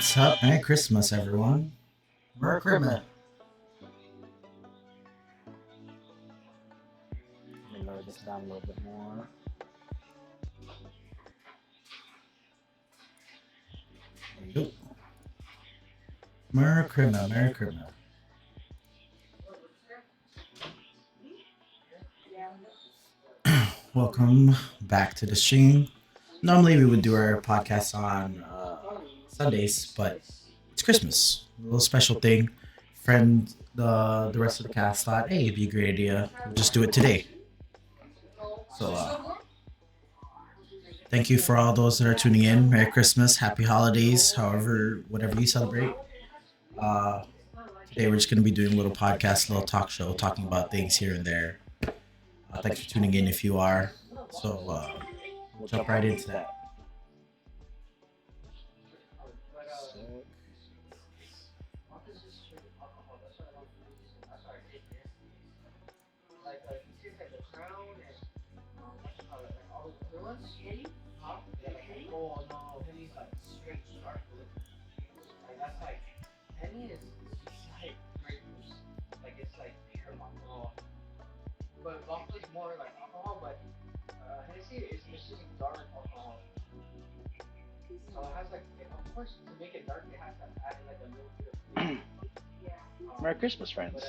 What's up? Merry Christmas, everyone. Merry Christmas. Let me lower this down a little bit more. There you go. Merry Christmas. Merry Christmas. Welcome back to the stream. Normally, we would do our podcast on Sundays, but it's Christmas. A little special thing. Friend, the rest of the cast thought, hey, it'd be a great idea. We'll just do it today. So, thank you for all those that are tuning in. Merry Christmas, Happy Holidays, however, whatever you celebrate. Uh, Today we're just going to be doing a little podcast, a little talk show, talking about things here and there. Thanks for tuning in if you are. So we'll jump right into that. Merry Christmas, friends.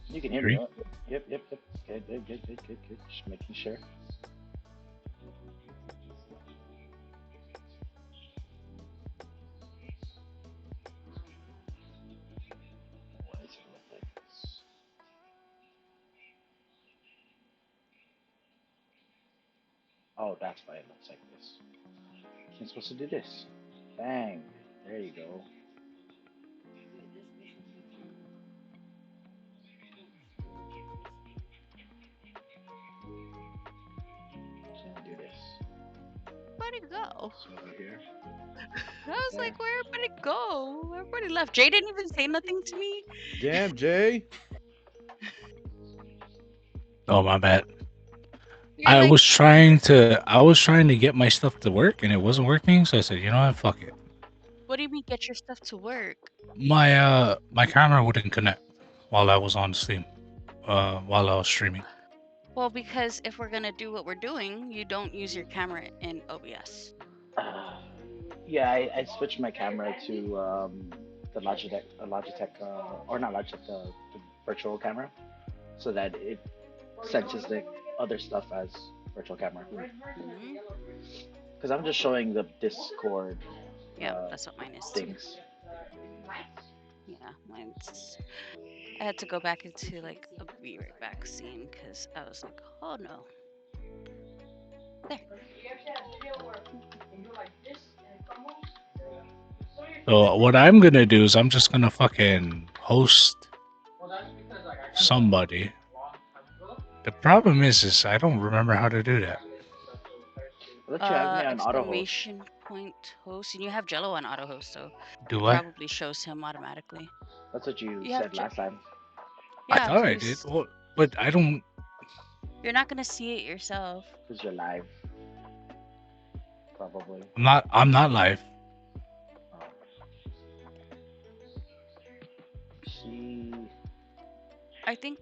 You can hear me. Yep. Good. Just making sure. What is it look like? Oh, that's why it looks like this. I'm supposed to do this. Bang. There you go. So I'll do this. Where'd it go? Over here. I was like, where'd it go? Everybody left. Jay didn't even say nothing to me. Damn, Jay. Oh, my bad. You're I like, was trying to get my stuff to work and it wasn't working, so I said, you know what, fuck it. what do you mean get your stuff to work? My camera wouldn't connect while I was on Steam. While I was streaming. Well, because if we're gonna do what we're doing, you don't use your camera in OBS. Yeah, I switched my camera to the Logitech, or not Logitech, the virtual camera, so that it senses the other stuff as virtual camera. Mhm. Because I'm just showing the Discord Yeah, that's what mine is too. things. Yeah, mine's. I had to go back into like a be right back scene because I was like, oh no. There. So what I'm gonna do is I'm just gonna fucking host somebody. The problem is I don't remember how to do that. Let you have me on auto host. Exclamation point host, and you have Jello on auto host, so Do I? probably shows him automatically. That's what you You have said last time. I Yeah, thought so I you did. s- Well, but I don't. You're not gonna see it yourself. Because you're live. Probably. I'm not live. See. I think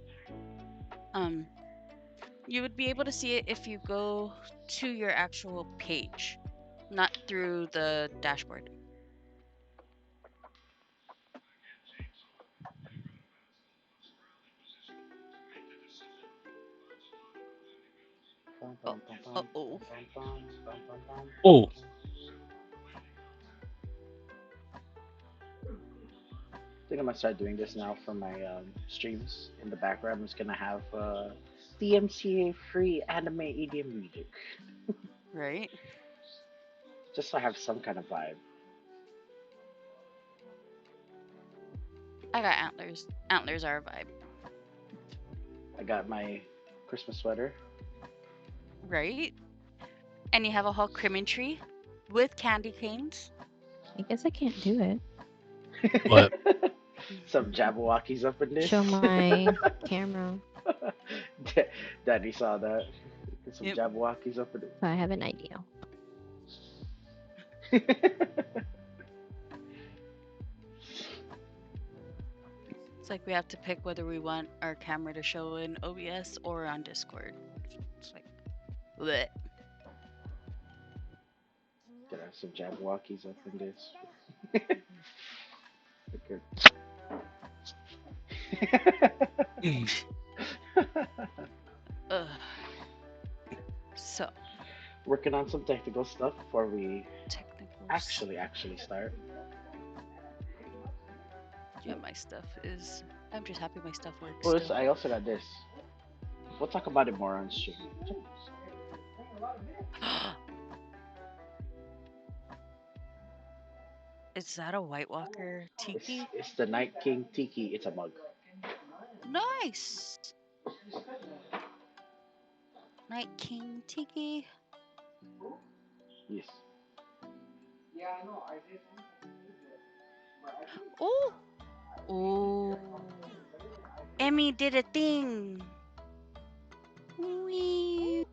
you would be able to see it if you go to your actual page, not through the dashboard. Uh-oh. Oh, I think I'm gonna start doing this now for my streams. In the background, I'm just gonna have DMCA free anime EDM music, Right? just so I have some kind of vibe. I got antlers. Antlers are a vibe. I got my Christmas sweater. Right? And you have a whole crimin tree with candy canes. I guess I can't do it. what? Some Jabberwockies up in this. Show my camera. Daddy saw that. Get some Yep. Jabberwockies up in I have an idea. it. It's like we have to pick whether we want our camera to show in OBS or on Discord. It's like, bleh. Get us some Jabberwockies up in this. Okay. Ugh. So, Working on some technical stuff before we technicals. actually start. Yeah, my stuff is. I'm just happy my stuff works. Oh, Still. I also got this. We'll talk about it more on stream. Is that a White Walker tiki? It's the Night King Tiki. It's a mug. Nice. Night King tiki. Yes. Oh. Oh. Emmy did a thing. Wee.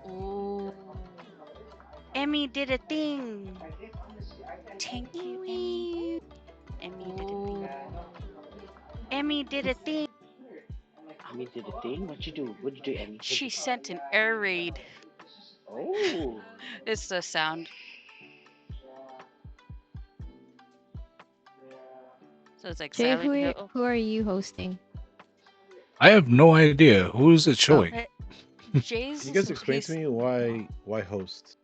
Oh. Emmy did a thing. Thank you, Emmy. Emmy did a thing. Emmy did a thing. Emmy did a thing. What'd you do? What'd you do, Emmy? She sent an air raid. Oh. It's the sound. So it's like Jay, Silent Hill. who are you hosting? I have no idea. Who is it showing? Jay's. Can you guys explain to me why host?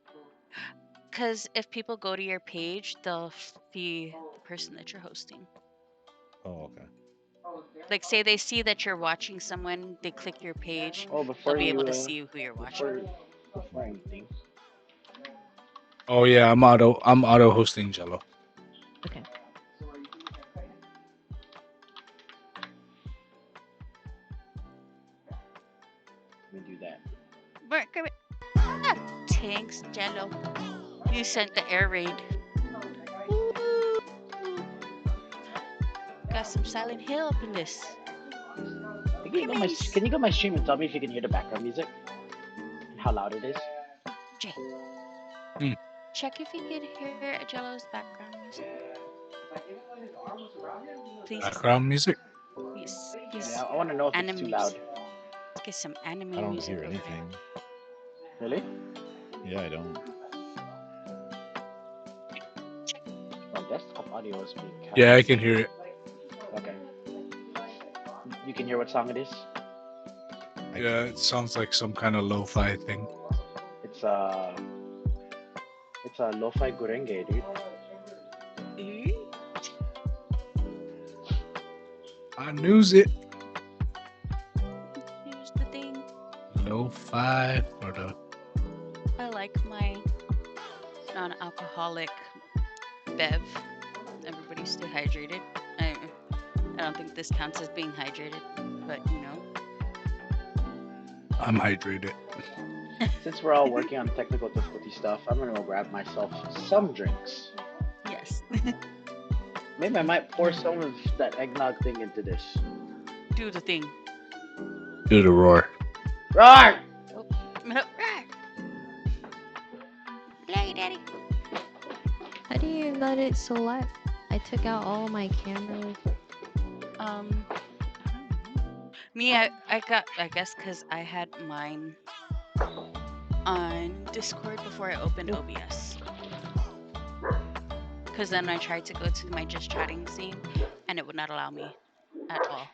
Because if people go to your page, they'll see the person that you're hosting. Oh, okay. Like, say they see that you're watching someone, they click your page, Oh, they'll before be you, able to see who you're watching. before anything. Oh yeah, I'm auto hosting Jello. Okay. Let me do that. Thanks, Jello. You sent the air raid. Woo. Got some Silent Hill up in this. Can you go to my stream and tell me if you can hear the background music? And how loud it is? Jay. Hmm. Check if you can hear Jello's background music. Please. Background music? Yes. Please. Yeah, I want to know if it's too loud. Let's get some anime I don't music hear over anything. Really? Yeah, I don't. My desktop audio is being captured. Yeah, I can hear it. Okay. You can hear what song it is? Yeah, it sounds like some kind of lo-fi thing. It's a lo-fi gurenge, dude. I news it. Here's the thing. Lo-fi for the. I like my non-alcoholic bev. Everybody stay hydrated. I don't think this counts as being hydrated, but you know. I'm hydrated. Since we're all working on technical difficulty stuff, I'm gonna go grab myself some drinks. Yes. Maybe I might pour some of that eggnog thing into this. Do the thing. Do the roar. Roar! Play, Daddy. How do you let it select? I took out all my cameras. Me, I guess because I had mine on Discord before I opened OBS. Because then I tried to go to my just chatting scene and it would not allow me at all.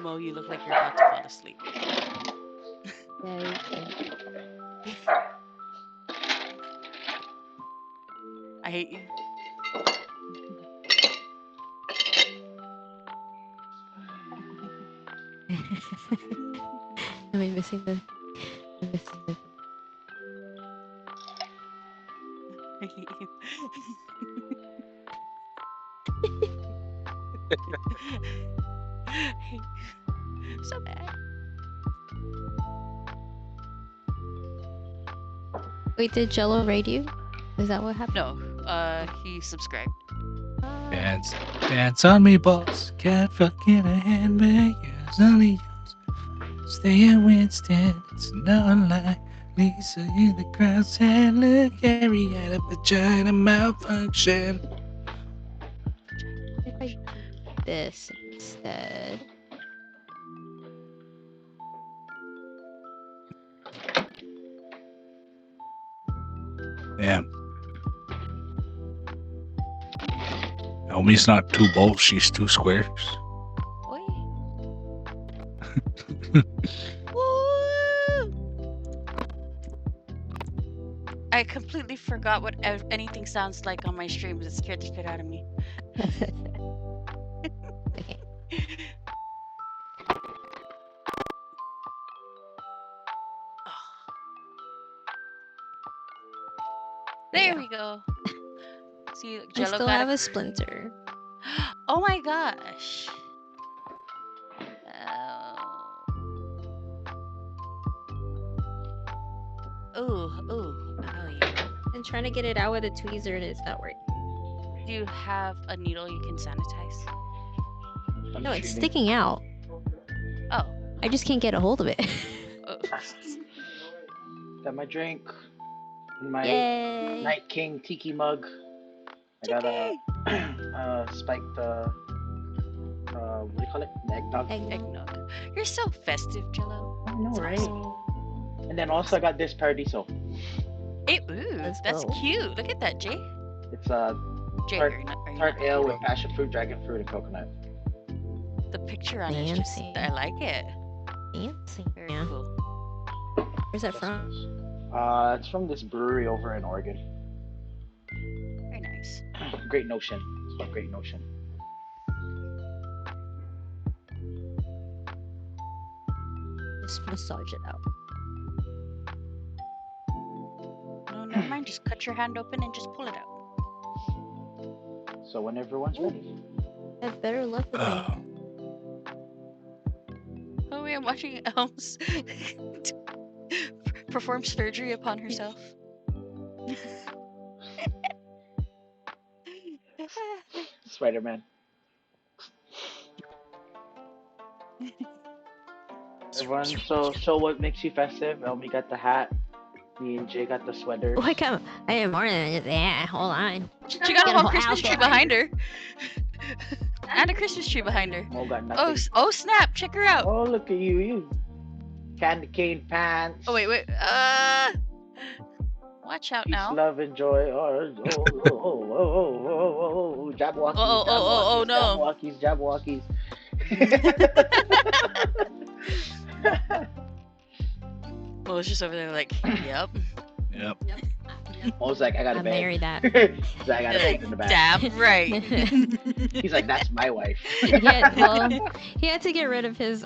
Mo, you look like you're about to fall asleep. Yeah, I hate you. Am I missing the? I hate you. I hate you so bad. Wait, did Jello raid you? Is that what happened? No, he subscribed. Yeah, Dance, dance on me, boss. Can't fucking a handbag. Yes, only yours. Stay in Winston. It's not like Lisa in the crowd said, look, Harry had a vagina malfunction. If I do this instead. Damn. Elmie's not two balls, she's two squares. Oi. Woo! I completely forgot what anything sounds like on my stream. It scared the shit out of me. Okay. There we go. See, I Jello still got have a splinter. Oh my gosh. Ooh, hell yeah. I'm trying to get it out with a tweezer and it's not working. Do you have a needle you can sanitize? No, it's sticking out. Oh. I just can't get a hold of it. Got my drink. My Yay! Night King Tiki mug. I got a spiked, what do you call it? Eggnog. Eggnog. You're so festive, Jello. I know, It's right? awesome. And then also I got this Paradiso. That's go. cute. Look at that, Jay. It's a Jay, tart, are you not tart ale with passion fruit, dragon fruit, and coconut. The picture on it is just, Fancy. I like it. Fancy. Very Yeah. cool. Where's that from? It's from this brewery over in Oregon. Very nice. Great Notion. It's called Great Notion. Just massage it out. No, never mind. Just cut your hand open and just pull it out. So when everyone's ready. I have better luck with my Oh, wait, I'm watching Elms perform surgery upon herself. Spider-Man. Everyone, so what makes you festive? Elmie got the hat. Me and Jay got the sweater. Oh, I have more than just yeah. Hold on. She got a whole Christmas tree behind her. And a Christmas tree behind her. Mo got nothing. Oh snap! Check her out. Oh, look at you. Candy cane pants. Oh wait. Watch out Peace, now. love, and joy. Jabberwockies. Oh, no. Jabberwockies. Well, it's just over there like, yep. Yep. I was like, I got a I bed. married that. He's like, I got a bed in the back. Damn right. He's like, that's my wife. Well, he had to get rid of his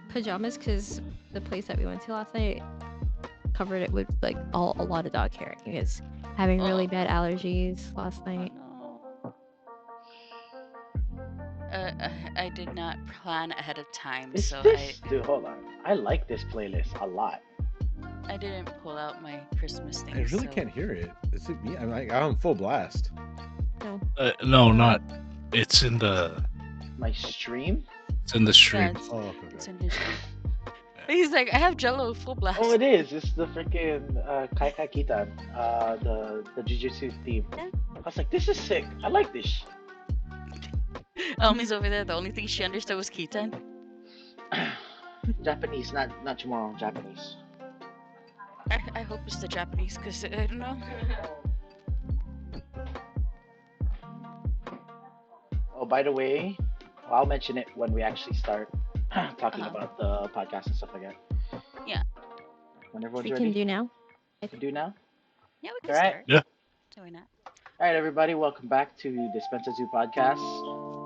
pajamas because the place that we went to last night covered it with like a lot of dog hair. He was having really bad allergies last night. I did not plan ahead of time, Is so this, dude, hold on. I like this playlist a lot. I didn't pull out my Christmas thing. I really can't hear it. Is it me? I'm full blast. No, not. It's in the. My stream? It's in the stream. Yeah, Oh, okay. it's in the stream. He's like, I have Jello full blast. Oh, it is. It's the freaking Kai Kai Kitan, the Jujutsu theme. I was like, this is sick. I like this. Elmie's over there. The only thing she understood was Kitan. Japanese, not tomorrow. Japanese. I hope it's the Japanese, because I don't know. Oh, by the way, I'll mention it when we actually start talking about the podcast and stuff like that. Yeah. When everyone's We ready. can do now. We can do now? Yeah, we can All right. start. Yeah. So why not? All right, everybody, welcome back to Dispensa podcast.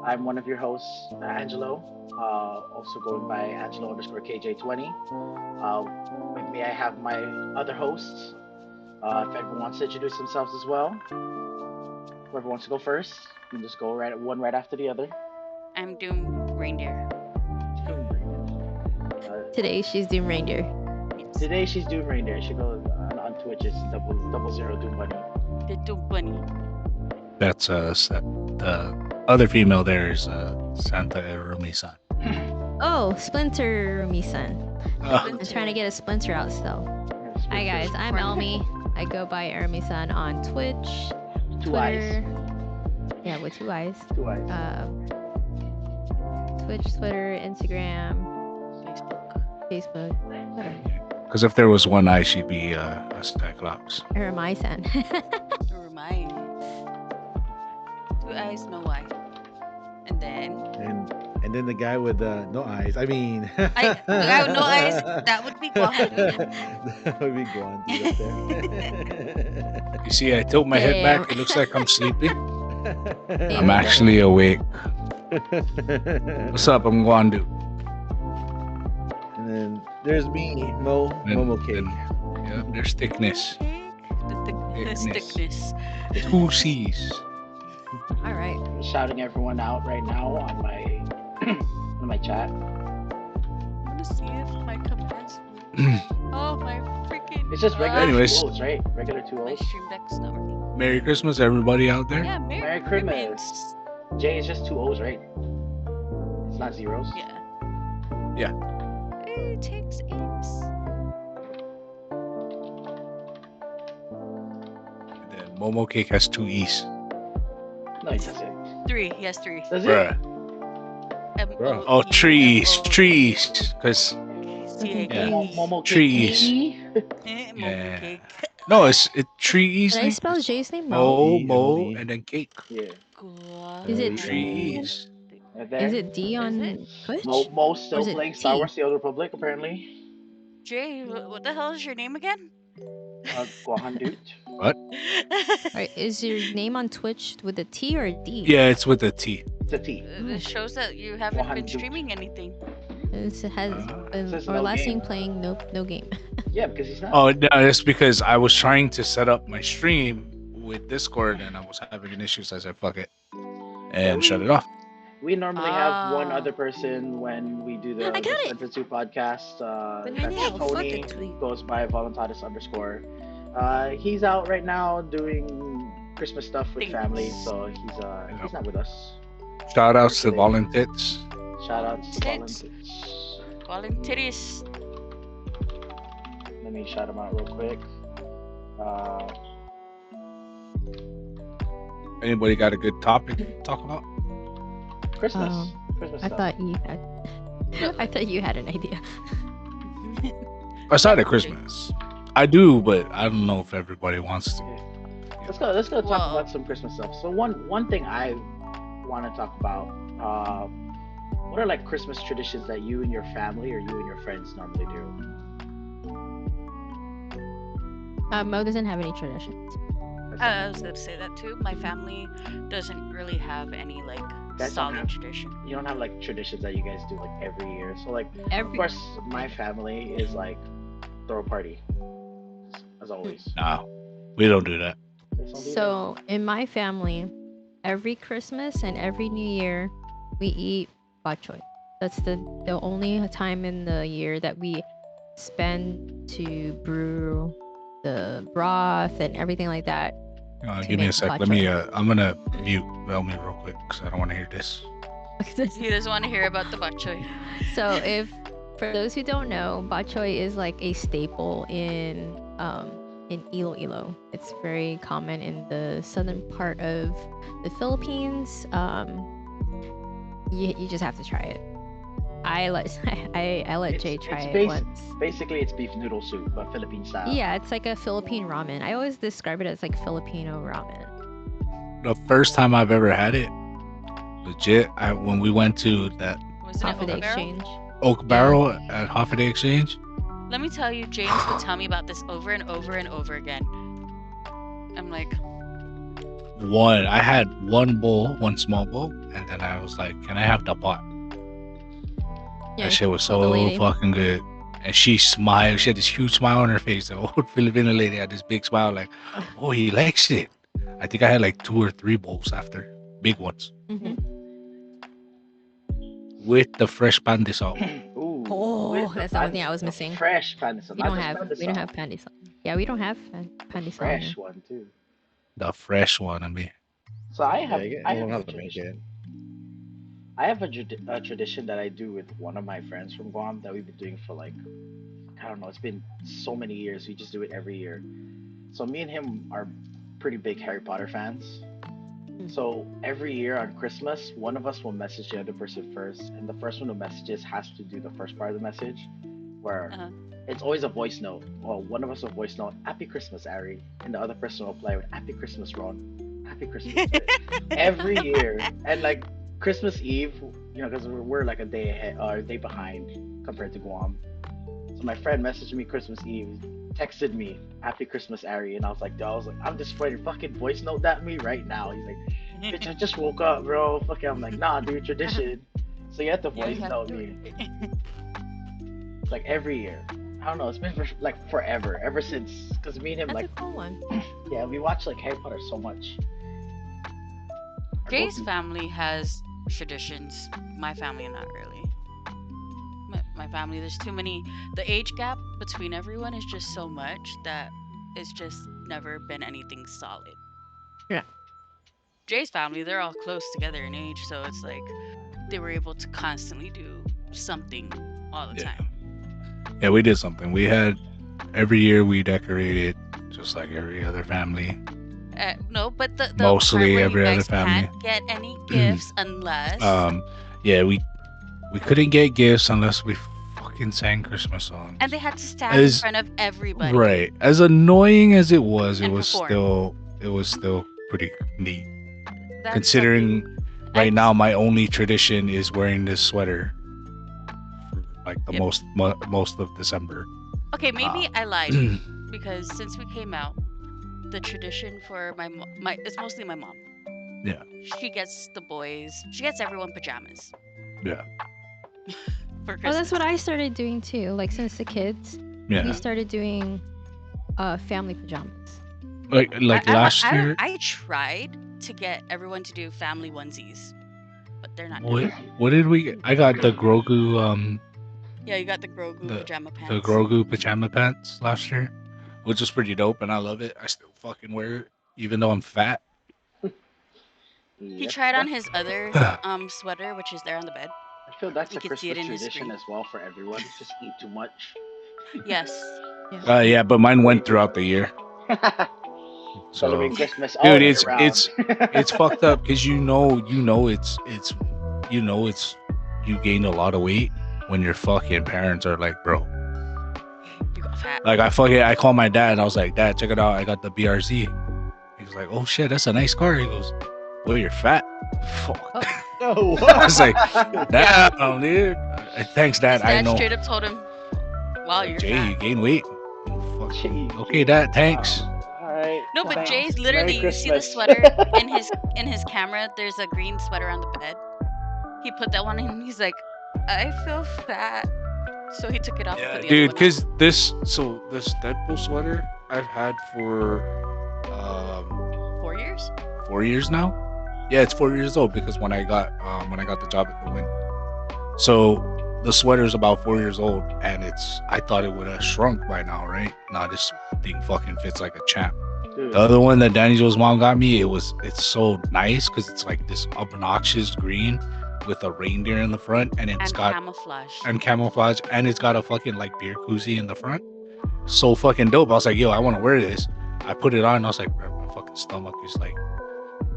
I'm one of your hosts, Angelo, also going by Angelo_KJ20. With me, I have my other hosts. If everyone wants to introduce themselves as well, whoever wants to go first, you can just go one right after the other. I'm Doom Reindeer. Today she's doing reindeer. Today she's doing reindeer. She goes on Twitch. It's 000 Doom Bunny. The Doom Bunny. That's the other female there is Santa Erumi-san. Oh, Splinter Rumi-san. I'm Splinter. trying to get a Splinter out still. Hi guys, I'm Elmie. I go by Ermi-san on Twitch, Two eyes. Twitter. Yeah, with 2 eyes. 2 eyes. Twitch, Twitter, Instagram, Facebook. whatever. Because if there was one eye, she'd be a Cyclops. Ermi-san. Remind. 2 eyes, no eye. And then And then the guy with no eyes. I mean, the guy with no eyes, that would be Guahan. That would be Guan dude up there. You see, I tilt my head Yeah. back. It looks like I'm sleeping. Yeah. I'm actually awake. What's up? I'm Guandu. And then there's me, Momo Cake. Yeah, there's thickness. The thickness. 2 C's. All right. I'm shouting everyone out right now on my on my chat. I want to see if my commands. Oh my freaking. It's just regular Anyways. 2 O's, right? Regular 2 My O's. stream deck's not working. Merry Christmas, everybody out there. Yeah, Merry Merry Christmas. Christmas. J is just 2 O's, right? It's not zeros. Yeah. Yeah. It takes apes. And then Momo Cake has 2 E's. No, he doesn't. 3. Yes, 3. Does it? Bruh. Bro. Oh, trees. Trees. Because, Yeah. Momo Trees. Cake. Yeah. no, it's trees. Did I spell J's name wrong? Mo, E, Mo, L, E. and then cake. Yeah. Is it Trees. And then Is it D on it? Twitch? Mo's still Or is it playing Star T? Wars: The Old Republic, apparently. Jay, what the hell is your name again? Guahan dude. Alright, is your name on Twitch with a T or a D? Yeah, it's with a T. It's a T. This shows that you haven't been Wahandu. streaming anything. It has been, Says or no last game. seen playing no game. Yeah, because he's not. Oh, no, it's because I was trying to set up my stream with Discord and I was having issues. So I said, fuck it. And shut it off. We normally have one Ah. other person when we do the I got it. Dispensa 2 podcast. But That's I know, fuck Tony. the tweet. Goes by Voluntatis _. He's out right now doing Christmas stuff with Thanks. family, so he's not with us. Shout outs to Volunteers. Shout out to Tits. Volunteers. Calling titties. Let me shout him out real quick. Anybody got a good topic to talk about? Christmas. Um, Christmas I stuff. thought you had. I thought you had an idea. Aside of Christmas. I do, but I don't know if everybody wants to. Let's go talk Well- about some Christmas stuff. So one thing I want to talk about, what are like Christmas traditions that you and your family or you and your friends normally do? Mo doesn't have any traditions. I was gonna say that too. My family doesn't really have any like Guys don't solid have- tradition. You don't have like traditions that you guys do like every year. So like, of Every course, my family is like throw a party, as always. No, we don't do that. Guys don't do So in my family, every Christmas and every New Year, we eat bok choy. That's the only time in the year that we spend to brew the broth and everything like that. To Give me a make sec. bok Let me. choy. I'm gonna mute Elmie real quick because I don't want to hear this. He doesn't want to hear about the bok choy. So if for those who don't know, bok choy is like a staple in Iloilo. It's very common in the southern part of the Philippines. You just have to try it. I let Jay try it once. Basically, it's beef noodle soup, but Philippine style. Yeah, it's like a Philippine ramen. I always describe it as like Filipino ramen. The first time I've ever had it, legit, when we went to that Was it Off of the Oak Barrel? exchange. Oak Barrel at Hoffa Exchange. Let me tell you, James would tell me about this over and over and over again. I'm like, I had one small bowl, and then I was like, "Can I have the pot?" Yeah, That shit was told the so lady. fucking good. And she smiled. She had this huge smile on her face. The old Filipino lady had this big smile, like, "Oh, he likes it." I think I had like 2 or 3 bowls after, big ones, Mhm. with the fresh pan de salt. Ooh. Oh, with that's the one thing I was the missing. Fresh pandesal. We don't have pandesal. Yeah, we don't have pandesal. Fresh one too. The fresh one, I mean. So I Yeah, have. you I don't have have a to make tradition. it. I have a tradition that I do with one of my friends from Guam that we've been doing for like I don't know. It's been so many years. We just do it every year. So me and him are pretty big Harry Potter fans. Mm. So every year on Christmas, one of us will message the other person first, and the first one who messages has to do the first part of the message, where Uh-huh. it's always a voice note. Well, one of us will voice note, "Happy Christmas, Ari," and the other person will play with, "Happy Christmas, Ron. Happy Christmas." Every year, and like Christmas Eve, because we're like a day ahead or a day behind compared to Guam. So my friend messaged me Christmas Eve, texted me, "Happy Christmas, Ari," and I was like, I'm disappointed. Fucking voice note that me right now. He's like, "Bitch, I just woke up, bro." Fuck it. I'm like, "Nah, dude, tradition." So you have to Yeah, you voice have to note do me it. like every year. I don't know. It's been for, like forever, ever since. Cause me and him, That's like, a cool one. yeah, we watch like Harry Potter so much. Our Jay's go-to. family has traditions. My family, not really. My family, there's too many. The age gap between everyone is just so much that it's just never been anything solid. Yeah. Jay's family, they're all close together in age, so it's like they were able to constantly do something all the Yeah. time. Yeah, we did something. We had every year we decorated just like every other family. No, but the part Mostly where you every other guys family. can't get any gifts unless, um, yeah, we couldn't get gifts unless we fucking sang Christmas songs. and they had to stand in As front of everybody right, as annoying as and perform. it was still pretty neat. That's Considering something. right I've now my only tradition is wearing this sweater for like the Yep. most of December. Okay, Uh, maybe I lied because since we came out, the tradition for my it's mostly my mom. yeah, She gets the boys, she gets everyone pajamas yeah, for Oh, that's what Christmas. I started doing too. Like since the kids, we yeah. started doing family pajamas. Like last year, I tried to get everyone to do family onesies, but they're not doing what it. what did we get? I got the Grogu Yeah, you got the Grogu the pajama the pants. Grogu pajama pants last year, which was pretty dope, and I love it. I still fucking wear it, even though I'm fat. He Yep, tried on that's. his other sweater, which is there on the bed. I feel that's You a could see it Christmas in his tradition screen. as well for everyone. Just eat too much. Yes. Yeah. Yeah, but mine went throughout the year. So, Celebrate Christmas all dude, year round. it's fucked up because it's it's you gained a lot of weight when your fucking parents are like, bro. You got fat. Like I called my dad and I was like, Dad, check it out. I got the BRZ. He was like, oh shit, that's a nice car. He goes, well, you're fat. Fuck. Oh. Oh, I was like, what? damn, dude. Thanks, Dad. His I dad know. straight up told him, "Wow, Like, you're Jay, fat." you gained weight. Gee, Okay, Dad. Thanks. wow. All right. No, but Thanks. Jay's Merry literally. You see the Christmas. sweater in his camera. There's a green sweater on the bed. He put that one in. And he's like, "I feel fat," so he took it off and put Yeah, the other dude. one on. Cause this Deadpool sweater I've had for 4 years. 4 years now. Yeah, it's 4 years old because when I got the job at the Win. So the sweater's about 4 years old, and I thought it would have shrunk by now, right? Nah, this thing fucking fits like a champ. Dude, The other one that Danny Joe's mom got me, it's so nice because it's like this obnoxious green with a reindeer in the front, and it's And got camouflage. and camouflage, and it's got a fucking like beer koozie in the front. So fucking dope. I was like, yo, I want to wear this. I put it on, and I was like, bro, my fucking stomach is like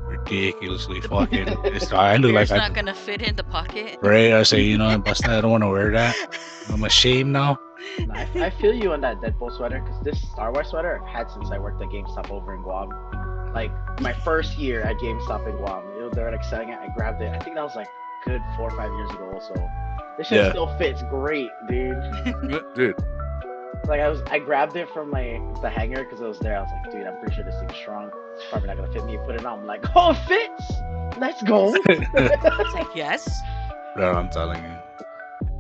ridiculously fucking. I look like Beer's not gonna fit in the pocket. right. I say, you know, Busta, I don't want to wear that. I'm ashamed now. I feel you on that Deadpool sweater because this Star Wars sweater I've had since I worked at GameStop over in Guam. Like my first year at GameStop in Guam, they were like selling it. I grabbed it. I think that was like good 4 or 5 years ago. Also, this shit Yeah. still fits great, dude. Dude. Like I grabbed it from the hanger because it was there. I was like, dude, I'm pretty sure this thing's strong. It's probably not gonna fit me. Put it on. I'm like, oh, it fits. Let's go. It's like, yes. Bro, I'm telling you.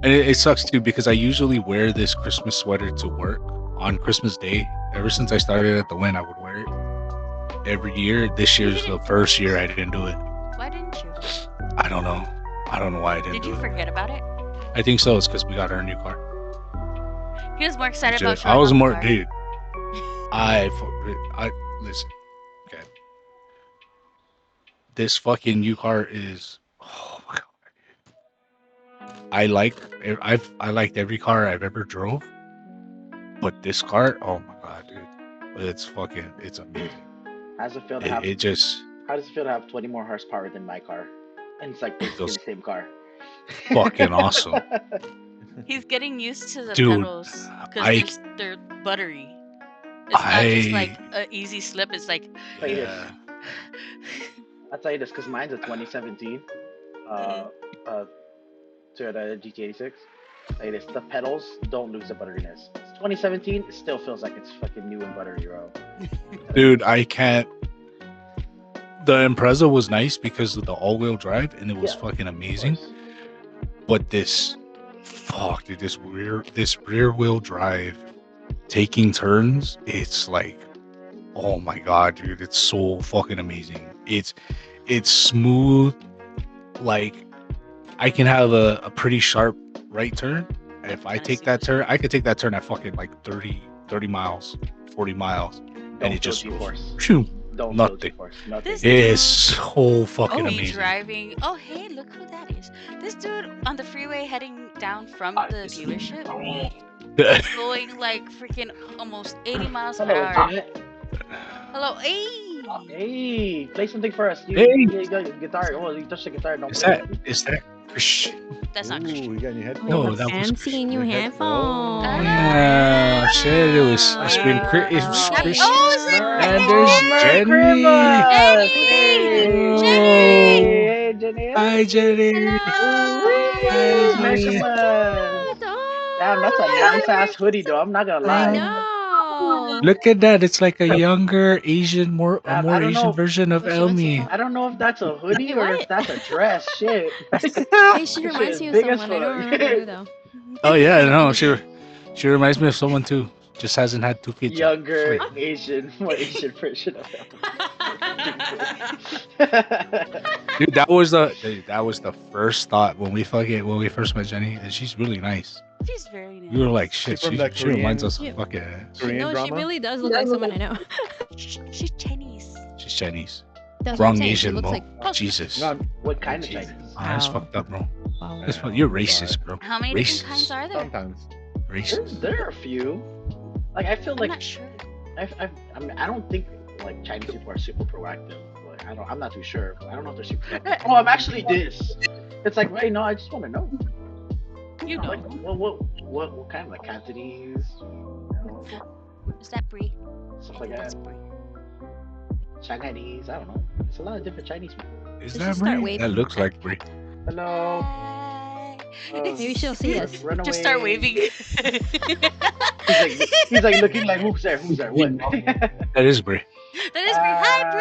And it sucks too because I usually wear this Christmas sweater to work on Christmas Day. Ever since I started at the Win, I would wear it every year. This year's the first year I didn't do it. Why didn't you? I don't know. I don't know why I didn't Did do you it. forget about it? I think so. It's because we got our new car. He was more excited Legit. about showing I was off the more, car. dude. I listen. Okay, this fucking new car is. Oh my god. I liked every car I've ever drove, but this car, oh my god, dude, it's amazing. How does it feel to It, have? it just How does it feel to have 20 more horsepower than my car? And it's like basically feels the same car. fucking awesome, He's getting used to the dude. pedals I because they're buttery. It's not just like I an easy slip. It's like Tell you this. yeah. I'll tell you this because mine's a 2017 uh, uh, Toyota GT86. Tell you this, the pedals don't lose the butteriness. It's 2017, it still feels like it's fucking new and buttery, bro. Dude, I can't. The Impreza was nice because of the all-wheel drive, and it was Yeah, fucking of amazing. course. But dude, this rear wheel drive, taking turns, it's like, oh my god, dude, it's so fucking amazing. It's smooth. Like I can have a pretty sharp right turn. If I Kinda take see that what turn, I could take that turn at fucking like 30 miles, 40 miles, and Don't it feel just goes, G-force. phew, Don't nothing. feel G-force. Nothing. This It's so fucking Oh, he amazing. driving. Oh, hey, look who that is. This dude on the freeway heading down from the dealership, going like freaking almost 80 miles per Hello, hour. Jeanette. Hello, hey. Hey, play something for us. Hey. You got your guitar. Oh, you touched the guitar. Don't play it. Is that Chris? That's not Ooh, Christian. you got your Oh, headphones. No, no, that was fancy new Your headphones. headphones. Yeah, shit, it's been it's Wow. Chris. Oh, is it? And there's Merry Jenny. Christmas! Jenny! Hey, Jenny! hey, Jenny. Hi, Jenny. Hello. Woo! Merry Jenny. Christmas! Oh, Damn, that's a nice ass hoodie, though. I'm not gonna I lie. know. Look at that. It's like a younger a I more don't Asian know. version of What's it Elmie. called? I don't know if that's a hoodie Wait, or if what? that's a dress. Shit. Hey, she Shit reminds is me of big as someone. I don't fuck. remember who though. Oh yeah, no, she reminds me of someone too. Just hasn't had 2 kids yet. Younger Sweet. Asian, more Asian version of him. Dude, that was the first thought when we first met Jenny, and she's really nice. She's very nice. We were like, shit, She's from she that reminds Korean- us of Yeah. fucking. Korean No, she drama? really does look like someone I know. She's Chinese. She's Chinese. That's what I'm Wrong saying. She Asian, looks bro. like. Jesus. No, What kind of Jesus. Chinese? That's Wow. fucked up, bro. Wow. That's Yeah, you're I'm racist, sorry. bro. How many Racist. different kinds are there? Sometimes. Racist. There are a few. Like I feel I'm like not sure. I mean I don't think like Chinese people are super proactive. Like I'm not too sure. I don't know if they're super proactive. Oh, I'm actually this. It's like wait, no, I just want to know. You know. Like what kind of like Cantonese, Is that Brie? stuff I like think that's that. Brie. Chinese, I don't know. It's a lot of different Chinese people. Is Let's that just start Brie? waving. That looks like Brie. Hello. Hi. Maybe she'll see us. Run away. Just start waving. He's like looking like who's there? Who's there? What? That is Brie. That is Brie. Hi,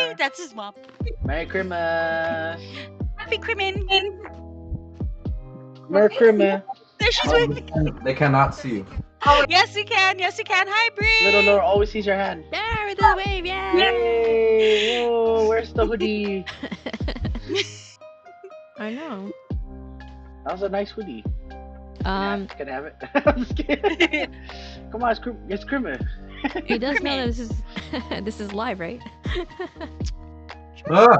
Brie. That's his mom. Merry Christmas. Happy Crimin. Merry Christmas. There she's waving. They cannot see you. Yes, you can. Yes, you can. Hi, Brie. Little Laura always sees your hand. There with the wave, yeah. Yay! Whoa, where's the hoodie? I know. That was a nice hoodie. Can I have it? I'm just kidding. Come on, it's Christmas. He does know Crimin. that this is this is live, right? Ah,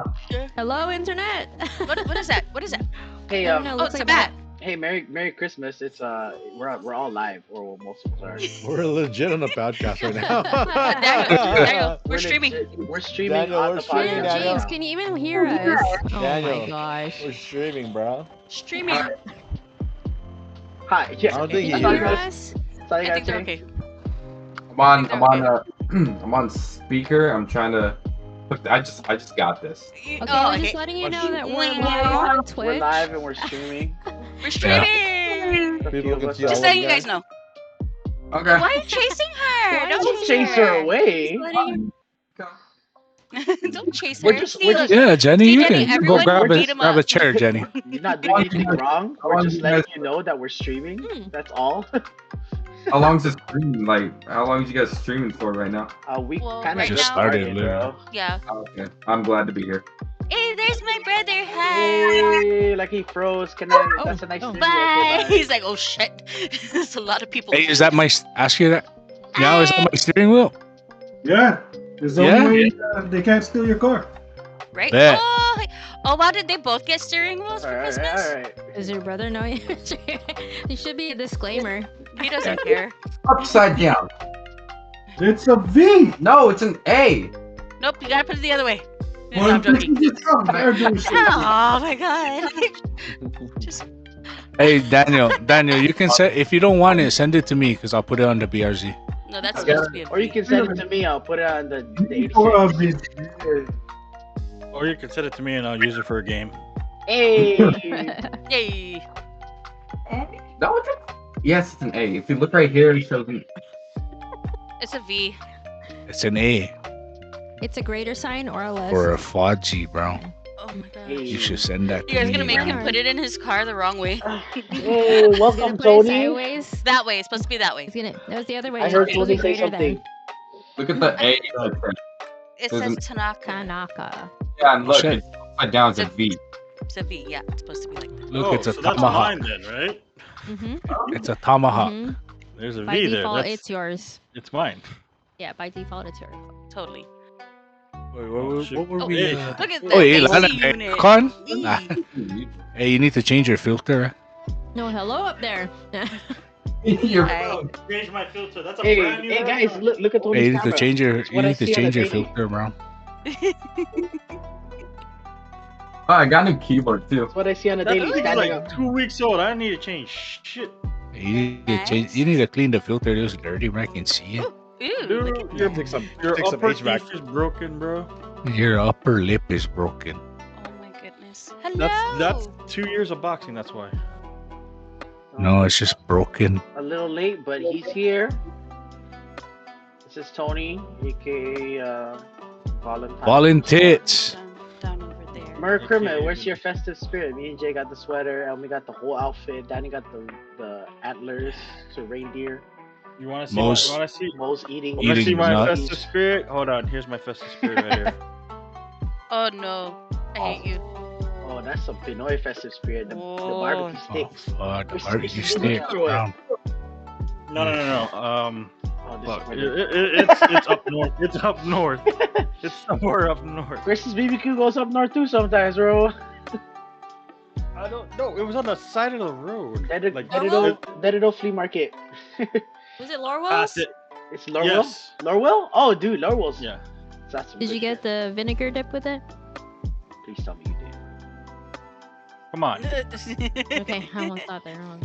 Hello, internet. What is that? What is that? Hey, I don't know. Oh, Looks it's like a bat. hey, Merry Christmas. It's we're all live, or well, most of us are. We're legit on a podcast right now. Daniel, we're We're streaming. legit- We're streaming Daniel, on we're the streaming, podcast. Daniel. James, can you even hear us? Oh Daniel. my gosh. We're streaming, bro. Streaming. Hi. Yeah. I don't think Can he you hears hear us. us? That's all you I gotta think they're say. okay. I'm on speaker. I'm trying to. I just got this. Okay, Oh, we're just letting you know that we're live on Twitch. We're live and we're streaming. We're streaming. The People few of can us see are- Just all letting of you guys know. Okay. Why are you chasing her? Why Don't Don't chase chase her away. Don't chase We're her. just- See, we're look, just- Yeah, Jenny, See, you Jenny, can go everyone grab beat him grab a up. chair, Jenny. You're not doing anything wrong. We're just letting you know that we're streaming. Hmm. That's all. How long's this stream? Like, how long is you guys streaming for right now? We Well, kind of right Just now- started, bro. yeah. Okay, I'm glad to be here. Hey, there's my brother. Hi. Hey, like he froze. Can I? Oh, That's a nice oh. thing. Bye. Okay, He's like, oh shit. There's a lot of people. Hey, is that my ask you that? Now is that my steering wheel? Yeah. There's the Yeah? only way they can't steal your car. right? Bet. Oh, wow, did they both get steering wheels for All right, Christmas? all right. Does your brother know you? There should be a disclaimer. He doesn't care. Upside down. It's a V. No, it's an A. Nope, you gotta put it the other way. No, Well, I'm joking. Oh Oh my god. Just Hey, Daniel, you can send if you don't want it, send it to me because I'll put it on the BRZ. no, that's supposed to be a Or you V. can send it to me. I'll put it on the 86. Or you can send it to me and I'll use it for a game. Hey. Yay. No, it's a... Yes, it's an A. If you look right here, it shows me. It's a V. It's an A It's a greater sign or a less. or a Fudgy, bro. Oh my god. Hey. You should send that to You guys me. gonna make bro. him put it in his car the wrong way? Hey, He's gonna welcome, put it Tony. sideways. That way. It's supposed to be that way. He's gonna. That was the other way. I heard It's supposed to Tony be say greater something. Look at the A. It There's says an- Tanaka. Tanaka. Yeah, and look, Shit. it's upside down. It's a V. It's a V. Yeah, it's supposed to be like that. Look, Oh, it's a so that's tomahawk. mine then, right? Mm-hmm. It's a tomahawk. mm-hmm. There's a By V there. default, That's, it's yours. it's mine. Yeah, by default, it's yours. Totally. Wait, shoot. were Oh, we? hey. Look at Oh, the hey, AC Lana, unit. Con? Eee. Nah. Hey, you need to change your filter. No, hello up there. You're Hey. Change my filter. That's a Hey, brand new hey guys, look at Hey, Tony's you need to camera. change your That's what I see on the daily. filter, bro. Oh, I got a new keyboard too. That's what I see on the That daily. thing's Standing like up. 2 weeks old. I don't need to change shit. You need to change. You need to clean the filter. It was dirty, bro. I can see it. Ooh, Dude, look at your, that. your take some upper HVAC. teeth is broken, bro. Your upper lip is broken. Oh my goodness. Hello. That's 2 years of boxing. That's why. No, it's just broken. A little late, but he's here. This is Tony, aka Valentine. Fallen tits. Down over there. Merry Christmas, where's your festive spirit? Me and Jay got the sweater, Elmie got the whole outfit, Danny got the antlers to reindeer. You want to see? Most- You want to see? Mo's eating. You want to see Eating my nuts. festive spirit? Hold on. Here's my festive spirit right here. Oh no. I hate you. Oh, that's some Pinoy festive spirit. The Whoa. barbecue Oh, sticks. fuck. The Where's- barbecue where's stick. the- Brown. No. Oh, this Look, is where it's up north. It's up north. It's somewhere up north. Chris's BBQ goes up north too sometimes, bro. I don't know. It was on the side of the road. Like, Dedido Flea Market. Was it Lorwell's? past it. It's Lorwell? Yes. Lorwell? Oh, dude, Lorwell's. Yeah. That's some Did good you get shit. the vinegar dip with it? Please tell me you did. Come on. Okay, I almost thought they were wrong.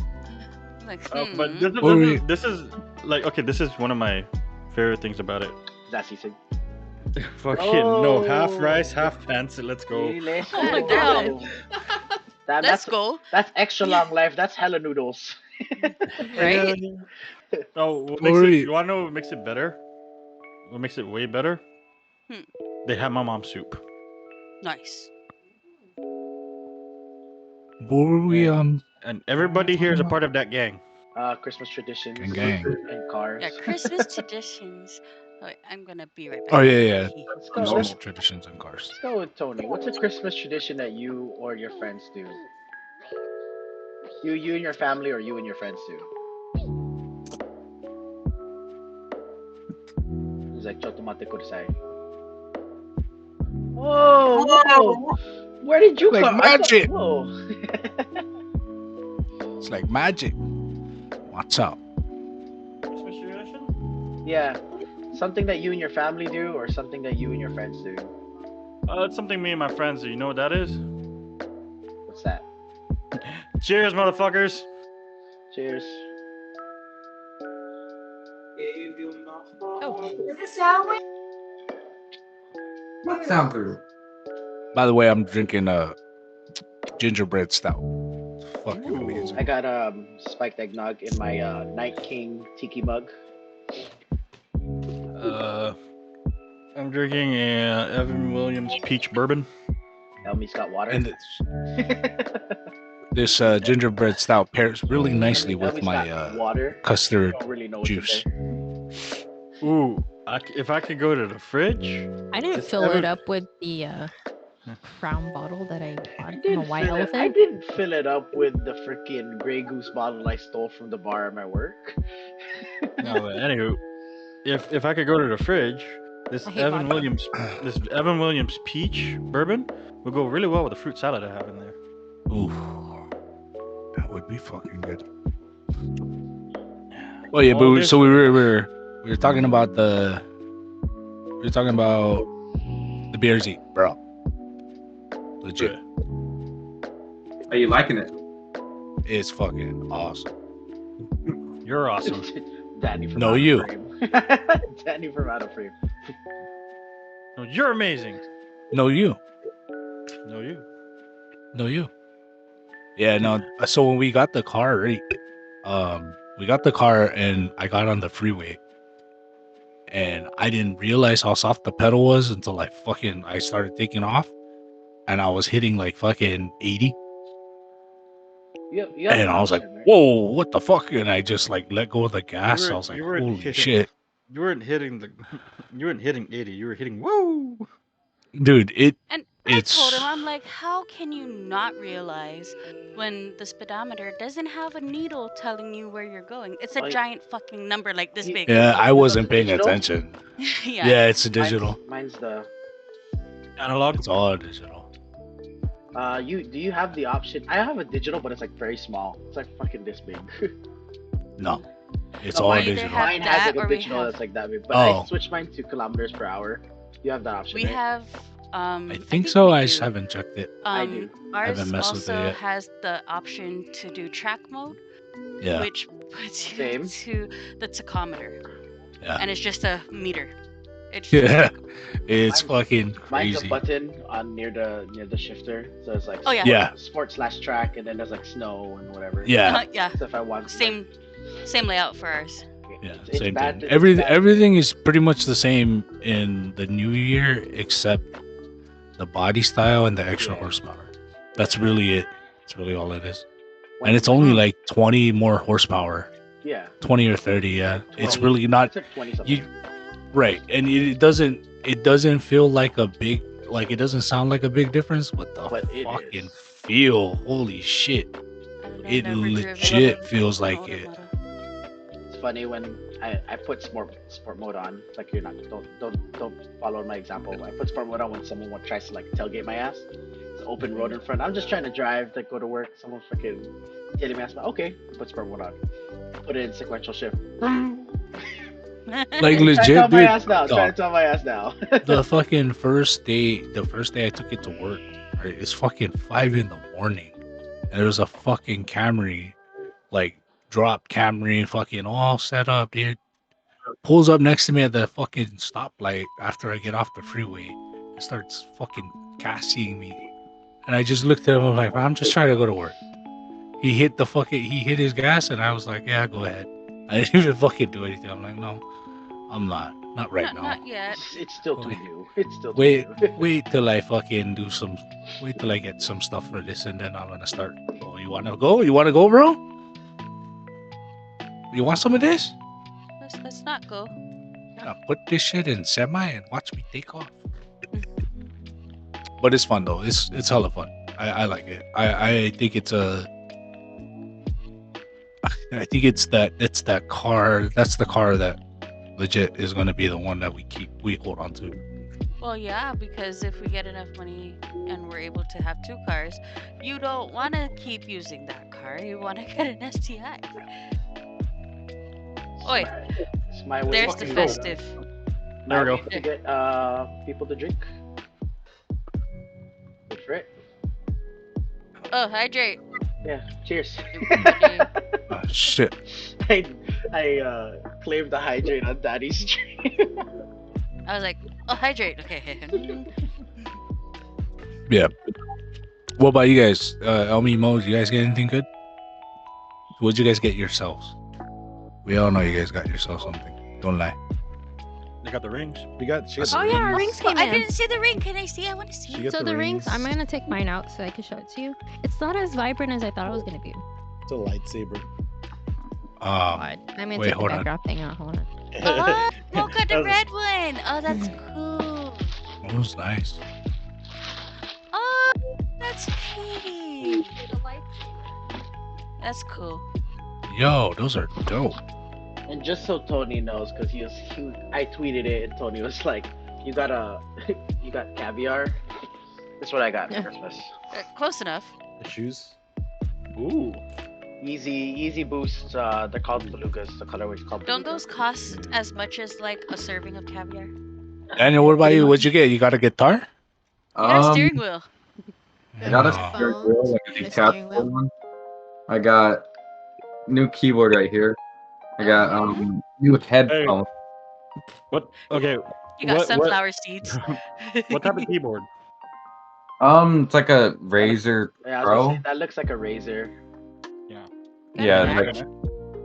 Like, But hmm. this is like okay. This is one of my favorite things about it. Zassy said. Fucking no, half Oh. rice, half pants. Let's go. Let's Oh my go. God. That, Let's that's, go. that's extra long life. That's hella noodles. Right? No, what Or makes it, you- you wanna know what makes it better? What makes it way better? Hmm. They have my mom's soup. Nice. Were we And everybody here is a part of that gang. Christmas traditions Gang. and cars. Yeah, Christmas traditions. Wait, I'm gonna be right back. Oh, yeah. Let's go. Christmas Let's, traditions and cars. let's go with Tony. What's a Christmas tradition that you or your friends do? You and your family, or you and your friends do? He's like chotomate kudasai. Whoa! Whoa! Where did you Like come? I thought- magic. Whoa! It's like magic. What's up? Christmas tradition? Yeah, something that you and your family do, or something that you and your friends do. It's something me and my friends do. You know what that is? What's that? Cheers, motherfuckers. Cheers. Oh, What sound through? By the way, I'm drinking a gingerbread stout. Fucking Ooh. amazing. I got spiked eggnog in my Night King tiki mug. I'm drinking a Evan Williams peach bourbon. Elmie's got water. And this gingerbread stout pairs really nicely with Elmie's my got water. custard I don't really know what's in juice. there. Ooh, if I could go to the fridge. I didn't Just fill ever- it up with the brown bottle that I bought I from a didn't, white fill it, I elephant. didn't fill it up with the freaking Grey Goose bottle I stole from the bar at my work. No, but anywho, if I could go to the fridge, this I hate Evan vodka. Williams peach bourbon would go really well with the fruit salad I have in there. Ooh. That would be fucking good. Oh yeah, Oh, but so we were talking about the the BRZ, bro. Legit, Are you liking it? it's fucking awesome. You're awesome. Danny from No, Out of you. Frame. Danny from Out of Frame. No, you're amazing. No, you. No, you. No, you. Yeah, no. So when we got the car, right? We got the car and I got on the freeway, and I didn't realize how soft the pedal was until I started taking off, and I was hitting like fucking 80, You have and an I was like, option, right? "Whoa, what the fuck?" And I just like let go of the gas. I was like, You weren't "Holy hitting. shit, You weren't hitting the. You weren't hitting 80. You were hitting woo. dude!" And I It's told him, I'm like, how can you not realize when the speedometer doesn't have a needle telling you where you're going? It's a Oh, giant fucking number like this you- big. yeah. I Is wasn't it paying digital? attention. Yeah. Yeah, it's a digital. Mine's the. Analog. It's all digital. Do you have the option? I have a digital, but it's like very small. It's like fucking this big. No, it's No, all mine, either digital. have mine has like that a or we digital have- that's like that big. But Oh. I switched mine to kilometers per hour. You have that option. We right? have. I think so. we I just do. haven't checked it. I do. Ours haven't messed with it also yet. has the option to do track mode, Yeah, which puts you Same. to the tachometer, yeah, and it's just a meter. It's yeah. It's Mine's- fucking Mine's crazy. a button on near the shifter, so it's like Oh, yeah. Yeah. sport/track, and then there's like snow and whatever. Yeah, yeah, So if I want to, same layout for ours. like, yeah, it's same bad thing. to- it's bad. Everything is pretty much the same in the new year except the body style and the extra Yeah. horsepower. That's really it. That's really all it is. When- And it's only like 20 more horsepower, yeah. 20 or 30. Yeah, it's 20. really not It's like 20 something. you. Right, and it doesn't feel like a big, like it doesn't sound like a big difference, but the But it fucking is. feel, holy shit, I've it never driven legit an feels like older it. model. It's funny when I put sport mode on. Like you're not don't follow my example. I put sport mode on when someone tries to like tailgate my ass. It's open road in front. I'm just trying to drive, like go to work. Someone fucking hitting my ass. Okay, put sport mode on. Put it in sequential shift. Like Trying to legit, tell my dude. ass now. Oh. Trying to tell my ass now. The fucking the first day I took it to work, right, it's fucking 5 in the morning, and there was a fucking Camry, like drop Camry, fucking all set up, dude. Pulls up next to me at the fucking stoplight after I get off the freeway, and starts fucking gassing me, and I just looked at him. I'm like, I'm just trying to go to work. He hit his gas, and I was like, yeah, go ahead. I didn't even fucking do anything. I'm like, no, I'm not right now. Not yet. It's still too Wait. new. It's still too Wait, new. wait till I fucking wait till I get some stuff for this, and then I'm gonna start. Oh, you wanna go? You wanna go, bro? You want some of this? Let's not go. Yeah, put this shit in semi and watch me take off. But it's fun though. It's hella fun. I like it. I think it's a. I think it's that car. That's the car that legit is gonna be the one that we hold on to. Well, yeah, because if we get enough money and we're able to have 2 cars, you don't want to keep using that car. You want to get an STI. Oi, It's my way. there's of the fucking festive. There we go. To get people to drink. Good for it. Oh, hydrate. Yeah. Cheers. Shit. I claimed the hydrate on Daddy's stream. I was like, oh, hydrate. Okay. Yeah. What about you guys? Elmie, Mo, you guys get anything good? What'd you guys get yourselves? We all know you guys got yourselves something. Don't lie. They got the rings. She got Oh yeah, our rings came I in. didn't see the ring. Can I see? I want to see. She it. got So the the rings, I'm rings. gonna take mine out so I can show it to you. It's not as vibrant as I thought it was gonna be. It's a lightsaber. But I'm gonna wait, take the hold on. backdrop thing out. Hold on. Oh, Mocha, the That was- red one. Oh, that's cool. That was nice. Oh, that's pretty. That's cool. Yo, those are dope. And just so Tony knows, because I tweeted it and Tony was like, "You got you got caviar." That's what I got for Christmas. Close enough. The shoes. Ooh. Easy boost. They're called belugas. The colorway is called Don't beluga. those cost as much as like a serving of caviar? Daniel, what about you? What'd you get? You got a guitar? You got a steering wheel. I got a Oh. steering wheel, like a And a steering detachable wheel. one. I got new keyboard right here. I got new headphones. What? Okay. You got What? sunflower seeds. What type of keyboard? It's like a Razer Yeah, I was Pro. gonna say, that looks like a razor. Yeah, Kinda like match.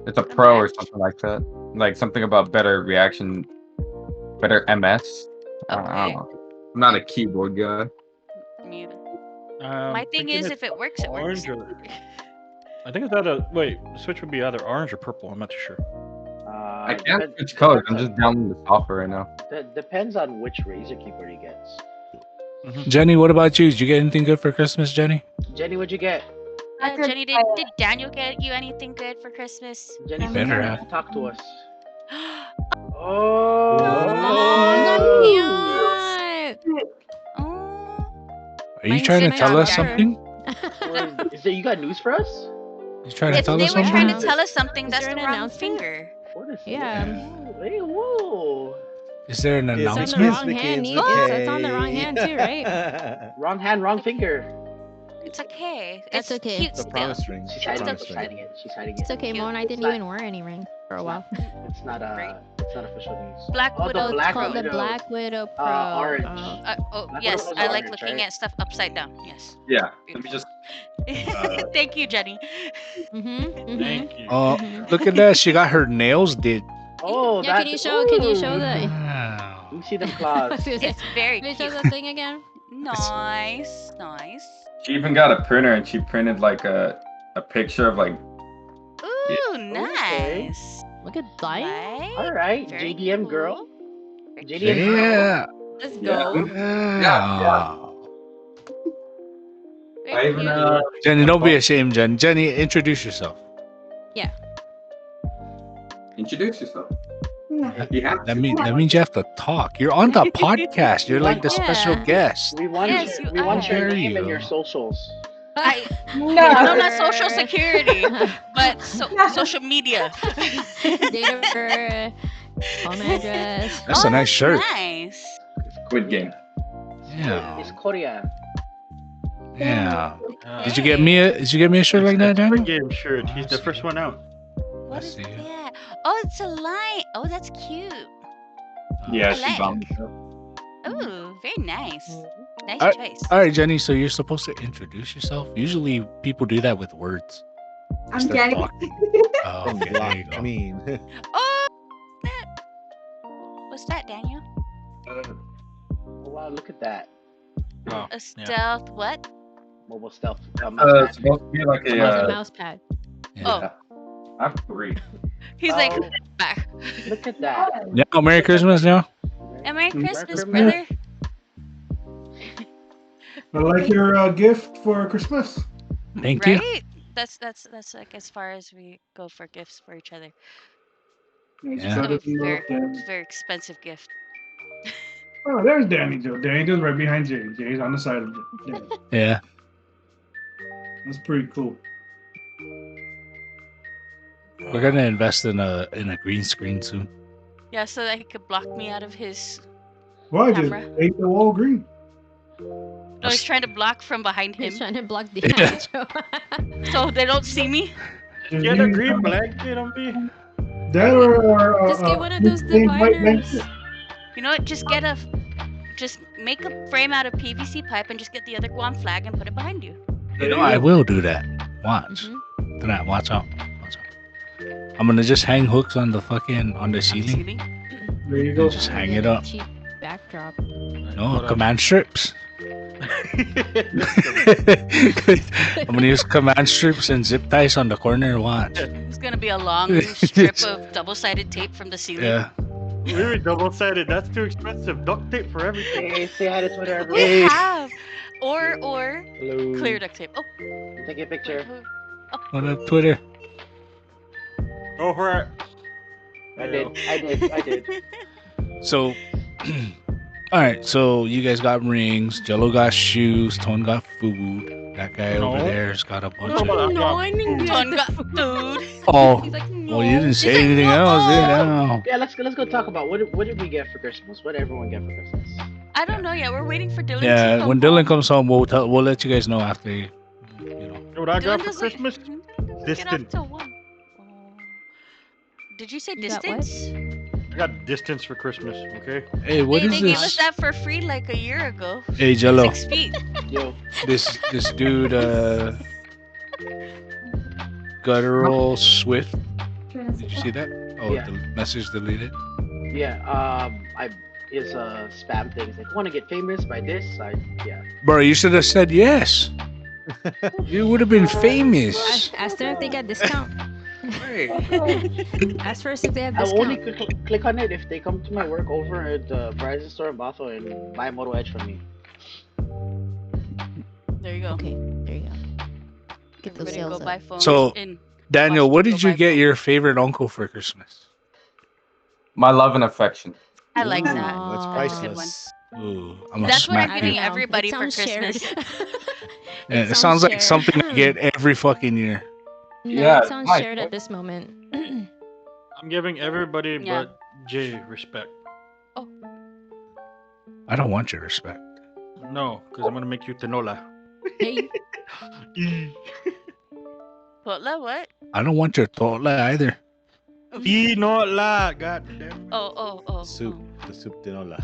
it's a Kinda Pro or match. something like that. Like something about better reaction, better MS. I don't Okay. know. I'm not a keyboard guy. Me either. My thing is, if it works, it works. Orange or... I think it's either... Wait, the Switch would be either orange or purple. I'm not too sure. I can't switch colors. I'm just downloading the software right now. That depends on which razor keyboard he gets. Jenny, what about you? Did you get anything good for Christmas, Jenny? Jenny, what'd you get? Jenny, did Daniel get you anything good for Christmas? Jenny, You better have. talk to us. Oh, Are you trying to tell us something? Is there? You got news for us? You trying to If tell they us were trying something? to tell us something, Is that's there the an wrong announcement? finger. What is Yeah. Hey, whoa. Is there an It's on the announcement? wrong hand. It's on the wrong hand too, right? Wrong hand, wrong finger. It's okay. That's It's okay. cute It's a still. promise ring. She's It's a hiding it. promise She's ring. hiding it. She's hiding it. It's okay, Mo, and I didn't even wear any ring for a while. It's not official news. Black Oh, Widow. the Black Called the Widow. Black Widow Pro. Orange. Black Yes, Widow's I like orange, looking right? at stuff upside down. Yes. Yeah. Let me just. Thank you, Jenny. Thank you. Oh, look at that. She got her nails did. Oh, Yeah, can you show the? Wow. Let me see them claws. It's very Can you show cute. the thing again? Nice, nice. She even got a printer and she printed like a picture of like. Ooh, nice. Look at that. Nice. All right, Very JDM cool. girl. JDM girl. Yeah. Let's Yeah. go. Yeah. I Very even cute. Jenny, don't be ashamed, Jen. Jenny, introduce yourself. introduce yourself. You have That to. means you have to talk. You're on the podcast. You're like the special Yeah. guest. We want Yes, your, you we want your are. name and You. your socials. I don't know social security, but social media. Date of birth, home address. That's a nice shirt. Nice. Squid Game. Yeah. It's Korea. Yeah. Did you get me a shirt like that, Squid Daniel? Game shirt. He's the first one out. What I is see. that? Oh, it's a line. Oh, that's cute. Yeah, I she like. bombed it. Oh, very nice. Nice I- choice. All right, Jenny. So you're supposed to introduce yourself. Usually people do that with words. I'm Start Jenny. talking. Oh, okay, there you go. I mean, Oh, that. What's that, Daniel? Oh, wow, look at that. Oh, A stealth what? Mobile stealth. It's supposed to be like It's a a. mouse pad. Oh, I have 3. he's like, Oh. back. Look at that. Yeah. Merry Christmas, now. And Merry Christmas, Christmas. brother. I like your gift for Christmas. Thank you. Right? That's like as far as we go for gifts for each other. Yeah. It's a very expensive gift. Oh, there's Danny Joe. Danny Joe's right behind Jay. Jay's on the side of Danny. Yeah. That's pretty cool. We're gonna invest in a green screen soon. Yeah, so that he could block me out of his. Why just Camera. paint the wall green? No, he's trying to block from behind him, He's trying to block the Yeah. so they don't see me. Just Get a use green blanket on me. that or Just get one of those plain white dividers. blanket. You know what? Just make a frame out of PVC pipe and just get the other Guam flag and put it behind you. You know, I will do that. Watch. Mhm. Tonight, watch out. Watch out. I'm gonna just hang hooks on the ceiling. There you go. And just hang it up. Cheap backdrop. No, command strips. I'm gonna use command strips and zip ties on the corner. Watch. It's gonna be a long strip of double-sided tape from the ceiling. Yeah. Really double-sided. That's too expensive. Duct tape for everything. Hey, say hi to Twitter, We everyone. have, or Hello. clear duct tape. Oh, Take a picture. On the Twitter. Go for it. I did. So, all right. So you guys got rings. Jello got shoes. Tone got food. That guy over No. there's got a bunch No, but of. I No, got I didn't food. get Ton the got food. food. Oh, He's like, no. well, you didn't say said anything no. else, did Oh. you? Yeah, let's go talk about what did we get for Christmas? What did everyone get for Christmas? I don't know yet. We're waiting for Dylan to Yeah, come when Dylan home. comes home, we'll let you guys know after. You know. You know what I Dylan got for doesn't Christmas? get off Distant. till 1. Oh. Did you say You got what? distance? I got distance for Christmas. Okay. Hey, what They is gave us this? that for free like a year ago. Hey, Jello. 6 feet. Yo, This dude, guttural Swift. Did you see that? Oh, Yeah. the message deleted. yeah. I is spam things like want to get famous by this. Yeah. Bro, you should have said yes. You would have been famous. Ask them if they got discount. Ask first if they have I'll only discount. click on it if they come to my work over at the Verizon store in Bothell and buy a Moto Edge from me. There you go. Okay, there you go. Get those Everybody sales go up. buy phones So- in. Daniel, what did Washington, you get Bible. your favorite uncle for Christmas? My love and affection. I like Ooh. that. That's Aw. That's a good one. priceless. Ooh, I'm gonna That's what I'm smack getting you. I don't know. everybody It for sounds shared. Christmas. Yeah, it sounds like something I get every fucking year. No, Yeah, it sounds nice. shared at this moment. I'm giving everybody Yeah. but Jay respect. I don't want your respect. No, because I'm gonna make you tinola. Hey, Potla, what? I don't want your tola either. Tinola. God damn. Oh. Soup. The soup tinola.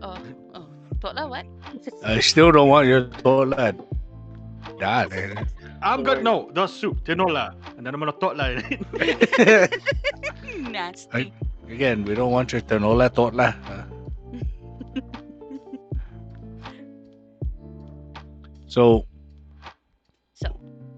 Oh. Potla, what? I still don't want your tola. Dale. I'm good. No, the soup tinola, and then I'm gonna talk like it. Nasty. Again, we don't want your tinola tola. So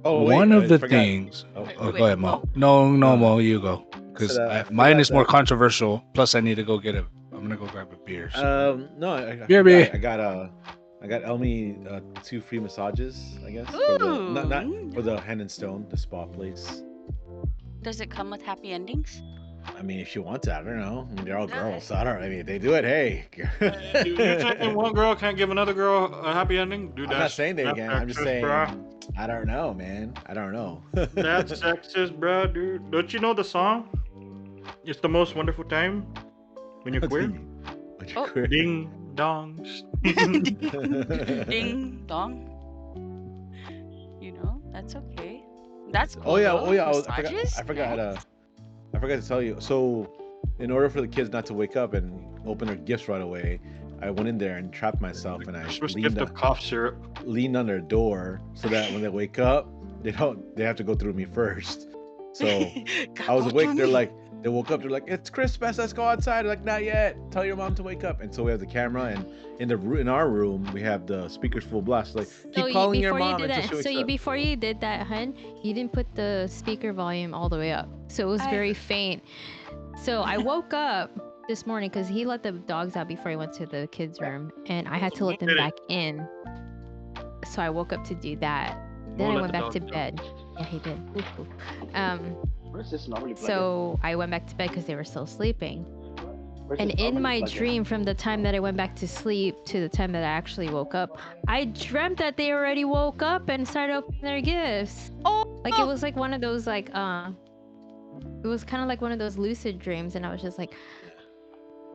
Oh, wait, one I of the forgot. things. Oh, Oh, Wait, go ahead, Mo. Mo. No, No. Mo, you go. Because Said, I mine forgot is more that- controversial. Plus, I need to go get a. I'm gonna go grab a beer. So. No, Beer, beer. I got Elmie 2 free massages, I guess. For the, not Ooh. for the Hand and Stone, the spa place. Does it come with happy endings? I mean, if you want to, I don't know. I mean, they're all girls, so I don't. I mean, if they do it, hey. You saying one girl can't give another girl a happy ending? Do that. I'm not saying they That's can. I'm just sexist, saying. bruh. I don't know, man. I don't know. That's sexist, bro, dude. Don't you know the song? It's the most wonderful time when you're queer. When you're Oh. queer. Ding dong. Ding dong. You know, that's okay. That's cool. Oh yeah, though. oh yeah. Massages? I forgot. Nice. I forgot to tell you. So, in order for the kids not to wake up and open their gifts right away, I went in there and trapped myself, and I Christmas leaned, gift of cough syrup. leaned on their door so that when they wake up, they have to go through me first. So I was awake. They woke up. They're like, "It's Christmas. Let's go outside." They're like, "Not yet. Tell your mom to wake up." And so we have the camera, and in our room we have the speakers full blast. Like, keep calling your mom until she wakes up. before you did that, hun, you didn't put the speaker volume all the way up, so it was very faint. So I woke up this morning because he let the dogs out before he went to the kids' room, and I had to let them Did it. back in. So I woke up to do that. Then Mo I let went the back to dogs bed. Yeah, he did. Oof, oof. Where's this normally plugged So I went back to bed because they were still sleeping. in? Where's And this in normally my plugged in? dream, from the time that I went back to sleep to the time that I actually woke up, I dreamt that they already woke up and started opening their gifts. Like it was like one of those it was kind of like one of those lucid dreams, and I was just like,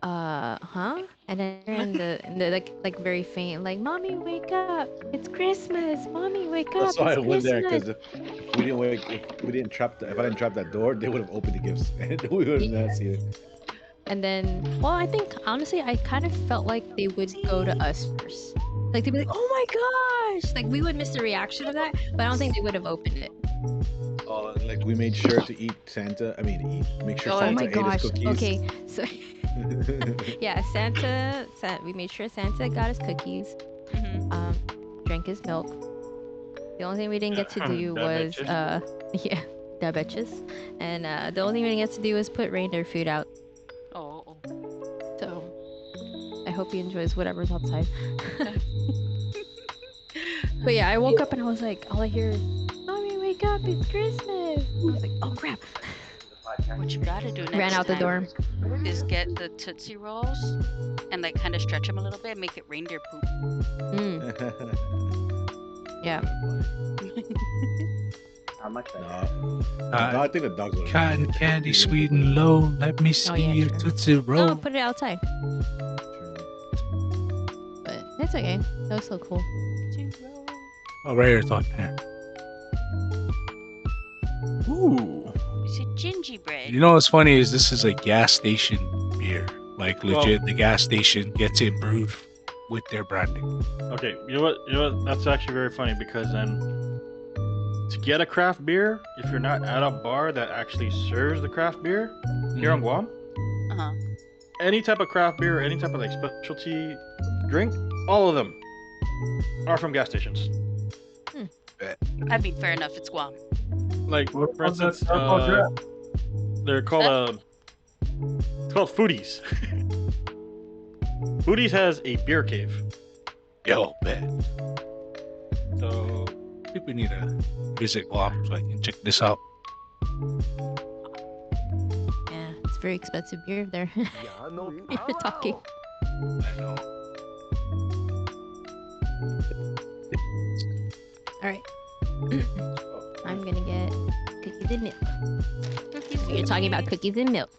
huh? And then in the like very faint, like, "Mommy, wake up! It's Christmas! Mommy, wake up! That's why I It's went there, Christmas!" because if I didn't trap that door, they would have opened the gifts and we would have not seen it. And then, well, I think honestly, I kind of felt like they would go to us first. Like they'd be like, "Oh my gosh!" Like we would miss the reaction of that, but I don't think they would have opened it. Like, we made sure to eat Santa. I mean, make sure Oh Santa my ate his gosh! cookies. Okay, so yeah, Santa. We made sure Santa got his cookies. Mhm. Drank his milk. The only thing we didn't get to do That was bitches. yeah, that bitches. And the only thing we didn't get to do was put reindeer food out. Oh. So I hope he enjoys whatever's outside. But yeah, I woke up and I was like, all I hear is, "Mommy, wake up! It's Christmas!" I was like, "Oh crap!" What you gotta do next Ran out the time door. is get the Tootsie Rolls and like kind of stretch them a little bit, make it reindeer poop. Mm. Yeah. How much? No, Uh, I think the dogs would. Cotton candy, sweet and low. Let me see Oh, yeah, your true. tootsie No, roll. put it outside. But it's okay. That was so cool. Oh, right here, talking here. Ooh. It's a gingerbread. You know what's funny is this is a gas station beer. Like Well- legit, the gas station gets it brewed with their branding. Okay, you know what? You know what? That's actually very funny because then to get a craft beer, if you're not at a bar that actually serves the craft beer here on Guam, Uh-huh. any type of craft beer, any type of like specialty drink, all of them are from gas stations. I mean, fair enough. It's Guam. Like for What's that instance, stuff called, Jack? they're called it's called Foodies. Foodies has a beer cave. Yo, man. So I think we need to visit Guam so I can check this out. Yeah, it's very expensive beer there. You're talking. I know. All right. I'm gonna get cookies and milk. You're talking about cookies and milk.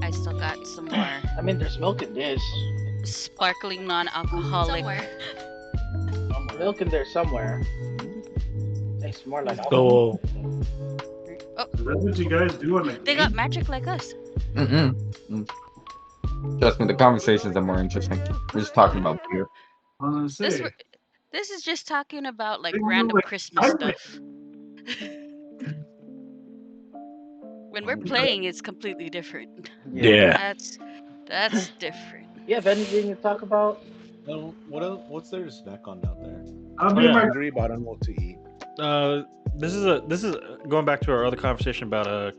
I still got some more I mean, there's milk in this. sparkling non-alcoholic. Milk in there somewhere. Tastes more like So, Is that what you guys do on the They got magic like us. Trust me, the conversations are more interesting. We're just talking about beer. I was gonna This say, this is just talking about like They do, random like, Christmas pirate. stuff. When we're playing, it's completely different. yeah. That's different. You have anything to talk about? No, what else, what's there to snack on down there? I'll Oh, be yeah. in my Hungry, but I don't know what to eat. this is going back to our other conversation about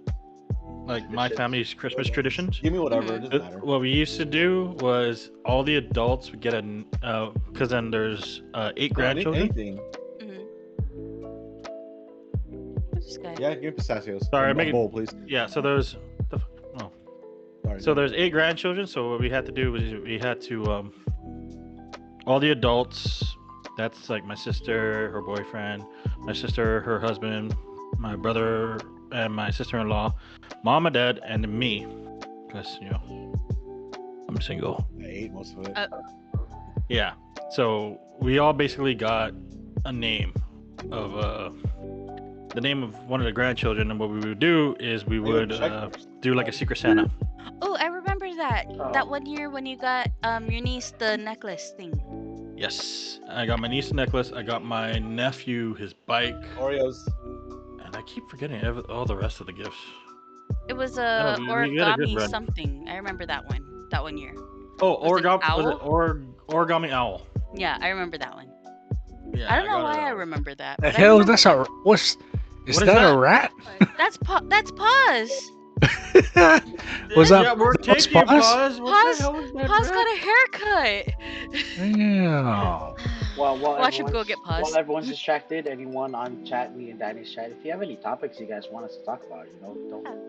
like my family's Christmas traditions. Give me whatever. It doesn't matter. What we used to do was all the adults would get because then there's 8 grandchildren. Anything. Who's this guy? Yeah, give pistachios. Sorry, A make it- bowl, please. Yeah, so there's Sorry. so there's 8 grandchildren. So what we had to do was we had to all the adults. That's like my sister, her boyfriend, my sister, her husband, my brother, and my sister-in-law, mom and dad, and me, because I'm single. I ate most of it. Yeah. So we all basically got a name of the name of one of the grandchildren, and what we would do is we would do like a Secret Santa. Oh, I remember that. Oh. That one year when you got your niece the necklace thing. Yes, I got my niece a necklace. I got my nephew his bike, Oreos. and I keep forgetting all the rest of the gifts. It was No, a we had a good origami run. something. I remember that one. That one year. Oh, Was it origami was owl? it origami owl? Yeah, I remember that one. Yeah, I don't know got why it. I remember that. The but I hell? remember- That's a what's? Is What is that that? a rat? That's pause. Was that? Yeah, we're was taking Paz? pause. What Pause. the hell is that? Pause rat? got a haircut. Damn. While Watch him go everyone's- get paused. While everyone's distracted, anyone on chat, me and Danny's chat, if you have any topics you guys want us to talk about,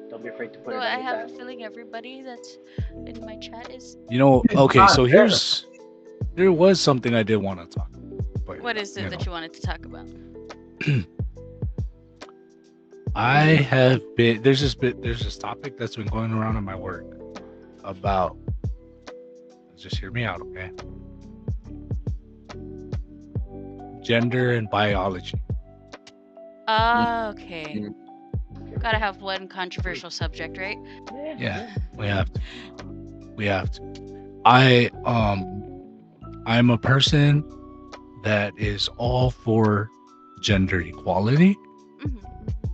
don't be afraid to put So it I in the have a chat. feeling everybody that's in my chat is. You know. Okay, not so fair. there was something I did want to talk about. But, What is it that know. you wanted to talk about? I have been there's this topic that's been going around in my work about just hear me out, okay? Gender and biology. Okay. Gotta have one controversial subject, right? Yeah, we have to. We have to. I'm a person that is all for gender equality.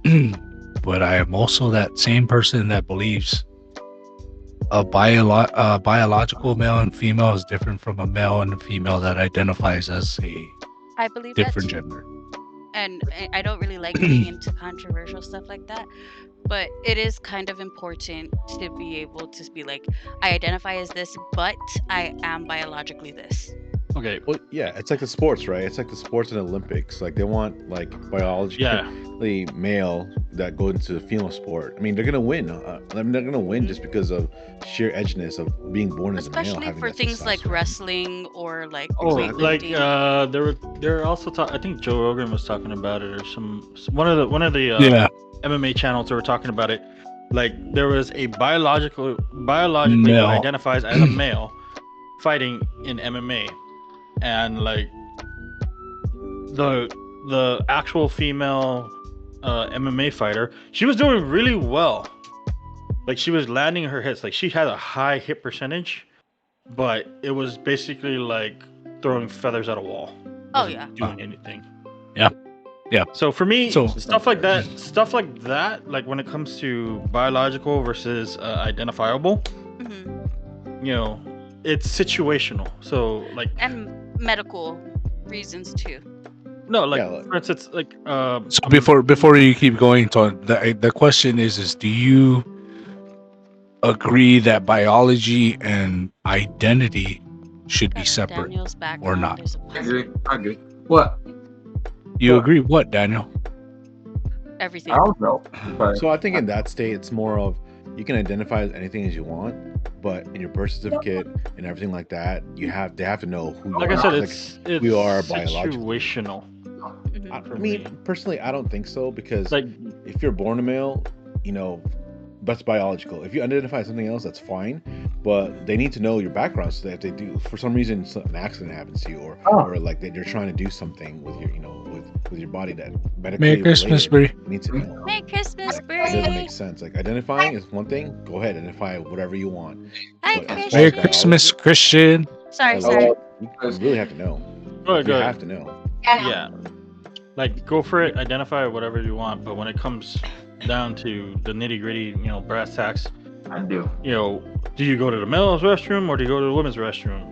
Mhm. But I am also that same person that believes a biological male and female is different from a male and a female that identifies as a I believe that different too. gender. And I don't really like getting into controversial stuff like that, but it is kind of important to be able to be like, I identify as this, but I am biologically this. Okay. Well, yeah, it's like the sports, right? It's like the sports and Olympics. Like they want like biologically Yeah. male that go into the female sport. I mean, they're gonna win. I mean, they're gonna win just because of sheer edginess of being born as a male, Especially having for that things like testosterone. wrestling or like Oh, like weightlifting. they're also I think Joe Rogan was talking about it, or one of the Yeah. MMA channels that were talking about it. Like there was a biologically Male. identifies as a male fighting in MMA, and like the actual female MMA fighter, she was doing really well. Like she was landing her hits. Like she had a high hit percentage, but it was basically like throwing feathers at a wall. Oh Wasn't yeah. doing anything. Yeah. Yeah. So for me, So- stuff like that, like when it comes to biological versus identifiable, Hmm. you know, it's situational. So like And medical reasons too. no, like Yeah, like- for instance, like So before you keep going, Ton, the question is do you agree that biology and identity should be separate? Daniel's background or not? is a I agree. What? You Well- agree? What, Daniel? everything. I don't know. But So I think in that state, it's more of you can identify as anything as you want, but in your birth certificate and everything like that, they have to know who you like are. I said, Like, it's we are biological. situational. Mhm. I for mean, me. personally, I don't think so because Like if you're born a male, you know, that's biological. If you identify as something else, that's fine. But they need to know your background so that if they do, for some reason, an accident happens to you, or like that you're trying to do something with your, with your body that medically Merry Christmas, related, Brie. you need to know. Merry Christmas, It doesn't Brie. make sense. Like identifying is one thing. Go ahead, identify whatever you want. Hi, But as far Christian. Merry as Christmas, Christian. Sorry, like, sorry. you really have to know. go ahead, You go have ahead. to know. Yeah. Like go for it, identify whatever you want, but when it comes down to the nitty gritty, brass tacks, I do. do you go to the men's restroom or do you go to the women's restroom?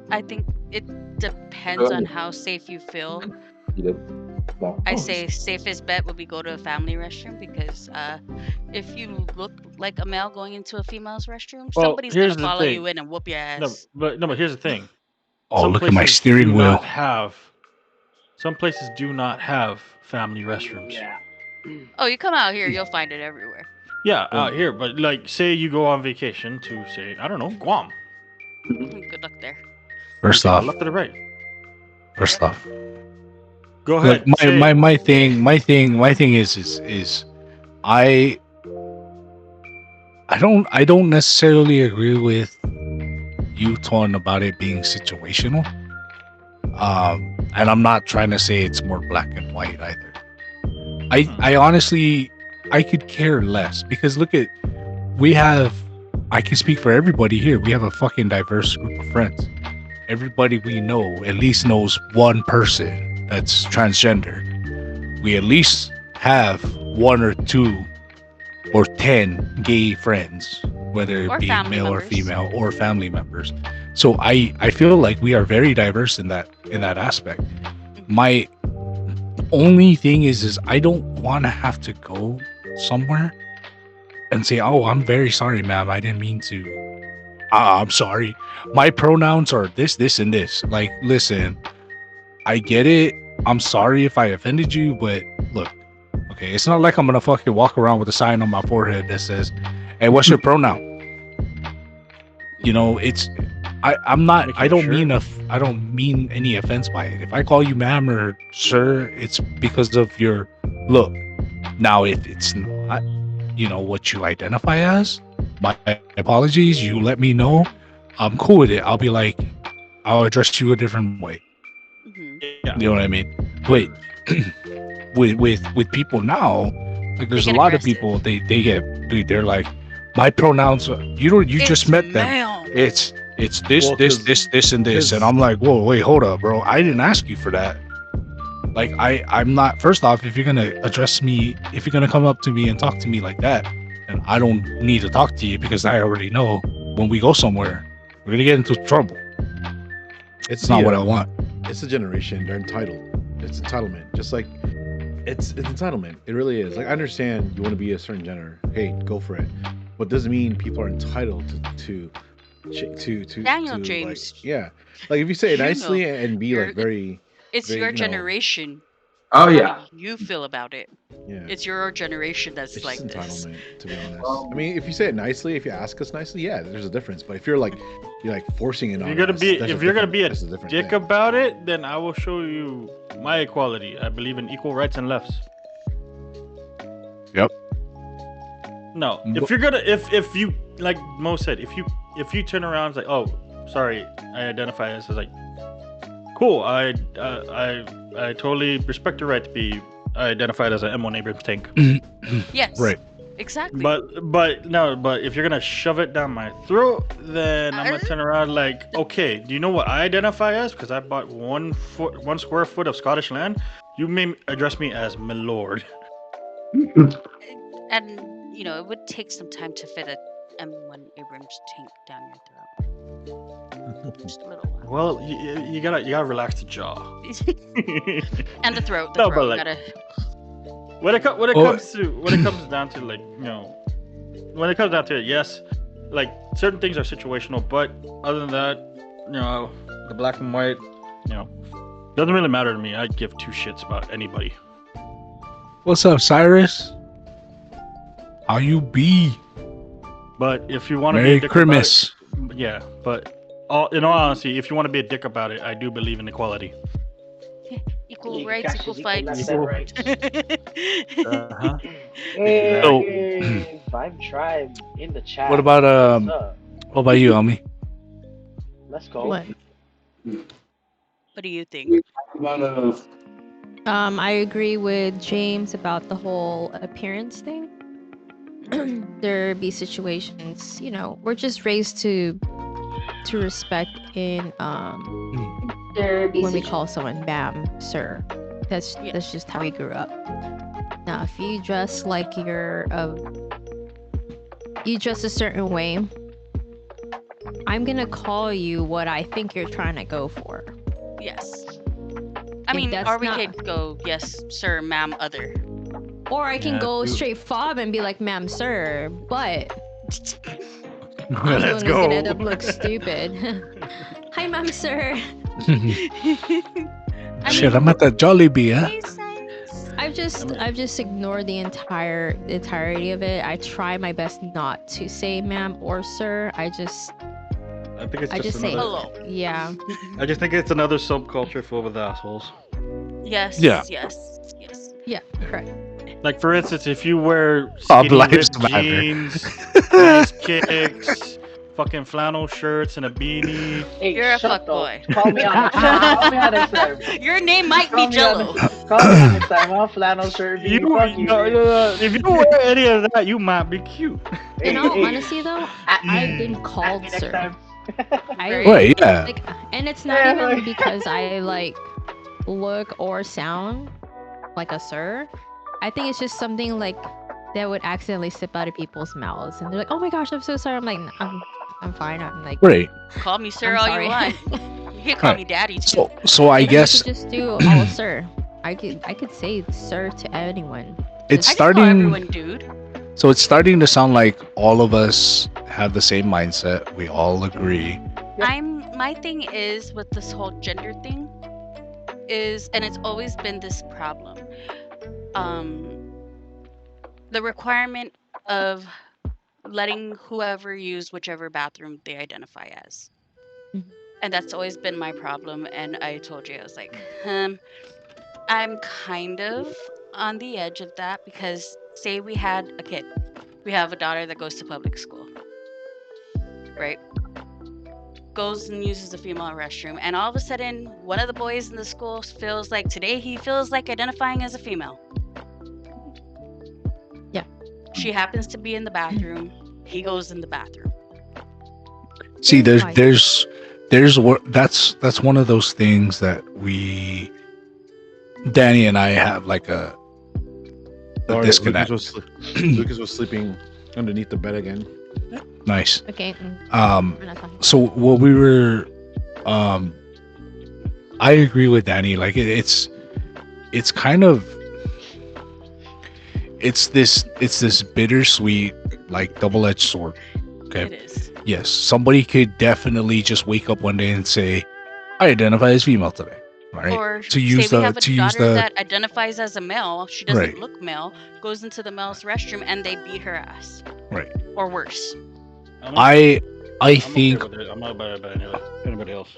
I think it depends on how safe you feel. You did. Well, I say safest bet would be go to a family restroom because if you look like a male going into a female's restroom, Well, somebody's here's gonna the follow thing. you in and whoop your No, ass. but here's the thing. Oh, Some look at my places steering do wheel. not have. Some places do not have family restrooms. Yeah. Oh, you come out here, you'll find it everywhere. Yeah, out here, but like, say you go on vacation to say, I don't know, Guam. Good luck there. First To the off, left or the right. Go look, ahead. say- my thing is I don't necessarily agree with you, Ton, about it being situational. And I'm not trying to say it's more black and white either. I honestly I could care less because look at I can speak for everybody here. We have a fucking diverse group of friends. Everybody we know at least knows one person that's transgender. We at least have one or two or 10 gay friends, whether Or it be family male or members. female or family members. So I feel like we are very diverse in that aspect. My only thing is I don't want to have to go somewhere and say, "Oh, I'm very sorry, ma'am. I didn't mean to. I'm sorry. My pronouns are this, this, and this." Like, listen, I get it. I'm sorry if I offended you, but look, okay, it's not like I'm gonna fucking walk around with a sign on my forehead that says, "Hey, what's your pronoun?" It's I'm not. Make I it don't sure. mean I don't mean any offense by it. If I call you ma'am or sir, it's because of your look. Now, if it's not, what you identify as, my apologies. You let me know. I'm cool with it. I'll be like, I'll address you a different way. Hmm. Yeah. You know what I mean? Wait, with people now, like there's a get lot of aggressive. people they get, dude, they're like, my pronouns. You just met them. Ma'am. It's this, Well, this, 'cause- this, and this, and 'cause- I'm like, whoa, wait, hold up, bro. I didn't ask you for that. Like, I'm not. First off, if you're gonna address me, if you're gonna come up to me and talk to me like that, and I don't need to talk to you because I already know when we go somewhere, we're gonna get into trouble. It's not what I want. It's a generation. They're entitled. It's entitlement. Just like it's entitlement. It really is. Like I understand you want to be a certain gender. Hey, go for it. But doesn't mean people are entitled to Daniel like, James. yeah. Like if you say it You nicely know, and be you're- like very It's very, your you know, generation. Oh how yeah. you feel about it. Yeah. It's your generation that's It's like just this. entitlement, to be honest. I mean, if you say it nicely, if you ask us nicely, yeah, there's a difference. But if you're like forcing it If on you're gonna us, be that's if you're gonna different. be a That's a different dick thing. about it, then I will show you my equality. I believe in equal rights and lefts. Yep. No, But- if you're gonna if you like Mo said, if you turn around and say, oh, sorry, I identify as like, cool, I totally respect your right to be identified as an M1 Abrams tank. Yes. Right. Exactly. But if you're gonna shove it down my throat, then I'm gonna turn around like, okay, do you know what I identify as? Because I bought 1 square foot of Scottish land. You may address me as my lord. And it would take some time to fit a M1 Abrams tank down your throat. Just a little while. Well, you gotta relax the jaw. And the throat. No, The but throat. like- Gotta... When it comes down to like when it comes down to it, yes, like certain things are situational, but other than that, the black and white, doesn't really matter to me. I give two shits about anybody. What's up, Cyrus? How you be? But if you want to be a Merry dick Christmas. about it, yeah. But in all honesty, if you want to be a dick about it, I do believe in equality. Equal You rights, guys equal should fights. equal rights. Uh-huh. Hey, Vibe Tribe in the chat. What about What's up? What about you, Elmie? Let's go. What? What do you think? I agree with James about the whole appearance thing. There be situations, we're just raised to respect in when we call someone ma'am, sir. That's just how we grew up. Now, if you dress like you dress a certain way, I'm gonna call you what I think you're trying to go for. Yes. I If mean, that's or we not- could go, yes, sir, ma'am, other. Or I can Yeah, go dude. straight fob and be like, ma'am, sir, but I'm the Let's one who's go. gonna end up look stupid. Hi, ma'am, sir. Shit, I'm at the Jollibee, huh? I've just ignored the entirety of it. I try my best not to say ma'am or sir. I think it's I just just say another. Hello. yeah. I just think it's another subculture filled with assholes. Yes. Yeah. Yes. Yes. Yeah, correct. Like for instance, if you wear All skinny lives ripped matter. jeans, nice kicks, fucking flannel shirts, and a beanie. Hey, You're a shut fuckboy. up. Call me on call me on next time. Your name might Call be me on Jello. Call me on next time. I'll flannel shirt. You, Fuck you. no, man. if you wear any of that, you might be cute. In Hey, all hey, honesty, though, at- I've been at called me next sir. time. Right, yeah. Like, and it's not Yeah, even like- because I look or sound like a sir. I think it's just something that would accidentally slip out of people's mouths, and they're like, "Oh my gosh, I'm so sorry." I'm like, I'm fine. I'm like, Right. Call me sir I'm all sorry. you want. You can call Right. me daddy too. So I and guess I could just do all sir. I could say sir to anyone. it's I just call starting. everyone dude. So it's starting to sound like all of us have the same mindset. We all agree. My thing is with this whole gender thing is, and it's always been this problem. The requirement of letting whoever use whichever bathroom they identify as. Mhm. And that's always been my problem. And I told you, I was like, I'm kind of on the edge of that because say we had a kid. We have a daughter that goes to public school. Right? Goes and uses the female restroom, and all of a sudden one of the boys in the school feels like today he feels like identifying as a female. Yeah. She happens to be in the bathroom. He goes in the bathroom. See, Here's my- there's what that's one of those things that Danny and I have like a Sorry, disconnect. Lucas was sleeping underneath the bed again. Nice. Okay. Um, We're not talking. so what we were I agree with Danny, like it's kind of it's this bittersweet like double-edged sword. Okay, It is. yes, somebody could definitely just wake up one day and say I identify as female today, right? Or To say use we the have a to use daughter the that identifies as a male, she right, doesn't look male, goes into the male's restroom and they beat her ass. right. Or worse. I mean, I I I'm okay think with it. I'm not about anybody else.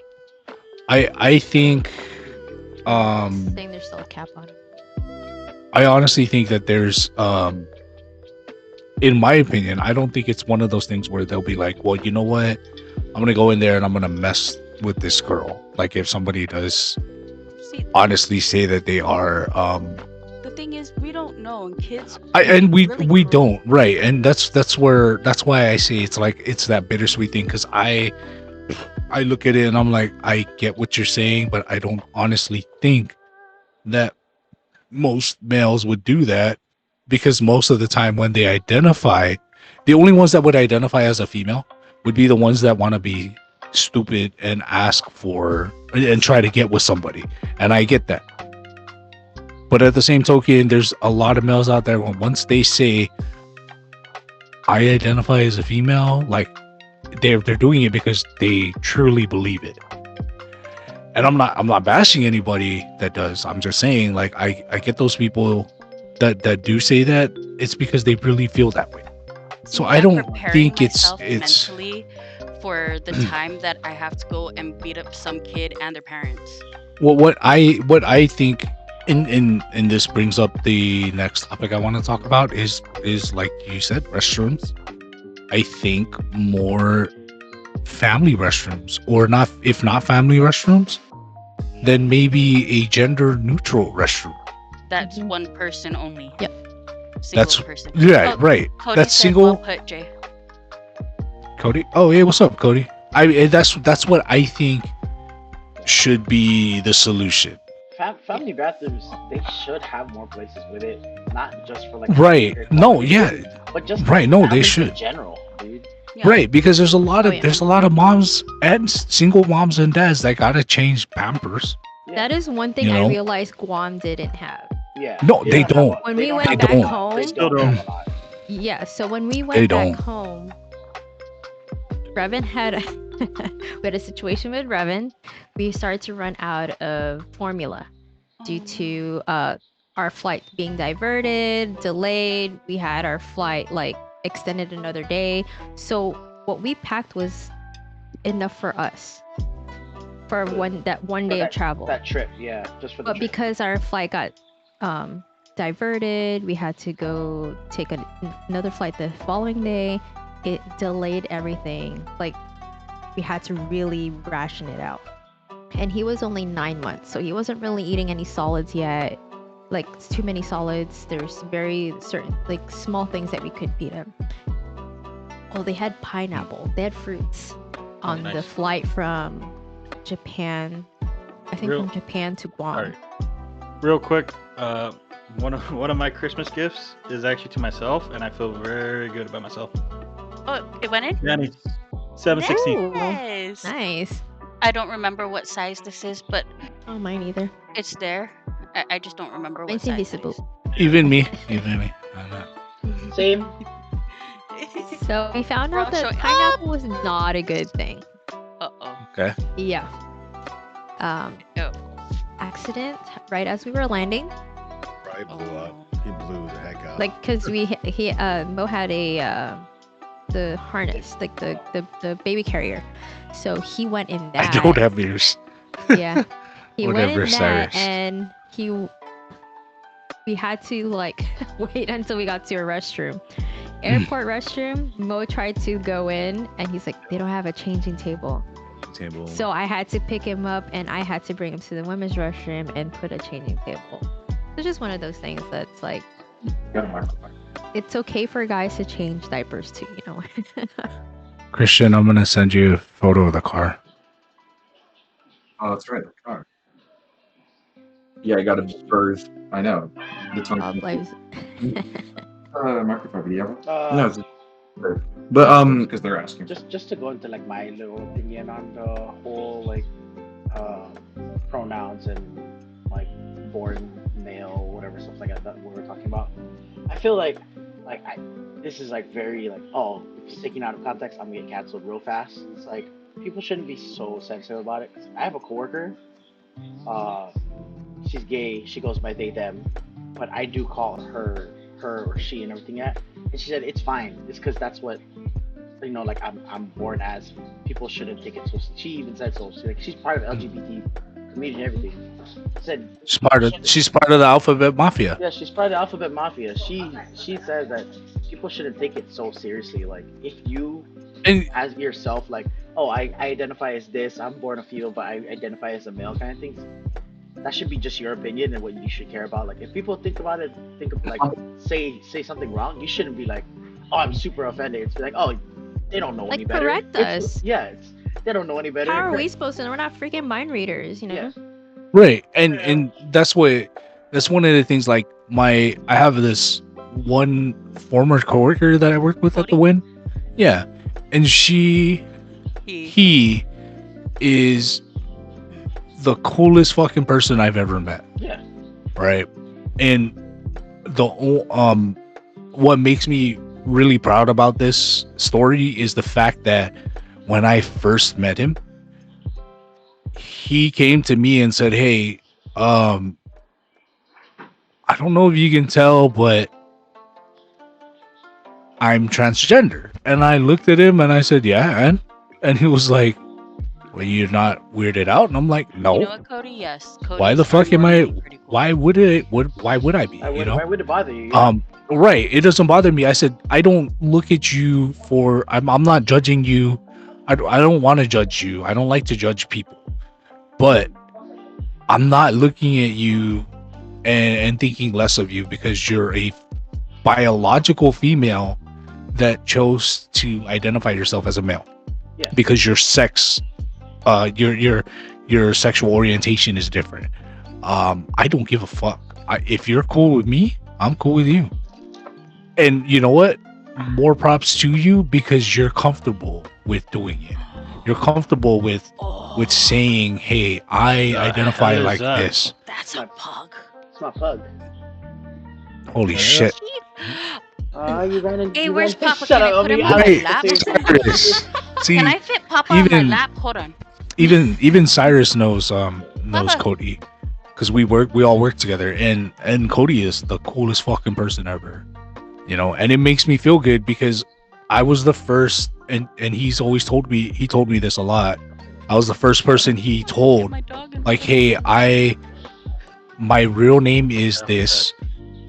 I think I um think there's still a cap on it. I honestly think that there's in my opinion, I don't think it's one of those things where they'll be like, well, you know what? I'm gonna go in there and I'm gonna mess with this girl. Like if somebody does See, honestly say that they are the thing is, we don't know, and kids and really we cruel. don't, right? And that's why I say it's like it's that bittersweet thing, because I look at it and I'm like, I get what you're saying, but I don't honestly think that most males would do that, because most of the time when they identify, the only ones that would identify as a female would be the ones that want to be stupid and ask for and try to get with somebody. And I get that. But at the same token, there's a lot of males out there when once they say I identify as a female, like they're doing it because they truly believe it. And I'm not bashing anybody that does. I'm just saying, like, I get those people that do say that. It's because they really feel that way. See, So me, I I'm don't preparing think it's myself mentally for the time that I have to go and beat up some kid and their parents. what I think, and this brings up the next topic I want to talk about is like you said, restrooms. I think more family restrooms, or not, if not family restrooms, then maybe a gender neutral restroom. That's one person only. Yep. Single That's person. yeah, right. Cody That's said, single. well put, Jay. Cody. Oh, hey, what's up, Cody? That's what I think should be the solution. Family bathrooms, they should have more places with it, not just for like Right. weird No, combinations, yeah. but just Right, no, they families should. in general, dude. Yeah. Right, because there's a lot Oh, of yeah. there's a lot of moms and single moms and dads that gotta change Pampers. Yeah. That is one thing You I know? realize Guam didn't have. Yeah. No, they don't. When They we don't went have back a lot. home- They Still don't don't. have a lot. Yeah, so when we They went back don't. home, Revan had we had a situation with Revan. We started to run out of formula due to our flight being diverted, delayed. We had our flight like extended another day. So what we packed was enough for us for one day of travel. That trip, yeah, just for the But trip. because our flight got diverted, we had to go take another flight the following day. It delayed everything. Like, we had to really ration it out. And he was only 9 months, so he wasn't really eating any solids yet. Like, it's too many solids. There's very certain, like, small things that we could feed him. Well, they had pineapple. They had fruits on the nice. flight from Japan. I think Real- from Japan to Guam. All right. Real quick, one of my Christmas gifts is actually to myself, and I feel very good about myself. Oh, it went in? Danny, 716. Ooh, Nice. nice. I don't remember what size this is, but Oh, mine either. it's there. I just don't remember what Mine's size invisible. Even me. Even me. I'm not. Same. it is. So we found We're out all that showing- pineapple was not a good thing. Uh-oh. Okay. Yeah. Oh. Accident right as we were landing. Right, blew up. He blew the heck out. Like, cause Mo had the harness, like the baby carrier. So he went in that. I don't have ears. Yeah. He went in Whatever, that, Cyrus. and we had to like wait until we got to a restroom. Airport restroom. Mo tried to go in, and he's like, they don't have a changing table. Table. So I had to pick him up, and I had to bring him to the women's restroom and put a changing table. It's just one of those things that's like, it's okay for guys to change diapers too, you know. Christian, I'm gonna send you a photo of the car. Oh, that's right. The car. Yeah, I got it Spurs. I know. The God bless. microphone. Yeah. Uh, No, it's but because they're asking. just to go into like my little opinion on the whole like pronouns and like born male, whatever stuff like that what we're talking about. I feel like this is like very like, oh, if it's taken out of context, I'm gonna get canceled real fast. It's like people shouldn't be so sensitive about it. 'Cause I have a coworker uh, she's gay. She goes by they them, but I do call her or she and everything at. And she said it's fine. It's because that's what like I'm born as. People shouldn't take it so. She even said so. She's part of LGBT community and everything. Said She's part of the alphabet mafia. yeah, she's part of the alphabet mafia. She says that people shouldn't take it so seriously. Like if you And as yourself, like oh I identify as this. I'm born a female, but I identify as a male kind of thing. That should be just your opinion and what you should care about. Like if people think about it, think of like say something wrong, you shouldn't be like, oh I'm super offended. It's like oh they don't know any Like, better. correct It's, us. yeah, they don't know any better. How are we supposed to know? We're not freaking mind readers, you know? Yeah. right, and that's one of the things. Like I have this one former coworker that I work with at the Cody? Win. Yeah, and he is the coolest fucking person I've ever met. Yeah. Right, and what makes me really proud about this story is the fact that when I first met him, he came to me and said, "Hey, I don't know if you can tell, but I'm transgender." And I looked at him and I said, "Yeah," and he was like, "Well, you're not weirded out?" And I'm like, "No. You know what, Cody? Yes. Cody Why the is fuck am I? pretty cool. Why would it? Why would I be? You know? Why would it bother you? Yeah. Right. It doesn't bother me. I said, I don't look at you for. I'm not judging you. I don't want to judge you. I don't like to judge people, but I'm not looking at you and thinking less of you because you're a biological female that chose to identify yourself as a male. Yeah. Because your sex, your sexual orientation is different. I don't give a fuck. If you're cool with me, I'm cool with you. And you know what? More props to you because you're comfortable with doing it. You're comfortable with saying, "Hey, I identify hell is like that? this." That's a pug. It's my pug. Holy shit! You ran in. Hey, you where's ran, Papa? Shut Can I up, put him Elmie. on my Wait, lap? Cyrus. See, Can I fit Papa on my even- lap? Hold on. even Cyrus knows Papa. Cody because we all work together, and Cody is the coolest fucking person ever. You know, and it makes me feel good because I was the first, and he's always told me this a lot. I was the first person he told, My dog in like, "Hey, my real name is this,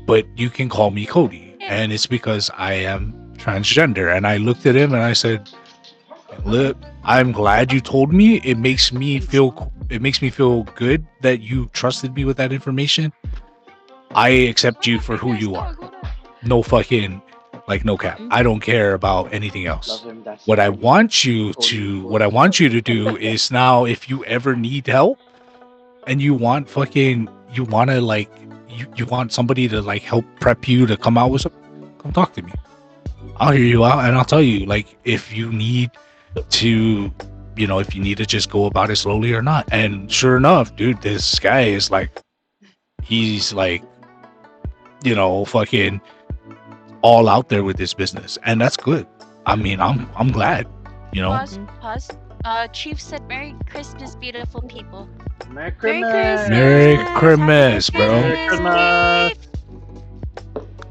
but you can call me Cody, and it's because I am transgender." And I looked at him and I said, "Look, I'm glad you told me. It makes me feel good that you trusted me with that information. I accept you for who you are. No fucking no cap. I don't care about anything else. Love him. That's What I want you to do is now if you ever need help and you want somebody to help prep you to come out with something, come talk to me. I'll hear you out and I'll tell you if you need to just go about it slowly or not." And sure enough, dude, this guy is he's fucking all out there with this business, and that's good. I mean, I'm glad, Pause. Chief said, "Merry Christmas, beautiful people." Merry Merry Christmas. Merry Christmas, bro. Merry Christmas.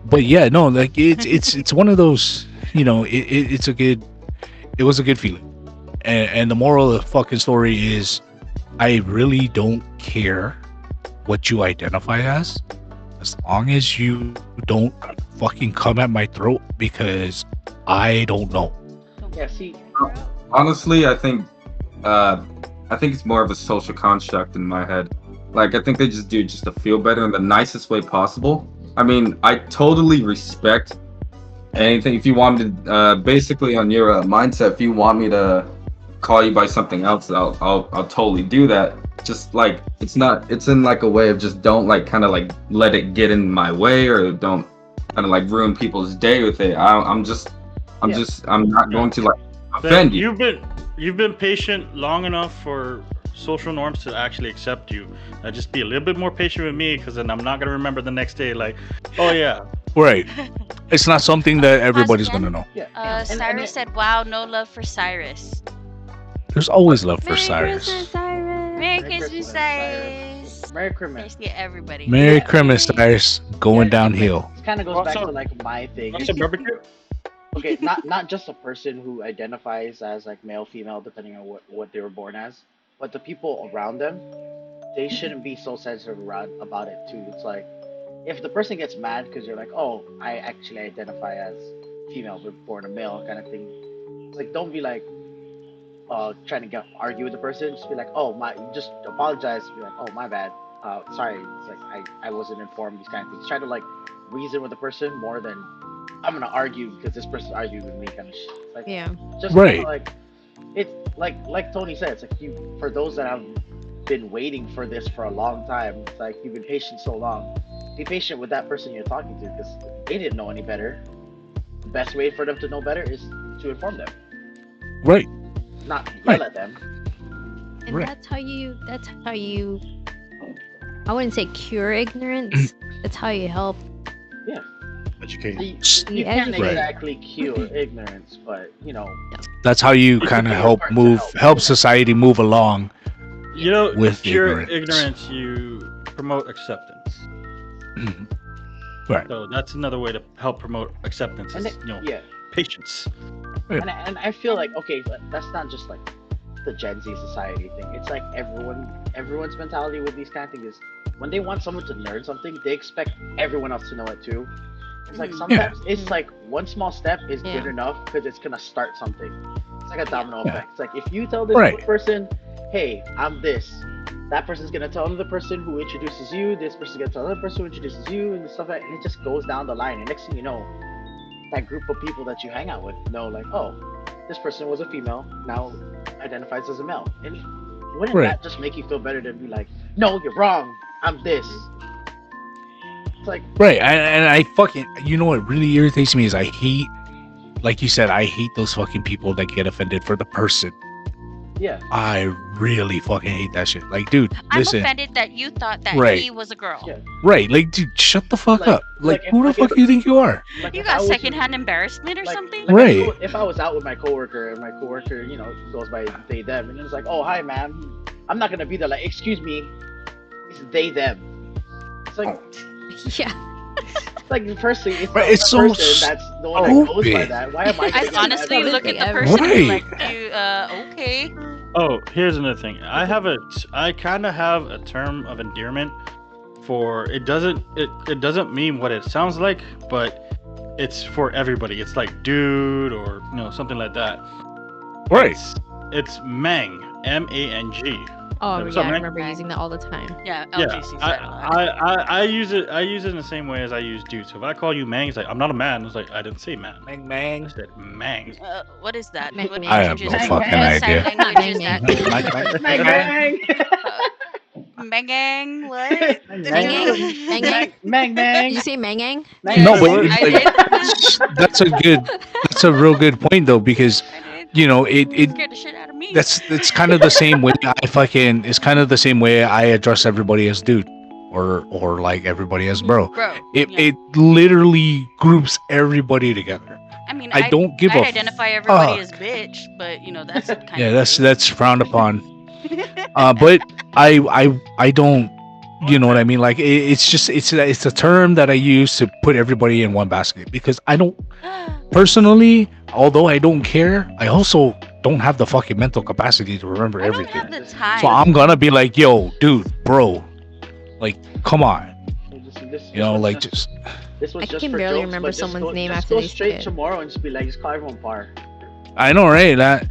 But yeah, no, it's one of those, it was a good feeling. And the moral of the fucking story is I really don't care what you identify as long as you don't fucking come at my throat because I don't know. Yeah, see, Honestly, I think it's more of a social construct in my head. I think they just do it just to feel better in the nicest way possible. I mean, I totally respect anything. If you want me to, basically on your mindset, if you want me to call you by something else, I'll totally do that. Just it's in a way of just don't kind of let it get in my way or don't kind of ruin people's day with it. I'm not going to offend you. You've been patient long enough for social norms to actually accept you. Just be a little bit more patient with me, because then I'm not gonna remember the next day oh yeah. Right. It's not something that everybody's gonna know. yeah. Cyrus said, "Wow, no love for Cyrus." There's always love for Merry Cyrus. Christmas, Cyrus. Merry Merry Christmas, Cyrus. Cyrus. Merry Here's Christmas. to everybody. Merry Yeah. Christmas, Cyrus. Going downhill. This kind of goes back Also- to like my thing. Also barbecue. Okay, not just a person who identifies as like male, female, depending on what they were born as, but the people around them, they shouldn't be so sensitive about it too. It's like if the person gets mad because you're like, oh, I actually identify as female but born a male kind of thing. It's like don't be like trying to argue with the person. Just be like, oh my, just apologize. Be like, oh my bad. Sorry. It's like I wasn't informed. These kind of things. Try to like reason with the person more than I'm gonna argue because this person's arguing with me kind of shit. It's like Yeah. just Right. kinda like it's like Tony said. It's like you for those that have been waiting for this for a long time. It's like you've been patient so long. Be patient with that person you're talking to because they didn't know any better. The best way for them to know better is to inform them, Right. not yell Right. at them. And Right. that's how you I wouldn't say cure ignorance. That's how you help. Educate. You can't Right. exactly cure ignorance, but That's how you kind of help help society move along. You know, With pure ignorance. ignorance, you promote acceptance. Right. So that's another way to help promote acceptance. and Is, yeah, patience. and I feel like okay, but that's not just like the Gen Z society thing. It's like everyone's mentality with these kind of things is when they want someone to learn something, they expect everyone else to know it too. It's like sometimes it's like one small step is good Yeah. enough because it's gonna start something. It's like a domino Yeah. effect. It's like if you tell this Right. one person, "Hey, I'm this," that person's gonna tell another person who introduces you. This person's gonna tell another person who introduces you, and stuff like. And it just goes down the line. And next thing you know, that group of people that you hang out with know, like, oh, this person was a female, now identifies as a male. And wouldn't Right. that just make you feel better than be like, no, you're wrong. I'm this. It's like, Right. And I fucking, you know what really irritates me is I hate, like you said, I hate those fucking people that get offended for the person. yeah. I really fucking hate that shit. Like, dude, I'm listen. offended that you thought that Right. he was a girl. Yeah. Right. Like, dude, shut the fuck Like- up. Like, like if- who the like fuck if- do you think you are? Like You if I got was- secondhand embarrassment or like- something? like Right. If I was out with my coworker and my coworker, goes by they them, and it's like, oh hi ma'am, I'm not gonna be there like, excuse me, it's they them. It's like, Yeah. firstly, it's Right, the it's so person that's the one that goes by stupid. that. Why am I? I gonna get honestly mad? look at the Right. person and be like, you, okay. Oh, here's another thing. I kind of have a term of endearment for it doesn't mean what it sounds like, but it's for everybody. It's like dude or something like that. Right. It's Mang, M-A-N-G. Oh What's yeah, up, I man? remember using that all the time. Yeah, Yeah, LGC said a lot. I use it in the same way as I use dude. So if I call you Mang, it's like I'm not a man. It's like I didn't say man. Mang, I said Mang. What is that? Mang- What Mang. I have language no is that? fucking What idea. sign language is that? Bang, bang. Mengang, what? Mengang? Mang, Did mang. you say Mengang? No, but I did. that's a real good point though, because I did. it Scared the shit out of me. it's kind of the same way it's kind of the same way I address everybody as dude or like everybody as bro. Bro. It yeah. it literally groups everybody together. I mean, I don't give I'd a identify everybody fuck. as bitch, but that's kind Yeah, of that's frowned upon. But I don't, you know what I mean? Like it's just it's a term that I use to put everybody in one basket because I don't personally, although I don't care, I also don't have the fucking mental capacity to remember I don't everything. have the time. So I'm gonna be like, yo, dude, bro, like, come on, you know, like just This was I just can for barely jokes, remember but just someone's go, name just after go they straight say it. tomorrow and just be like, just call everyone par. I know, right? That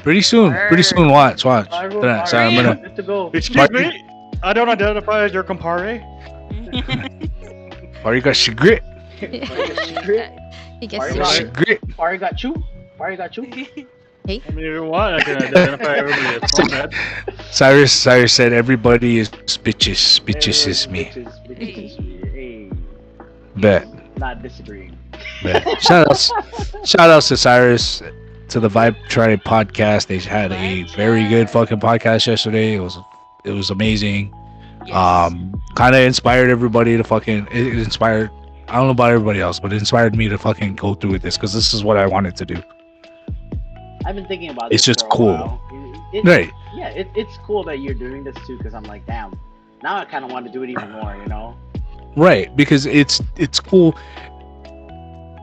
pretty soon, watch. Call everyone par. So I'm gonna. Good to go. Excuse me. I don't identify as your compare. Or you got shigrit, He Party gets rock. sick. shigrit. Par got you. Par got you. I mean, if you want, I can identify everybody as comrade. Cyrus said everybody is bitches. Bitches is me. Bitches. Hey, Bet. not disagreeing. Bet. Shout outs to Cyrus, to the Vibe Tribe podcast. They had a very good fucking podcast yesterday. It was amazing. Yes. Kind of inspired everybody to fucking. It inspired. I don't know about everybody else, but it inspired me to fucking go through with this because this is what I wanted to do. I've been thinking about It's this just for a cool. while. Right. yeah, it's cool that you're doing this too, because I'm like, damn, now I kind of want to do it even more, you know? Right, because it's cool.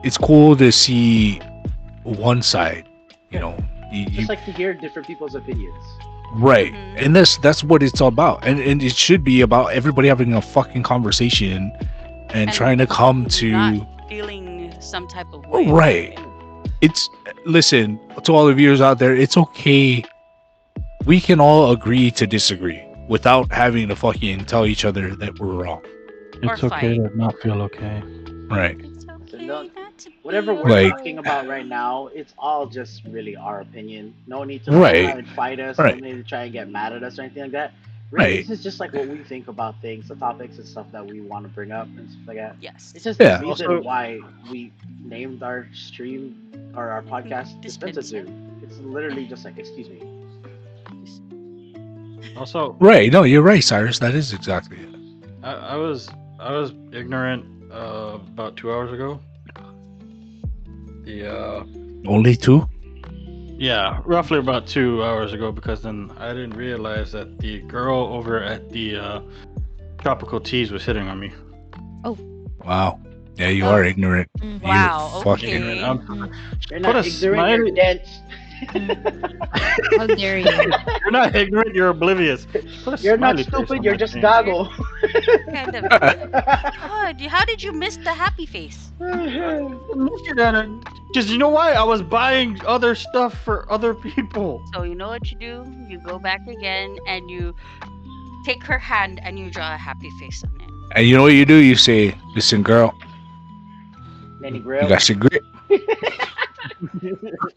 It's cool to see one side. You Yeah. know, you Just like to hear different people's opinions. right, Mhm. and that's what it's all about, and it should be about everybody having a fucking conversation and trying to come to not feeling some type of way. right. It's listen to all the viewers out there. It's okay. We can all agree to disagree without having to fucking tell each other that we're wrong. It's Or okay fight. to not feel okay. Right. It's okay No, not to be Whatever we're Like- talking about right now, it's all just really our opinion. No need to Right. try and fight us. Right. No need to try and get mad at us or anything like that. Really, Right. this is just like what we think about things, the topics and stuff that we want to bring up and stuff like that. Yes. It's just Yeah. the reason Also- why we named our stream or our podcast Dispensa Dispensa. 2. It's literally just like, excuse me. Also, Right. No, you're right, Cyrus. That is exactly it. I was ignorant about 2 hours ago. The Only two? yeah, roughly about 2 hours ago, because then I didn't realize that the girl over at the tropical teas was hitting on me. Wow. Yeah, you are ignorant. Mm. You Wow, fucking okay. You're Put not a ignorant, you're smiley- dense. How dare you? You're not ignorant. You're oblivious. Put a You're not smiley face stupid, on you're my just thing. goggle. Kind of. God, how did you miss the happy face? Looking at it, because you know why? I was buying other stuff for other people. So you know what you do? You go back again and you take her hand and you draw a happy face on it. And you know what you do? You say, listen, girl, Nenny you Grill. got your grit.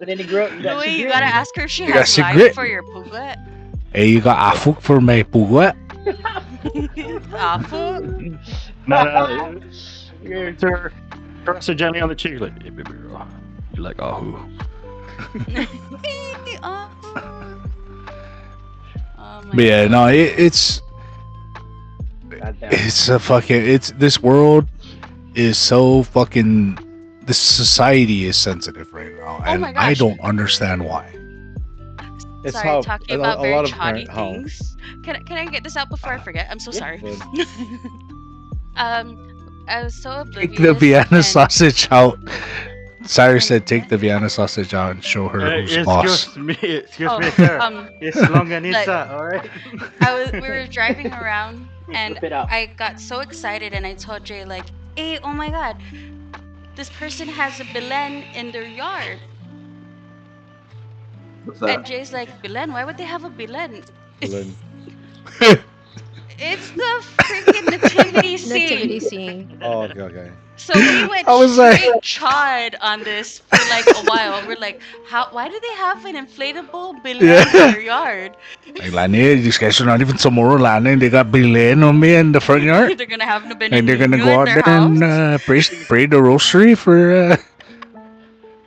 Nenny Grill. No way, you gotta ask her if she You has got your lime grit. for your pugat. Hey, you got afuk for my pugot? Afu? No, You're- her caress her gently on the cheek, like, hey, baby girl, you like ahu? Afu. Oh my But yeah, God. no, it's Goddamn. it's a fucking it's this world is so fucking this society is sensitive right now, and my I gosh. don't understand why. It's Sorry, how talking a about lot very of chatty parent how things. Can I get this out before I forget? I'm so Yeah. sorry. Good. I was so oblivious. Take the Vienna and- sausage out. Cyrus said, "Take the Vienna sausage out and show her who's boss." Excuse Oh, me, sir. um, It's longanisa, all right? we were driving around and Whip it out. I got so excited and I told Jay like, "Hey, oh my God, this person has a Belen in their yard." What's And that? Jay's like, "Belen? Why would they have a Belen?" Belen. It's the freaking nativity scene. Nativity scene. Oh, okay. So we went I was like- straight chod on this for like a while. We're like, why do they have an inflatable Belen Yeah. in their yard? Like, Lani, these guys are not even tomorrow, Lani. They got Belen on me in the front yard. They're gonna have no And they're gonna in go out their there and house. pray the rosary for.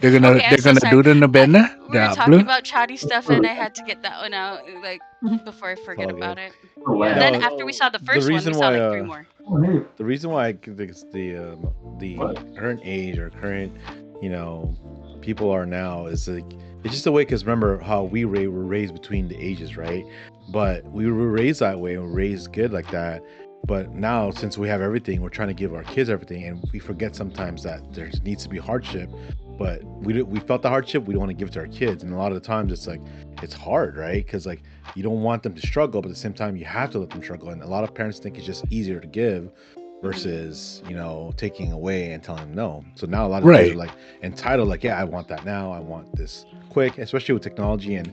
They're gonna Okay, I'm they're so gonna sorry. do the novena. We were talking about chatty stuff, and I had to get that one out, like before I forget all about good. it. Oh, And wow. then No, after we saw the first one, we reason saw like why, 3 more. Oh, hey. The reason why I think it's the current age or current, people are now is like it's just the way. Because remember how we were raised between the ages, right? But we were raised that way and were raised good like that. But now, since we have everything, we're trying to give our kids everything, and we forget sometimes that there needs to be hardship. But we felt the hardship, we don't want to give it to our kids, and a lot of the times it's like it's hard, right? Because like you don't want them to struggle, but at the same time you have to let them struggle. And a lot of parents think it's just easier to give versus taking away and telling them no. So now a lot of kids Right. are like entitled, like, yeah, I want that now, I want this quick, especially with technology and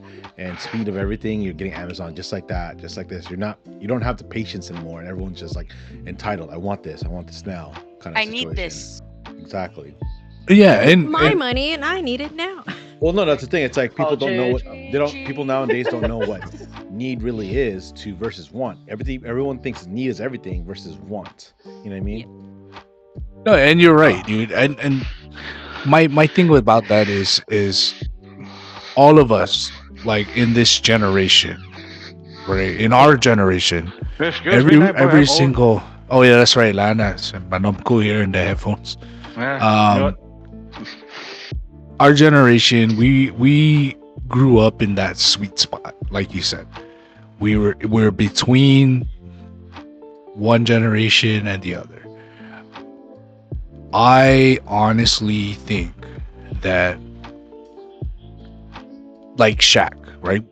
speed of everything. You're getting Amazon just like that, just like this. You don't have the patience anymore, and everyone's just like entitled. I want this now, kind of. I need this. Exactly. Yeah, and My money, and I need it now. Well, no, that's the thing. It's like people Oh, don't know what JJ. people nowadays don't know what need really is to versus want. Everyone thinks need is everything versus want. You know what I mean? no, and you're right, dude. And my thing about that is all of us, like in this generation, right? In our generation, every single. Oh yeah, that's right, Lana. Manomko here in the headphones. Our generation, we grew up in that sweet spot, like you said. We're between one generation and the other. I honestly think that, like Shaq, right?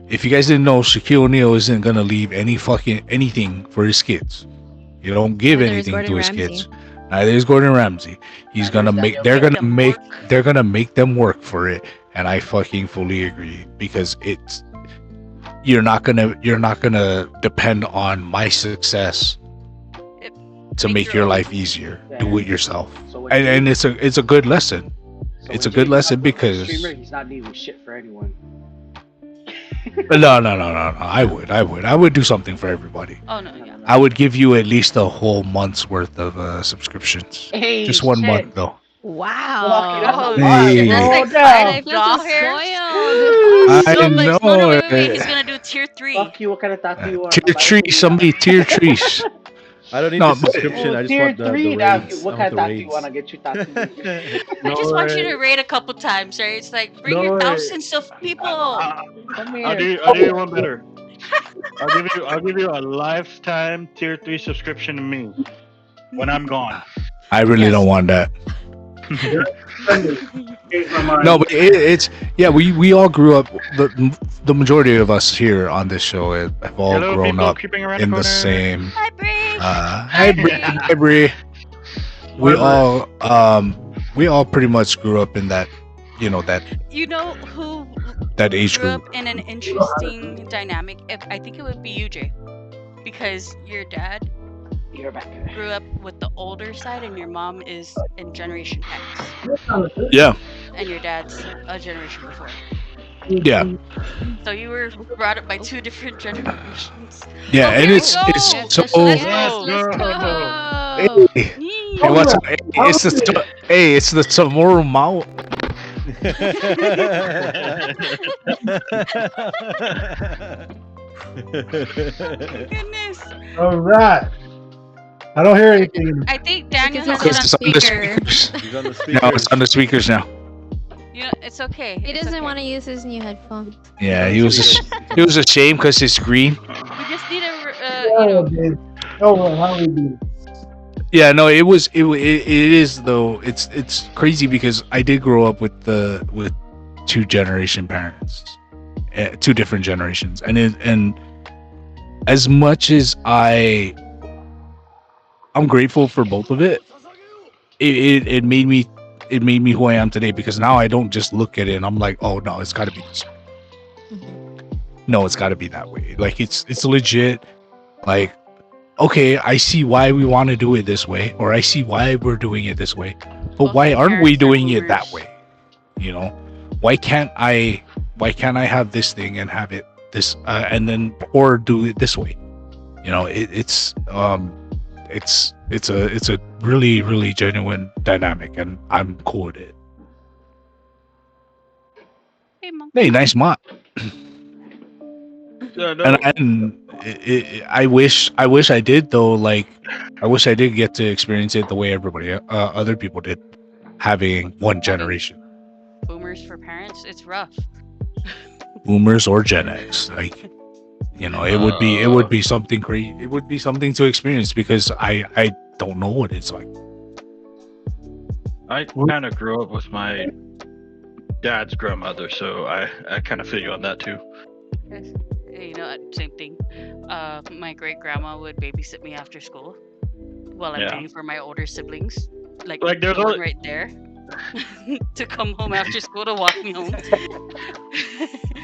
If you guys didn't know, Shaquille O'Neal isn't gonna leave anything for his kids. You don't give Neither is anything to Gordon his Ramsay. kids. Neither is Gordon Ramsay. He's Neither gonna is make. Daniel They're Craig. gonna Make them make. work. They're gonna make them work for it, and I fucking fully agree because it's. You're not gonna depend on my success It- to make your life easier. Do it yourself, So when and it's a good lesson. so it's when a good Jay's lesson not a because- streamer, he's not leaving shit for anyone. No. I would do something for everybody. Oh no, yeah. I would give you at least a whole month's worth of subscriptions. Hey, Just 1 shit. month though. Wow. Oh, Hey. that's like Slow And I $5. feel so spoiled. I So, know. like, no, wait. He's gonna do tier 3. Fuck you, what kind of tattoo you want? Tier trees, somebody tier trees. I don't need No, the but- subscription. I just tier want the 3 now. raids. What I kind of want tattoo the you want? I'll get you tattooed. I just want you to raid a couple times, right? It's like bring No your way. thousands of people. Come I'll here. do you one better. I'll give you a lifetime tier 3 subscription to me when I'm gone. I really Yes. don't want that. Change my mind. No, but it's yeah. We all grew up. The majority of us here on this show have all Hello, grown people up creeping around in the the corner. same. Hi, Bree. Hi, Bree. Hi, Bree. We all pretty much grew up in that, that You know who age grew group. up in an interesting dynamic? I think it would be you, Jay, because your dad You're back. grew up with the older side, and your mom is in Generation X, Yeah, and your dad's a generation before. yeah, So you were brought up by 2 different generations. yeah. Oh, and here we it's go. it's so. Yes, Let's let's go. go. Hey, Yee. hey, what's up? Hey, it's the tomorrow Mao. Goodness. All right. I don't hear anything. I think Daniel Because has he's it It's on on the speaker. speakers. He's on the No, speaker. it's on the speakers now. You know, it's okay. He It's doesn't okay. want to use his new headphones. Yeah, he was ashamed because it's green. We just need a, Oh, how we do? Yeah, no, it is though. It's crazy because I did grow up with 2 generation parents, 2 different generations, and as much as I'm grateful for both of it, it made me who I am today because now I don't just look at it and I'm like, oh no, it's got to be this way. No, it's got to be that way. Like it's legit. Like, okay, I see why we want to do it this way, or I see why we're doing it this way, but Both why my aren't we parents are doing it that boomers. way? Why can't I have this thing and have it this and then or do it this way? It's a really, really genuine dynamic, and I'm cool with it. Hey, Mom. Hey, nice mop. Yeah, no. And I wish I did though. Like, I wish I did get to experience it the way everybody, other people did, having one generation, Boomers for parents, it's rough. boomers or Gen X. Like, it would be something crazy. It would be something to experience because I don't know what it's like. I kind of grew up with my dad's grandmother, so I kind of feel you on that too. Yes. You know, same thing. My great grandma would babysit me after school while I'm Yeah. waiting for my older siblings. Like there's the one only- right there to come home after school to walk me home.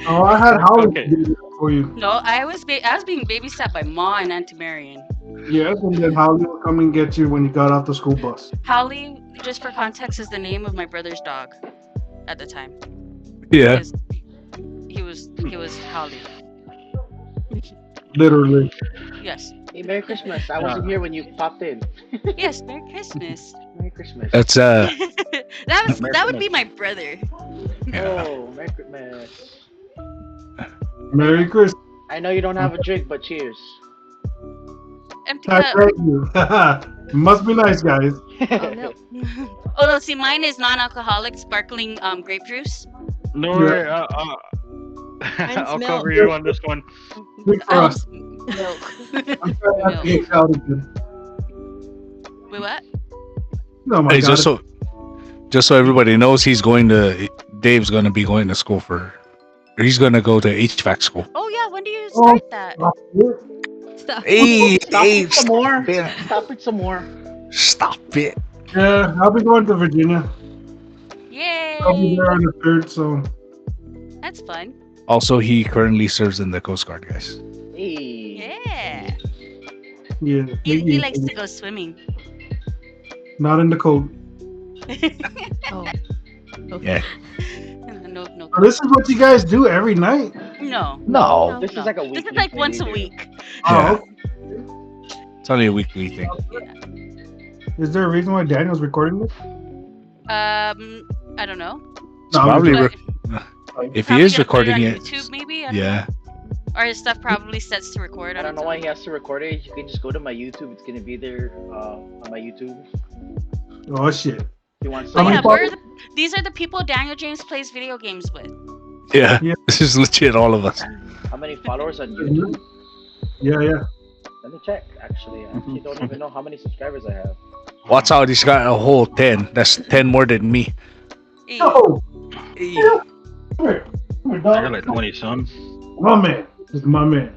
Oh, I had Howard Okay. do that for you. No, I was being babysat by Ma and Auntie Marion. Yes, and then Howard would come and get you when you got off the school bus. Howley, just for context, is the name of my brother's dog at the time. Yeah. Because he was Howley. Literally. Yes. Hey, Merry Christmas. I wasn't here when you popped in. Yes, Merry Christmas. Merry Christmas. That's that would be my brother. yeah. Oh, Merry Christmas. Merry Christmas. I know you don't have a drink, but cheers. Empty cup. Thank you. Must be nice, guys. Oh no. Oh no, see, mine is non-alcoholic sparkling grape juice. No worry, I'll milk. cover you on this one. Good for us. Milk. I'm trying not to get cloudy again. Wait, what? Oh my Hey, god. just so everybody knows, Dave's gonna be going to school or he's gonna go to HVAC school. Oh yeah, when do you start that? Stop. Hey, Stop it some more. man. Stop it some more. Stop it. Yeah, I'll be going to Virginia. I'll be Yay! there on the 3rd, so That's fun. Also, he currently serves in the Coast Guard, guys. Hey. Yeah. yeah. He maybe- likes to go swimming. Not in the cold. Oh. Okay. Yeah. No, no, Oh, this is what you guys do every night. no. No, This is like a This weekly is like thing once a we do. week. Yeah. Oh, it's only a weekly thing. is there a reason why Daniel's recording this? I don't know. It's No, probably But if he probably is gonna put recording on it. YouTube maybe. I don't Yeah. know. Or his stuff probably sets to record. I don't know why he has to record it. You can just go to my YouTube. It's gonna be there on my YouTube. Oh shit. You want How But many yeah, followers? these are the people Daniel James plays video games with. Yeah. Yeah. This is legit. All of us. How many followers on YouTube? Yeah, yeah. Let me check. Actually, I actually don't even know how many subscribers I have. Watch out. He's got a whole 10. That's 10 more than me. Hey, Oh, come here. Come here, I dog. got like 20 some. My man. This is my man.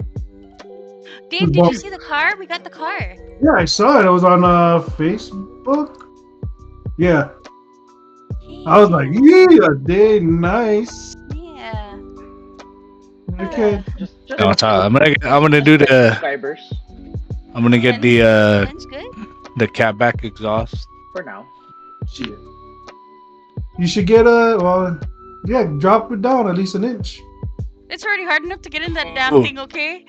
Dave, did you see the car? We got the car. Yeah, I saw it. It was on Facebook. Yeah. I was like, yeah, they nice. Yeah. Okay. Just No, watch out. I'm gonna do the. subscribers I'm gonna get the That's good. the catback exhaust. for now. Shit. You should get yeah, drop it down at least an inch. It's already hard enough to get in that damn Oh. thing, okay?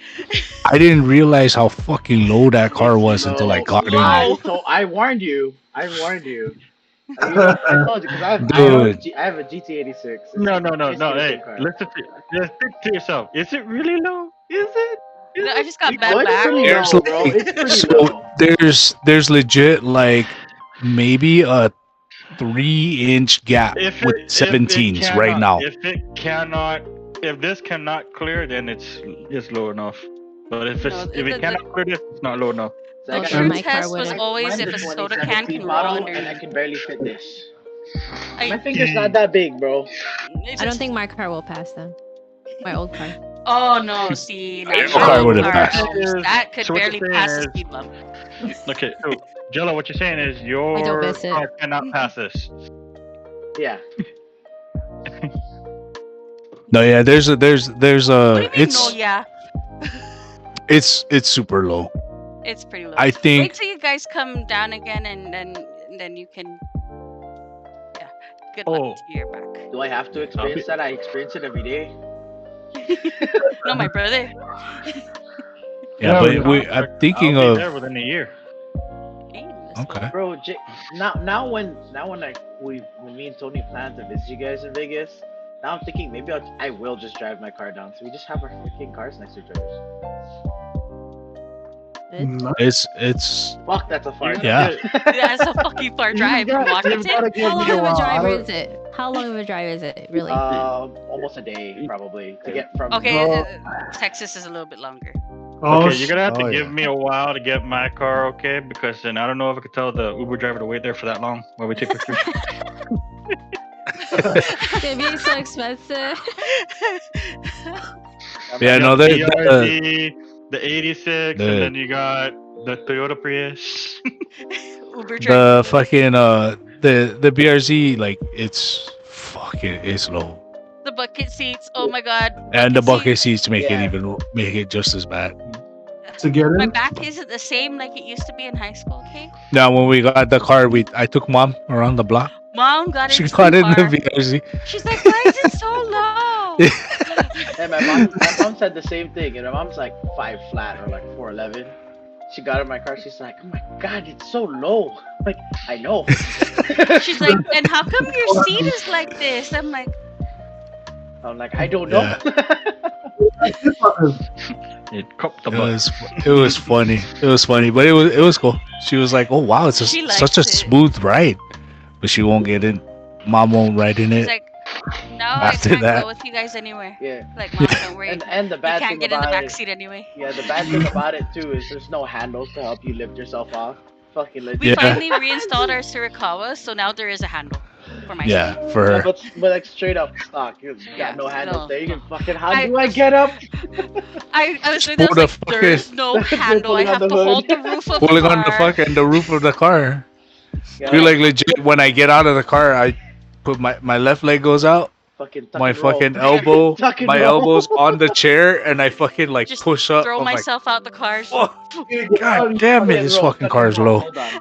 I didn't realize how fucking low that car was until I got in. I warned you. I warned you. I told you because I have a GT86. It's No. a Hey, car. listen to yourself. Is it really low? Is it? Is I it? just got Oh, bad it's back. pretty There's low, bro. It's pretty So low. there's legit like maybe a 3-inch gap with 17s right now. If this cannot clear, then it's low enough. But if it cannot clear this, it's not low enough. So The I got true my car test was wouldn't. always mine's if a a soda can 2017 can roll model, under. and I can barely fit this. I- My finger's not that big, bro. I don't think my car will pass then. My old car. Oh no! See, now Your your car old would've car, passed. that could So what barely you're pass saying the is- speed bump. Okay, so Jello, what you're saying is I don't your miss it. car cannot pass this. Yeah. No, yeah, there's What do you mean? it's No, yeah, it's super low. it's pretty low. I Wait think till you guys come down again, and then you can. Yeah. Good luck Oh. to your back. Do I have to experience that? I experience it every day. No, my brother. yeah, but I'm thinking I'll be of there within a year. okay. Bro, now when me and Tony plan to visit you guys in Vegas, now I'm thinking maybe I will just drive my car down. So we just have our freaking cars next to each other. It's Fuck, that's a far. Yeah. That's a fucking far drive from Washington. How long of a drive is it? How long of a drive is it, really? Almost a day probably to get from. Okay, No. Texas is a little bit longer. Oh, Okay, you're gonna have to oh, give yeah. me a while to get my car, okay? Because then I don't know if I could tell the Uber driver to wait there for that long while we take pictures. It'd be so expensive. yeah, no, the they BRZ, the 86, the- and then you got the Toyota Prius. Uber driver. the fucking the BRZ like it's low. The bucket seats. Oh my god. And the bucket seats make Yeah. it just as bad. to get My in. back isn't the same like it used to be in high school, okay? Now when we got the car, I took mom around the block. Mom got She into got the in the car. BRZ. She's like, why is it so low? And my mom said the same thing, and my mom's like 5 flat or like 4'11". She got in my car. She's like, "Oh my god, it's so low." I'm like, I know. She's like, and how come your seat is like this? I'm like, I don't know. It cupped the It butt. was funny. It was funny, but it was cool. She was like, "Oh wow, it's She such a likes it. smooth ride," but she won't get in. Mom won't ride in she's it. like, Now I After can't that, go with you guys anywhere. Yeah. Like, mom, don't worry. And the You bad can't thing get in the about back it, seat anyway. yeah, the bad thing about it too is there's no handles to help you lift yourself off. Fucking We legit. yeah, finally reinstalled our Surikawa, so now there is a handle for my yeah, seat. for No, her. but like straight up stock. You got Yeah, no handles no, there. You no. can fucking. How I do I get up? I was Just doing that. I pull was the like, fucking, there's no You're handle. I pulling on have the to hood. hold the roof of the pulling on the car. fucking the roof of the car. Yeah, You're like like legit. When I get out of the car, I put my left leg goes out, fucking tuck my and roll. fucking elbow, Tuck and my roll. elbows on the chair, and I fucking like Just push up. throw I'm like, myself out the car. Just, fuck, You get out, god damn Tuck it, and this roll. fucking Tuck car and is roll. low. Hold on.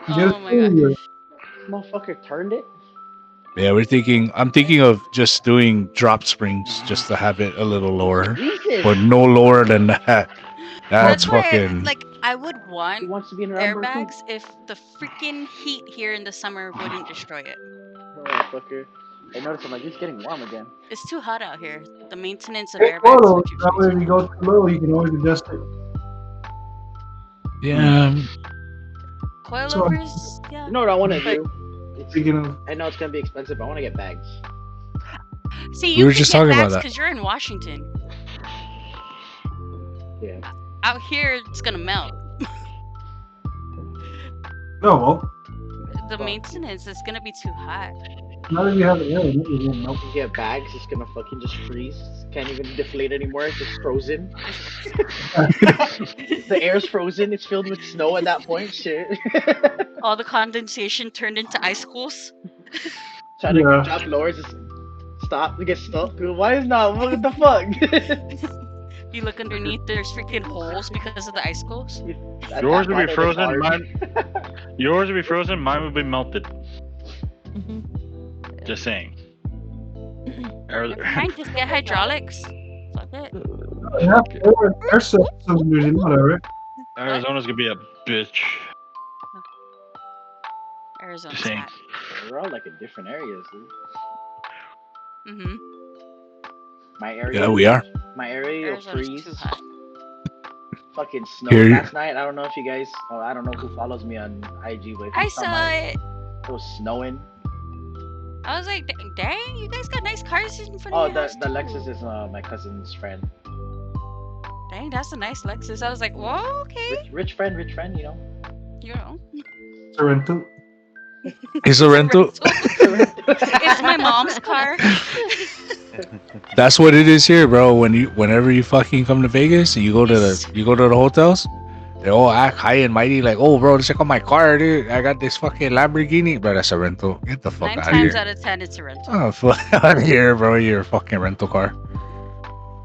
you get oh my gosh. it. Motherfucker turned it. Yeah, I'm thinking of just doing drop springs just to have it a little lower, Jesus. but no lower than that. That's That's why, fucking. I would He want wants to be in an Lamborghini. airbags if the freaking heat here in the summer wouldn't destroy it. Motherfucker. I noticed I'm like, it's getting warm again. It's too hot out here. The maintenance of Hey, airbags photo. would be That way, if crazy. you go too low, you can always adjust it. Yeah, Coilovers, yeah. You know what I want to But- do? Speaking of, I know it's gonna be expensive, but I want to get bags. See, We you were can just get talking about bags that. because you're in Washington. Yeah. Out here, it's gonna melt. no, The maintenance is gonna be too hot. now that you have it, yeah, it won't melt. You get bags, it's gonna fucking just freeze. Can't even deflate anymore. It's just frozen. The air's frozen. It's filled with snow at that point. Shit. All the condensation turned into icicles. Trying to Yeah. drop lower, just stop. We get stuck. Why is not? What the fuck? You look underneath, there's freaking holes because of the icicles. At Yours that would be point, it's frozen. hard. Yours would be frozen. Mine would be melted. Mhm. Just saying. Never mind, just get hydraulics. Fuck it. Yeah, air systems usually know that, right? Arizona's gonna be a bitch. Arizona's Just saying. hot. We're all like in different areas, dude. Mm-hmm. My area. yeah, we are. My area will Arizona's freeze. too hot. Fucking snow Here- last night. I don't know if you guys. Oh, I don't know who follows me on IG, but if I you saw it. It was snowing. I was like, dang, you guys got nice cars in front Oh, of your the house the too." Lexus is my cousin's friend. Dang, that's a nice Lexus. I was like, whoa, okay. Rich friend, you know. You know. Sorrento. It's a rental. It's my mom's car. That's what it is here, bro. Whenever you fucking come to Vegas and you go to the hotels, they all act high and mighty, like, oh, bro, check out my car, dude. I got this fucking Lamborghini, bro. That's a rental. Get the fuck 9 out of times here. out of 10, it's a rental. Oh, fuck out of here, bro. You're a fucking rental car.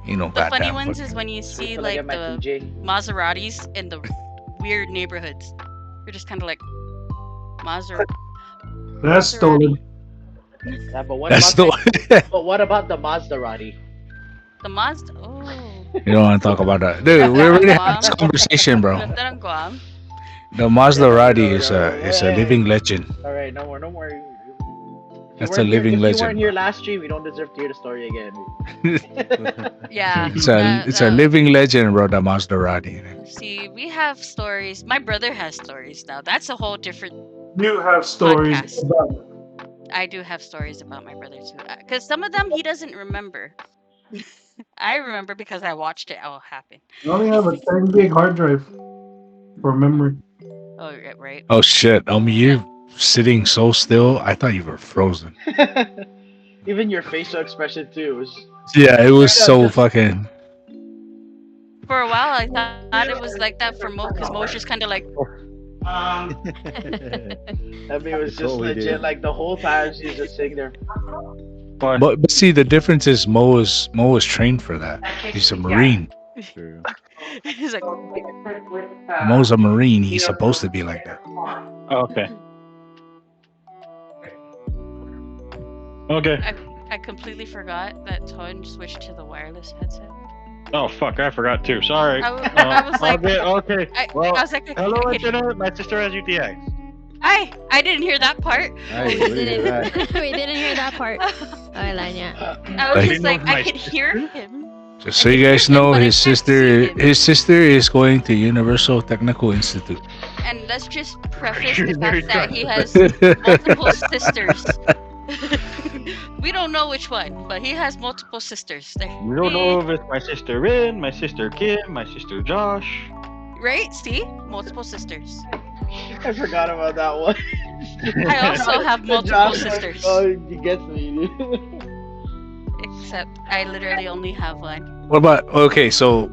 You know, The funny goddamn ones fucking- is when you see Till I get like my the PJ. Maseratis in the weird neighborhoods. You're just kind of like, Maserati. That's stolen. Yeah, but what That's about the. but what about the Maserati? The Mazda. Oh. You don't want to talk about that, dude. We already had this conversation, bro. Left that on Guam. The Maserati No, is no, a hey. living legend. All right, no more, no more. That's a living If you legend, weren't here bro. last stream, we don't deserve to hear the story again. Yeah. It's a the- living legend, bro. The Maserati. See, we have stories. My brother has stories now. That's a whole different. You have stories Podcast. about it. I do have stories about my brother too. Because some of them he doesn't remember. I remember because I watched it all happen. You only have a 10 gig hard drive for memory. Oh, right. Oh shit! You're sitting so still. I thought you were frozen. Even your facial expression too was. Yeah, it was so fucking. For a while, I thought it was like that for Mo, because Mo's just kind of like, I mean, it was It's just what we legit. do. Like the whole time she was just sitting there. But see, the difference is Mo is trained for that. He's a Marine. True. he's like, Mo's a Marine. He's supposed to be like that. Okay. Okay. I completely forgot that Ton switched to the wireless headset. Oh fuck! I forgot too. Sorry. I was like, Okay. I Well, was like, hello okay, internet. My sister has UTI. I didn't hear that part. Nice, We look at didn't, that. we didn't hear that part. Okay, Lanya. I was Like- just like, I My could hear him. Just so you guys know, But I his can't see sister him. his sister is going to Universal Technical Institute. And let's just preface You're the very fact that he has attractive. multiple sisters. We don't know which one, but he has multiple sisters. There, We don't know if it's my sister Rin, my sister Kim, my sister Josh. right? See, multiple sisters. I forgot about that one. I also have The multiple Josh one, sisters. oh, he gets me, dude. Except I literally only have one. What about okay? So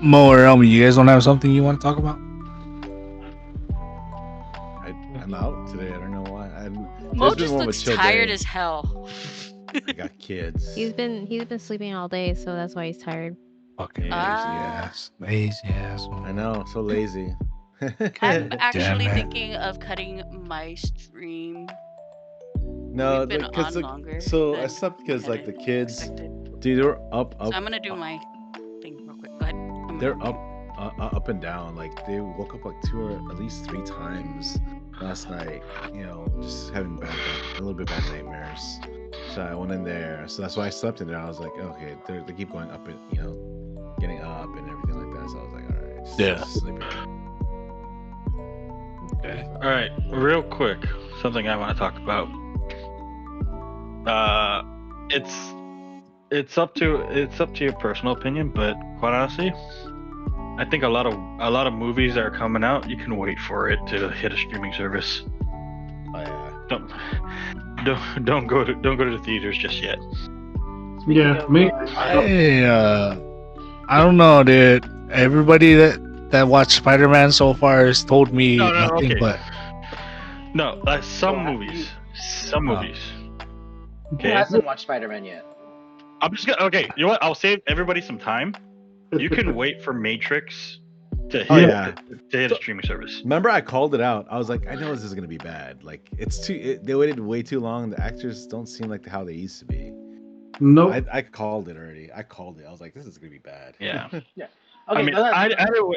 Mo or Elmi, you guys don't have something you want to talk about? I'm out today. I don't know why. Mo There's been just more of a looks chill tired day. as hell. I got kids. He's been sleeping all day, so that's why he's tired. Fucking lazy Ah. ass, lazy ass. I know, so lazy. I'm actually it. thinking of cutting my stream. No, We've been because on longer so I than slept because we like the had kids, expected. dude, they were up. So I'm gonna do my thing real quick. Go ahead. I'm They're gonna- up and down. Like they woke up like 2 or at least 3 times last night. You know, just having a little bit bad nightmares. So I went in there. So that's why I slept in there. I was like, okay, they keep going up and getting up and everything like that. So I was like, all right, Yeah. sleep. Okay. All right, real quick, something I want to talk about. It's up to your personal opinion, but quite honestly, I think a lot of movies that are coming out, you can wait for it to hit a streaming service. Oh yeah. Don't go to the theaters just yet. Yeah, me. Hey, I don't know, dude. Everybody that watched Spider-Man so far has told me No, nothing okay. but No, some movies. Who Okay, hasn't watched Spider-Man yet? I'm just gonna. Okay, you know what? I'll save everybody some time. You can wait for Matrix to hit, Oh yeah. to hit a streaming service. Remember, I called it out. I was like, I know this is gonna be bad. Like, they waited way too long. The actors don't seem like how they used to be. Nope. I called it already. I called it. I was like, this is gonna be bad. Yeah. Okay, I mean, but that's, I don't.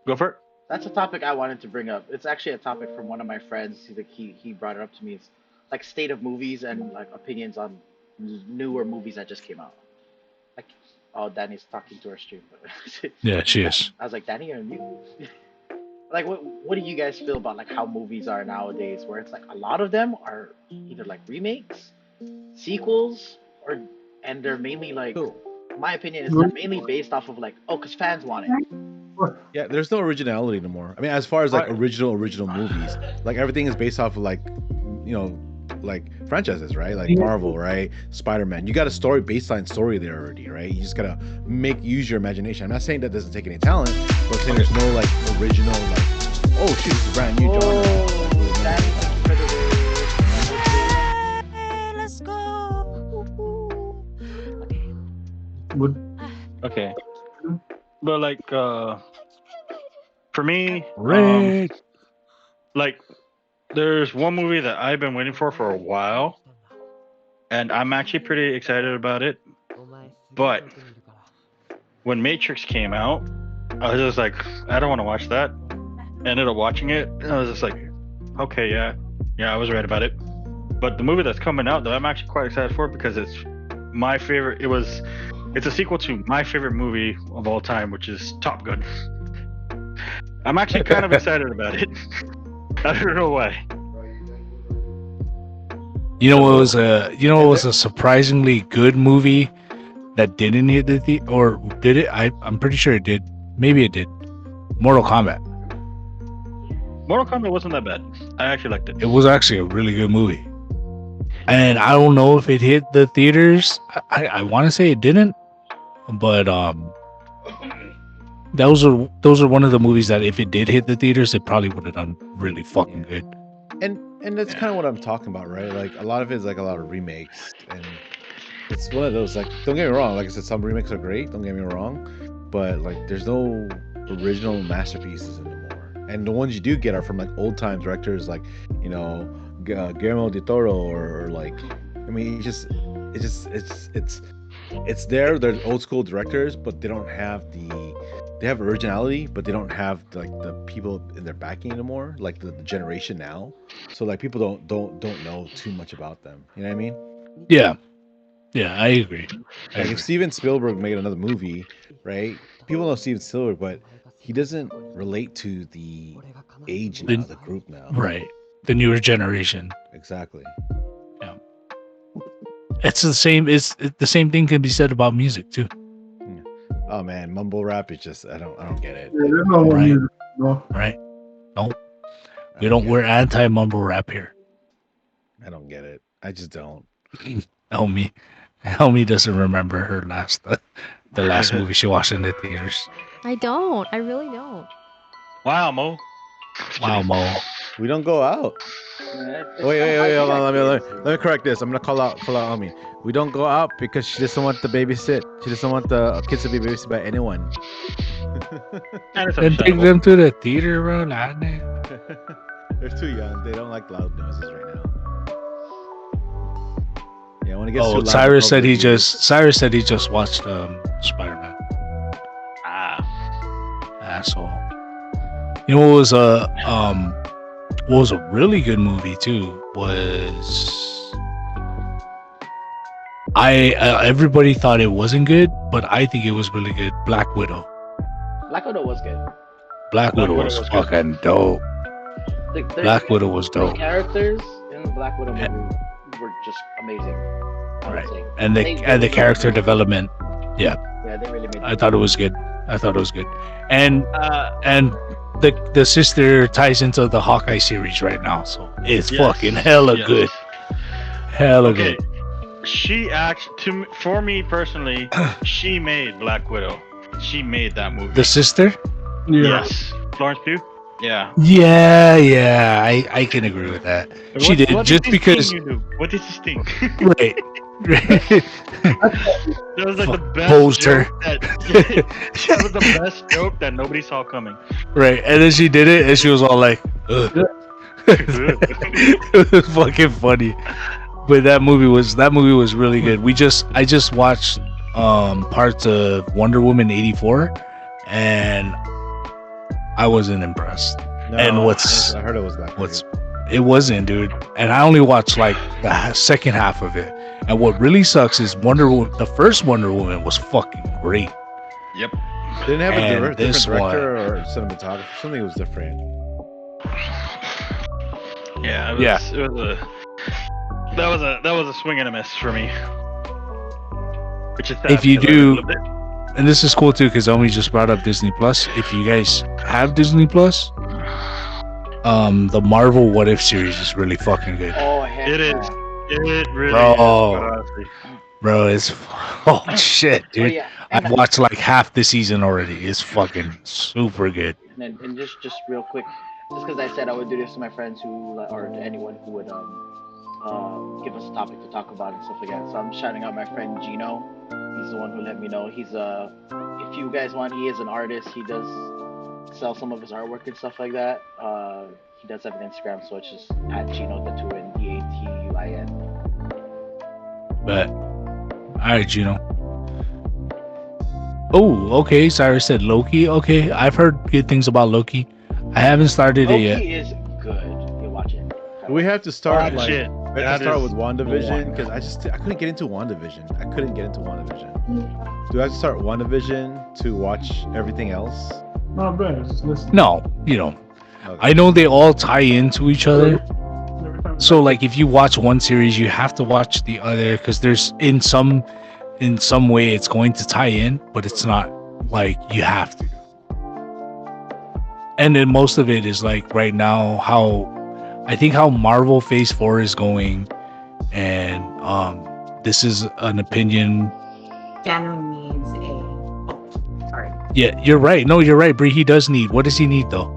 Go for it. that's a topic I wanted to bring up. It's actually a topic from one of my friends. He brought it up to me. It's like state of movies and like opinions on newer movies that just came out. Like, oh, Danny's talking to our stream. But yeah, she is. I was like, Danny, are you? Like, what do you guys feel about like how movies are nowadays? Where it's like a lot of them are either like remakes, sequels, and they're mainly like, my opinion is they're mainly based off of like, oh, because fans want it. Yeah, there's no originality anymore. I mean, as far as like original movies, like everything is based off of like, like franchises, right? Like Marvel, right? Spider-Man. You got a baseline story there already, right? You just gotta use your imagination. I'm not saying that doesn't take any talent, but saying there's no like original, like, oh shoot, this is brand new genre. Let's go. Okay. Okay. But like, for me, Right. like, there's one movie that I've been waiting for a while, and I'm actually pretty excited about it. But when Matrix came out, I was just like, I don't want to watch that. Ended up watching it, and I was just like, okay, yeah, I was right about it. But the movie that's coming out that I'm actually quite excited for because it's my favorite. It's a sequel to my favorite movie of all time, which is Top Gun. I'm actually kind of excited about it. I don't know why. You know what was a surprisingly good movie that didn't hit the or did it? I'm pretty sure it did. Maybe it did. Mortal Kombat. Mortal Kombat wasn't that bad. I actually liked it. It was actually a really good movie. And I don't know if it hit the theaters. I want to say it didn't, but those are one of the movies that if it did hit the theaters, it probably would have done really fucking good. And that's kind of what I'm talking about, right? Like a lot of it is like a lot of remakes, and it's one of those, like, don't get me wrong, like I said, some remakes are great, don't get me wrong, but like there's no original masterpieces anymore. And the ones you do get are from like old time directors, like, Guillermo del Toro, or like, I mean, it's they're old school directors, but they don't have they have originality, but they don't have like the people in their backing anymore, like the generation now. So like people don't know too much about them. You know what I mean? Yeah, I agree. Like if Steven Spielberg made another movie, right? People know Steven Spielberg, but he doesn't relate to the age The- now, the group now. Right. The newer generation. Exactly. It's the same. The same thing can be said about music too. Oh man, mumble rap is just I don't get it. Yeah, there's no more Right. music. No. Right? No, I we don't. get We're it. anti mumble rap here. I don't get it. I just don't. Elmie doesn't remember her the last movie she watched in the theaters. I don't. I really don't. Wow, Mo. Wow, Mo. We don't go out. Wait, hold on, let me correct this. I'm gonna call out Ami. We don't go out because she doesn't want the babysit. She doesn't want the kids to be babysitted by anyone. That is Then take understandable. them to the theater, bro. Lane. They're too young. They don't like loud noises right now. Yeah, when it gets too Oh, loud, Cyrus said he probably- just watched Spider-Man. Ah. Asshole. You know what was a really good movie too was everybody thought it wasn't good, but I think it was really good. Black Widow. Black Widow was good. Black Widow was was good. fucking dope. Black Widow was The dope. characters in the Black Widow movie were just amazing. I would Right. say. And They the really character made it. development. Yeah, they really made. I thought it was good. And Uh, the sister ties into the Hawkeye series right now, so it's Yes. fucking hella Yes. good. Hella okay. good. She for me personally, she made Black Widow. She made that movie. The sister? Yeah. Yes. Florence Pugh? Yeah. Yeah, I can agree with that. She did What just did this because, thing you do? What is this thing? right? That was like the best Posed her. joke that was the best joke that nobody saw coming. Right, and then she did it, and she was all like, ugh. It was fucking funny. But that movie was really good. I just watched parts of Wonder Woman 84, and I wasn't impressed. No, And I heard it was that. It wasn't, dude. And I only watched like the second half of it. And what really sucks is the first Wonder Woman was fucking great. Yep. Didn't it have a And different this director or cinematographer. Something was different. Yeah. It was that was a swing and a miss for me. Which is sad, If you because I do- loved it. And this is cool too, because Omi just brought up Disney Plus. If you guys have Disney Plus, the Marvel What If series is really fucking good. Oh, heck It is. yeah. It really Bro. is. Honestly. Bro, it's oh shit, Oh, dude. yeah. I've watched like half the season already. It's fucking super good. And just real quick, just because I said I would do this to my friends or to anyone who would give us a topic to talk about and stuff like that. So I'm shouting out my friend Gino. He's the one who let me know. He's if you guys want, he is an artist. He does sell some of his artwork and stuff like that. He does have an Instagram, so it's just at Gino the two and DATUIN. But all right, Gino. Oh, okay. Cyrus said Loki. Okay, I've heard good things about Loki. I haven't started it yet. Loki is good. You watch it. We have to start Oh, like shit. we have to That start is with WandaVision the one. because I couldn't get into WandaVision. Do I have to start WandaVision to watch everything else? Not bad. Just listen. No, you don't. Okay. I know they all tie into each other. Every time So like if you watch one series, you have to watch the other because there's in some way it's going to tie in, but it's not like you have to. And then most of it is like right now how Marvel Phase 4 is going, and this is an opinion. Daniel needs a. Oh, sorry. Yeah, you're right. No, you're right, Bree. He does need. What does he need though?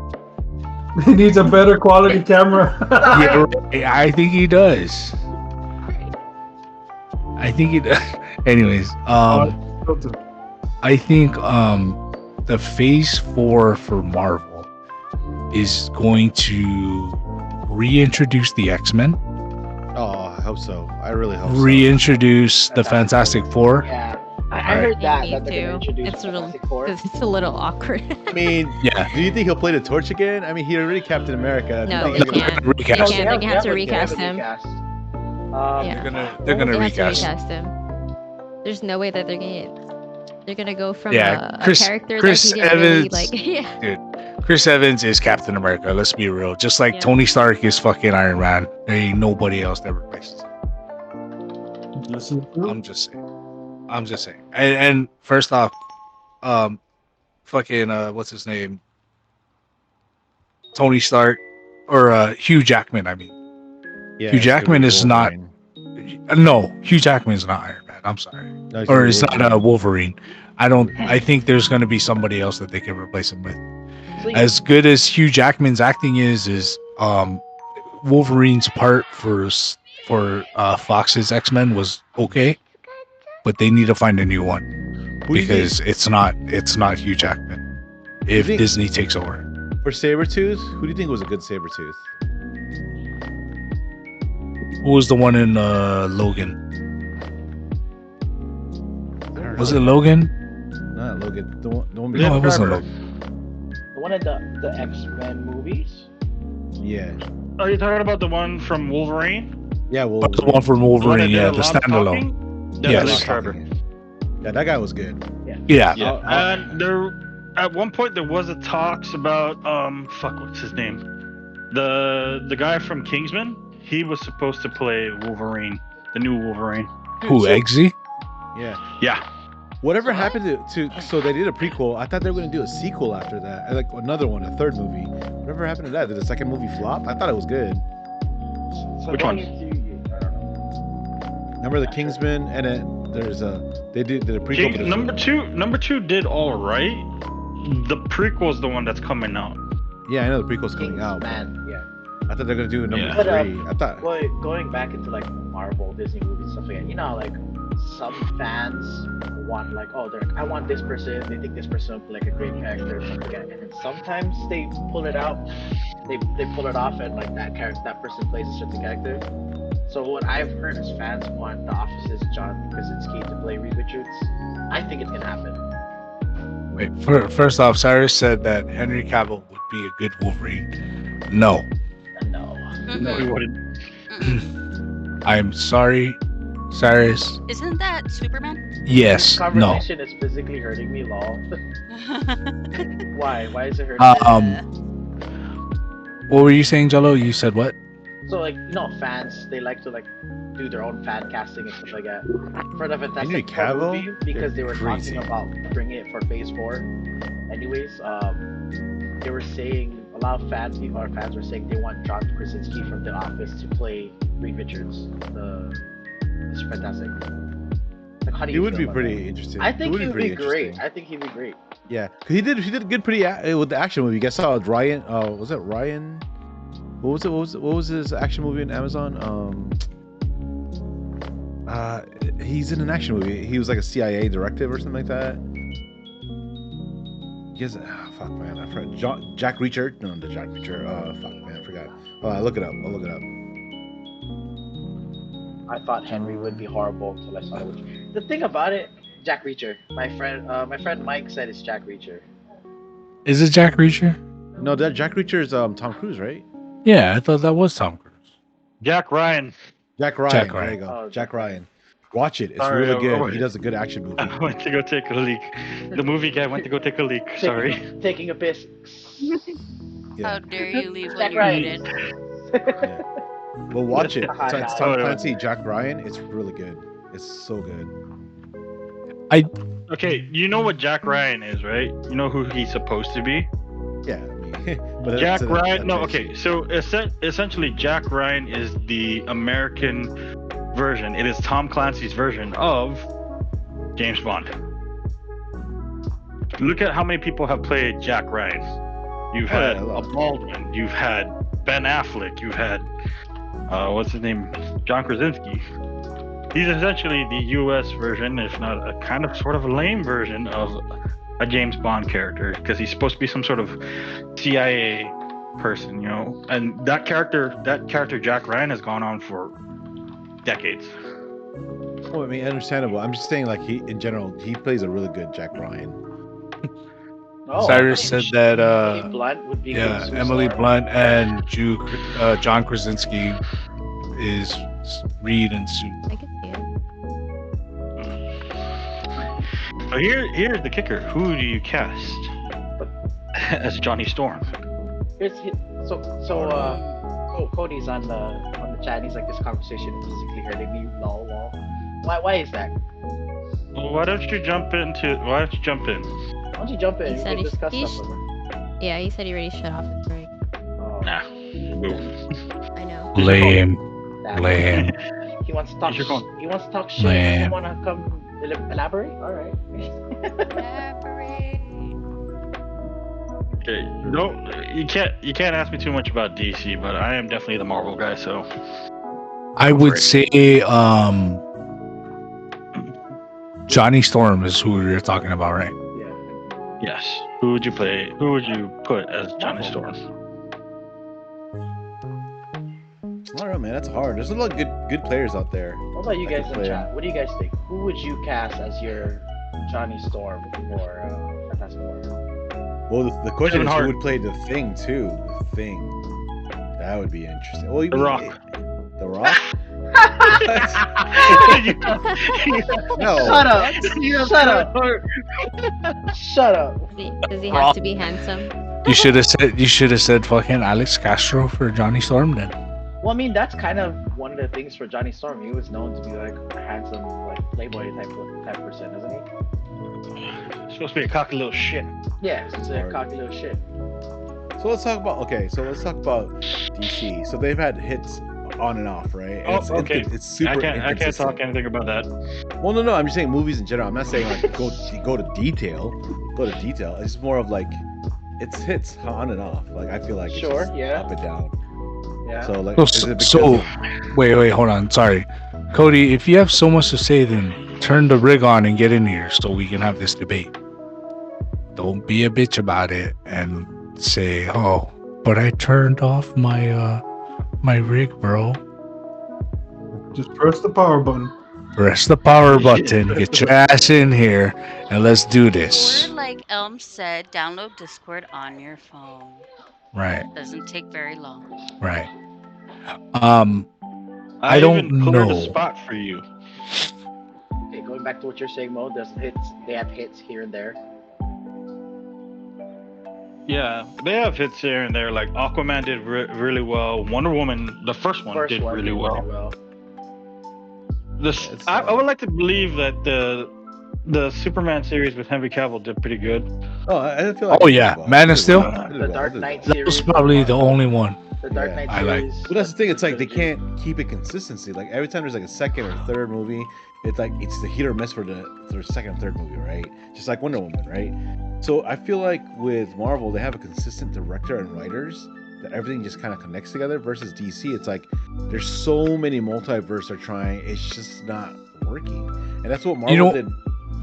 he needs a better quality camera. Yeah, right. I think he does. I think he does. Anyways, I think the Phase 4 for Marvel is going to reintroduce the X-Men, Oh, I hope so. I really hope so. reintroduce the Fantastic Four. Yeah, I Alright. heard that Me they're gonna too. introduce It's a little, Fantastic Four. because it's a little awkward. I mean, Yeah. do you think he'll play the torch again? I mean, he already Captain America. Do you No, think they he's gonna- can't. Recast. They can't. They have to recast They have him. a recast. Yeah. They're gonna They have to recast. recast him. There's no way that they're gonna. They're gonna go from Yeah, a Chris character Chris that he didn't really Evans, like. Yeah. dude. Chris Evans is Captain America. Let's be real. Just like Yeah. Tony Stark is fucking Iron Man. There ain't nobody else that replaces him. This is true. I'm just saying. I'm just saying. And first off, fucking what's his name? Tony Stark or Hugh Jackman. I mean, Yeah, Hugh it's gonna Jackman be is not. Wolverine. No, Hugh Jackman is not Iron Man. I'm sorry, No, it's or gonna be it's not Wolverine. Wolverine. I don't. I think there's going to be somebody else that they can replace him with. So, As good as Hugh Jackman's acting is Wolverine's part for Fox's X-Men was okay, but they need to find a new one Who do you think because it's not Hugh Jackman if think- Disney takes over. for Sabretooth? Who do you think was a good Sabretooth? Who was the one in Logan? I don't Was know. it Logan? Not Logan. The one No, before. it wasn't Trevor. Logan. the one of the X-Men movies. Yeah. Are you talking about the one from Wolverine? Yeah, That was the one from The one that Wolverine, did yeah, a the lot of standalone. talking? That's Yes. Liv Trevor. Yeah, that guy was good. Yeah. Yeah, I'll- and there at one point there was a talks about what's his name? The guy from Kingsman. He was supposed to play Wolverine, the new Wolverine. Who, Eggsy? Yeah. Yeah, Whatever happened to so they did a prequel. I thought they were gonna do a sequel after that, like another one, a third movie. Whatever happened to that? Did the second movie flop? I thought it was good. So Which going one? into- I don't know. Remember the Kingsman, and then there's they did a prequel. but there's number two did all right. The prequel is the one that's coming out. Yeah, I know the prequel's coming out. but Man, yeah. I thought they're gonna do number Yeah. But, 3. I thought. Well, going back into like Marvel, Disney movies, stuff like that. You know, like some fans want like, oh, they're like, I want this person. They think this person will play like a great character, stuff like that. And then sometimes they pull it out. They pull it off, and like that person plays a certain character. So what I've heard is fans want The Office's John Krasinski to play Reed Richards. I think it's gonna happen. Wait, first off, Cyrus said that Henry Cavill would be a good Wolverine. No. No. No, he wouldn't. I'm sorry, Cyrus. Isn't that Superman? Yes. This No. conversation is physically hurting me, lol. Why? Why is it hurting me? What were you saying, Jello? You said what? So like, you know, fans, they like to like do their own fan casting and stuff like that for the Henry Fantastic Four Cavill? movie because they They're were crazy. talking about bringing it for Phase 4. Anyways, they were saying a lot of our fans were saying they want John Krasinski from The Office to play Reed Richards, Mr. Fantastic. Like, how do He you would feel be about pretty that? interesting. I think He he would be great. interesting. I think he'd be great. Yeah, 'cause he did good pretty with the action movie. You guys saw Ryan? Was it Ryan? What was it? What was his action movie on Amazon? He's in an action movie. He was like a CIA directive or something like that. He has fuck man, I forgot. Jack Reacher? No, the Jack Reacher. Fuck man, I forgot. I'll look it up. I'll look it up. I thought Henry would be horrible until I saw it. The thing about it, Jack Reacher. My friend Mike said it's Jack Reacher. Is it Jack Reacher? No, that Jack Reacher is Tom Cruise, right? Yeah, I thought that was Tom Cruise. Jack Ryan. Jack Ryan. Jack There Ryan. you go. Oh, Jack Ryan. Watch it. It's Sorry, really I good. went- He does a good action movie. I went to go take a leak. The movie guy went to go take a leak. Sorry. Taking a piss. Yeah. How dare you leave when Jack you're Ryan. needed? Yeah. Well, watch it. Hi, It's hi. Tom Oh, yeah. Clancy, Jack Ryan. It's really good. It's so good. Okay, you know what Jack Ryan is, right? You know who he's supposed to be? Yeah. I mean, but Jack it's Ryan. No, okay. So essentially, Jack Ryan is the American version. It is Tom Clancy's version of James Bond. Look at how many people have played Jack Ryan. You've Oh, yeah, had a lot. Baldwin. You've had Ben Affleck. You've had what's his name? John Krasinski. He's essentially the U.S. version, if not a kind of sort of lame version of a James Bond character, because he's supposed to be some sort of CIA person, you know. And that character Jack Ryan has gone on for decades. Well, I mean, understandable. I'm just saying, like, in general, he plays a really good Jack Ryan. Oh, Cyrus said that Emily Blunt would be yeah, good Emily Sue Blunt and John Krasinski is Reed and Sue. I can see it. So here's the kicker. Who do you cast as Johnny Storm? Cody's on the chat. He's like, this conversation is physically hurting me. Lol, lol. Why is that? Well, why don't you jump in? Why don't you jump in? He We said can discuss he stuff with her. Yeah, he said he already shut off his mic. Nah. I know. Lame. Damn. Lame. He wants to talk. Here's your phone. He wants to talk shit. Man. You want to come elaborate? All right. Okay. No, you can't ask me too much about DC, but I am definitely the Marvel guy. So I would say Johnny Storm is who you're talking about, right? yes. Who would you play? Who would you put as Johnny Storm? I don't know, man. That's hard. There's a lot of good players out there. What about you that guys could in play. chat? What do you guys think? Who would you cast as your Johnny Storm for Fantastic Four? Well, the question Kevin is Hart. who would play the Thing too. The Thing. That would be interesting. Well, The Rock. The Rock? No. Shut up! Shut up! Does he have to be handsome? You should have said fucking Alex Castro for Johnny Storm then. Well, I mean, that's kind of one of the things for Johnny Storm. He was known to be like a handsome, like playboy type person, isn't he? Supposed to be a cocky little shit. Yeah, he's a cocky little shit. So let's talk about DC. So they've had hits on and off, right? And Okay. It's super I can't inconsistent. talk anything about that. Well, no. I'm just saying movies in general. I'm not saying like go to detail. It's just more of like it's hits on and off. Like I feel like it's Sure, just yeah. up and down. Yeah. So like, So, wait, hold on. Sorry, Cody. If you have so much to say, then turn the rig on and get in here so we can have this debate. Don't be a bitch about it and say, "Oh, but I turned off my rig, bro." Just press the power button. Press the power button. Get your ass in here and let's do this. Or like Elm said, download Discord on your phone. Right, Doesn't take very long. right. I don't even cleared know. a spot for you. Okay, going back to what you're saying, Mo. There's hits. They have hits here and there. Yeah, they have hits here and there. Like Aquaman did really well. Wonder Woman, the first one, did really well. I would like to believe that the Superman series with Henry Cavill did pretty good. Oh, I feel like. Oh yeah, Man of Steel. The Dark Knight That series. was probably the only one. The Dark Knight I like. series. But that's the thing. It's like they can't keep it consistency. Like every time there's like a second or third movie, it's like it's the hit or miss for the second and third movie, right? Just like Wonder Woman, right? So I feel like with Marvel, they have a consistent director and writers that everything just kind of connects together. Versus DC, it's like there's so many multiverse they're trying. It's just not working, and that's what Marvel did.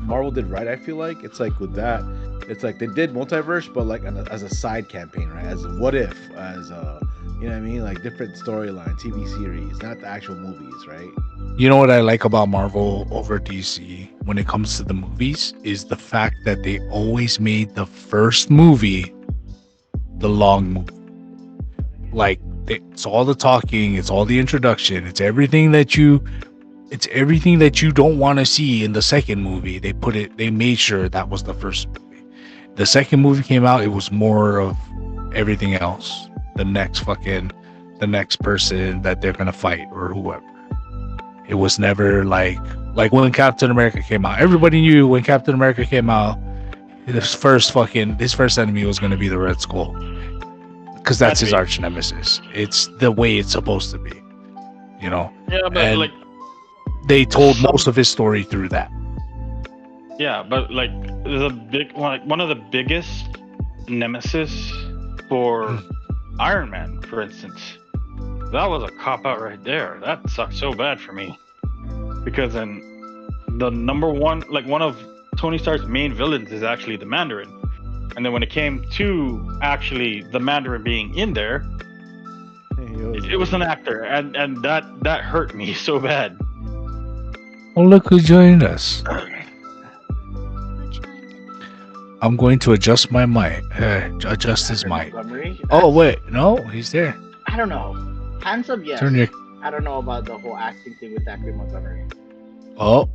Marvel did right. I feel like it's like with that, it's like they did multiverse, but like as a side campaign, right? As a what if, as a you know what I mean, like different storyline, TV series, not the actual movies, right? You know what I like about Marvel over DC when it comes to the movies is the fact that they always made the first movie the long movie. Like it's all the talking, it's all the introduction, it's everything that you don't want to see in the second movie. They made sure that was the first movie. The second movie came out, it was more of everything else. The next person that they're gonna fight or whoever. It was never like when Captain America came out. Everybody knew when Captain America came out, his first enemy was gonna be the Red Skull, because that's his arch nemesis. It's the way it's supposed to be, you know. Yeah, but and like they told most of his story through that. yeah, but like one of the biggest nemesis for Iron Man, for instance. That was a cop out right there. That sucked so bad for me. Because then the number one, like one of Tony Stark's main villains is actually the Mandarin. And then when it came to actually the Mandarin being in there, it was an actor. And that hurt me so bad. Oh, look who joined us. I'm going to adjust my mic. Adjust his mic. Montgomery? Oh, wait. No, he's there. I don't know. Handsome, yes. Turn your... I don't know about the whole acting thing with Zachary Montgomery. Oh.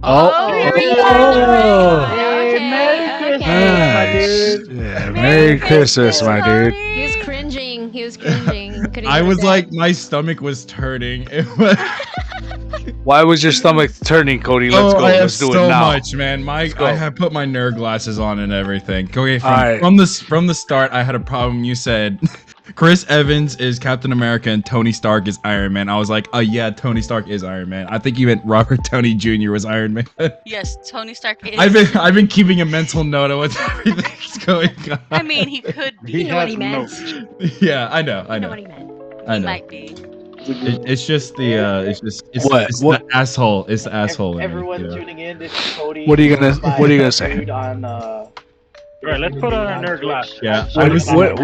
Oh, here we go. Hey, Merry Christmas, my dude. Yeah, Merry Christmas, my dude. He was cringing. He couldn't I get was it like, back. my stomach was turning. It was, Why was your stomach turning, Cody? Let's go. I have Let's do so it now. much, man. go. I have put my nerd glasses on and everything. Okay, Alright. from the start, I had a problem. You said Chris Evans is Captain America and Tony Stark is Iron Man. I was like, oh yeah, Tony Stark is Iron Man. I think you meant Robert Downey Jr. was Iron Man. Yes, Tony Stark is. I've been keeping a mental note of what everything's going on. I mean, he could be. You know what he meant. Yeah, I know. You know what he meant. I He know. might be. It's just the What? the asshole. It's the asshole. in me, Everyone you know? tuning in. This is Cody. What are you gonna say? Dude on, Right, let's put on our nerd glass. Yeah, What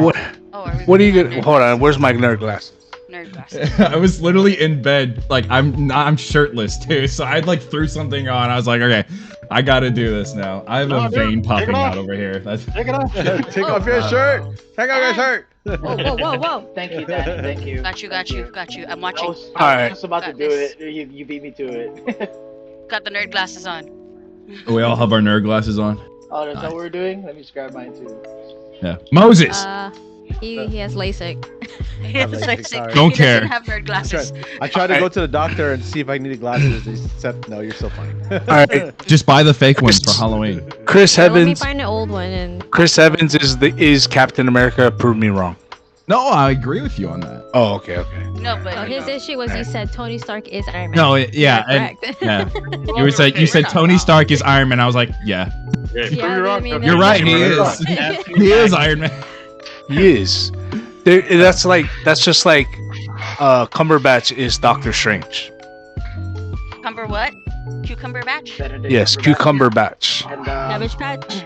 Oh, are we What are you putting gonna? on Hold on. Where's my nerd glasses? nerd glasses? I was literally in bed, like I'm shirtless too. So I like threw something on. I was like, okay, I gotta do this now. I have a vein popping out over here. That's Take it off. Take off your shirt. Take off your shirt. Whoa. Thank you, Dani. Thank you. Got you. I'm I watching. was Alright. just about to Got do this. it. You beat me to it. Got the nerd glasses on. we all have our nerd glasses on. Oh, that's what we're doing? Let me just grab mine too. Yeah, Moses. He has LASIK. He has LASIK, like sorry. Don't he care. doesn't have nerd glasses. I tried to go to the doctor and see if I needed glasses. They said, no, you're still fine. All right. Just buy the fake ones for Halloween. Chris Let me Evans. find an old one and Chris Evans is Captain America. Prove me wrong. No, I agree with you on that. Oh, okay. No, but his issue was you said Tony Stark is Iron Man. No, yeah, and correct. yeah. You said We're not Tony wrong. Stark is Iron Man. I was like, yeah, Yeah, Yeah, prove me wrong, I mean, okay. you're right. He is. He is Iron Man. He is. That's just like Cumberbatch is Doctor Strange. what? Cucumber batch? Benedict Yes, Cumberbatch. Cucumber Batch. And, Cabbage Patch.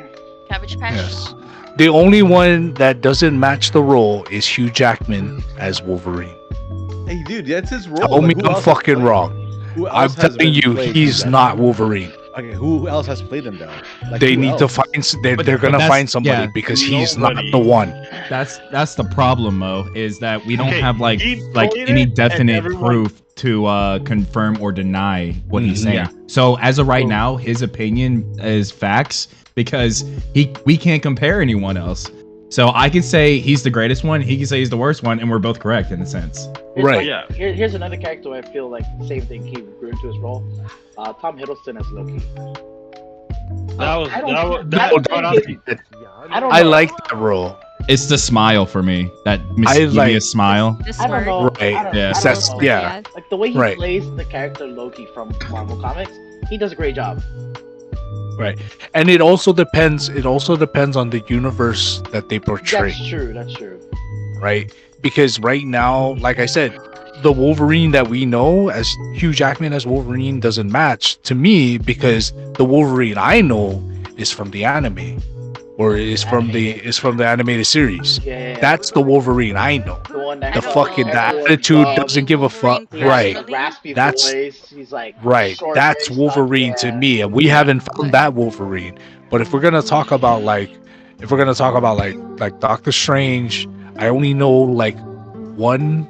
Cabbage patch? Yes. The only one that doesn't match the role is Hugh Jackman as Wolverine. Hey, dude, that's his role. Tell me Like, who I'm else has fucking played- wrong. who I'm else has telling you, played he's that? not Wolverine. Okay, who else has played him though? Like, They who need to else? find. They're But gonna that's- find somebody yeah. because he's Nobody. not the one. That's the problem, Mo, is that we don't Okay, have like he played any it, and definite everyone- proof to confirm or deny what he's Mhm. saying. Yeah. So as of right now, his opinion is facts because we can't compare anyone else. So I can say he's the greatest one, he can say he's the worst one, and we're both correct in a sense. Right. Yeah. Here's another character where I feel like the same thing. He grew into his role. Tom Hiddleston as Loki. That was I don't- that was I that don't was think honestly- I don't know. I like that role. It's the smile for me, that mischievous smile. This I don't know. Right. I don't, Yeah. I don't That's know. yeah. Like the way he Right. plays the character Loki from Marvel Comics, he does a great job. Right. And it also depends. It also depends on the universe that they portray. That's true. That's true. Right. Because right now, like I said, the Wolverine that we know as Hugh Jackman as Wolverine doesn't match to me because the Wolverine I know is from the anime, or is from the animated series. Yeah. That's the Wolverine I know. the one that The don't fucking know. the everyone attitude loves. doesn't give a fuck. Wolverine Right. personally. Raspy That's- voice. He's like Right. short That's face, Wolverine stuff, to yeah. me, and we haven't found that Wolverine. But if we're gonna talk about like Doctor Strange, I only know like one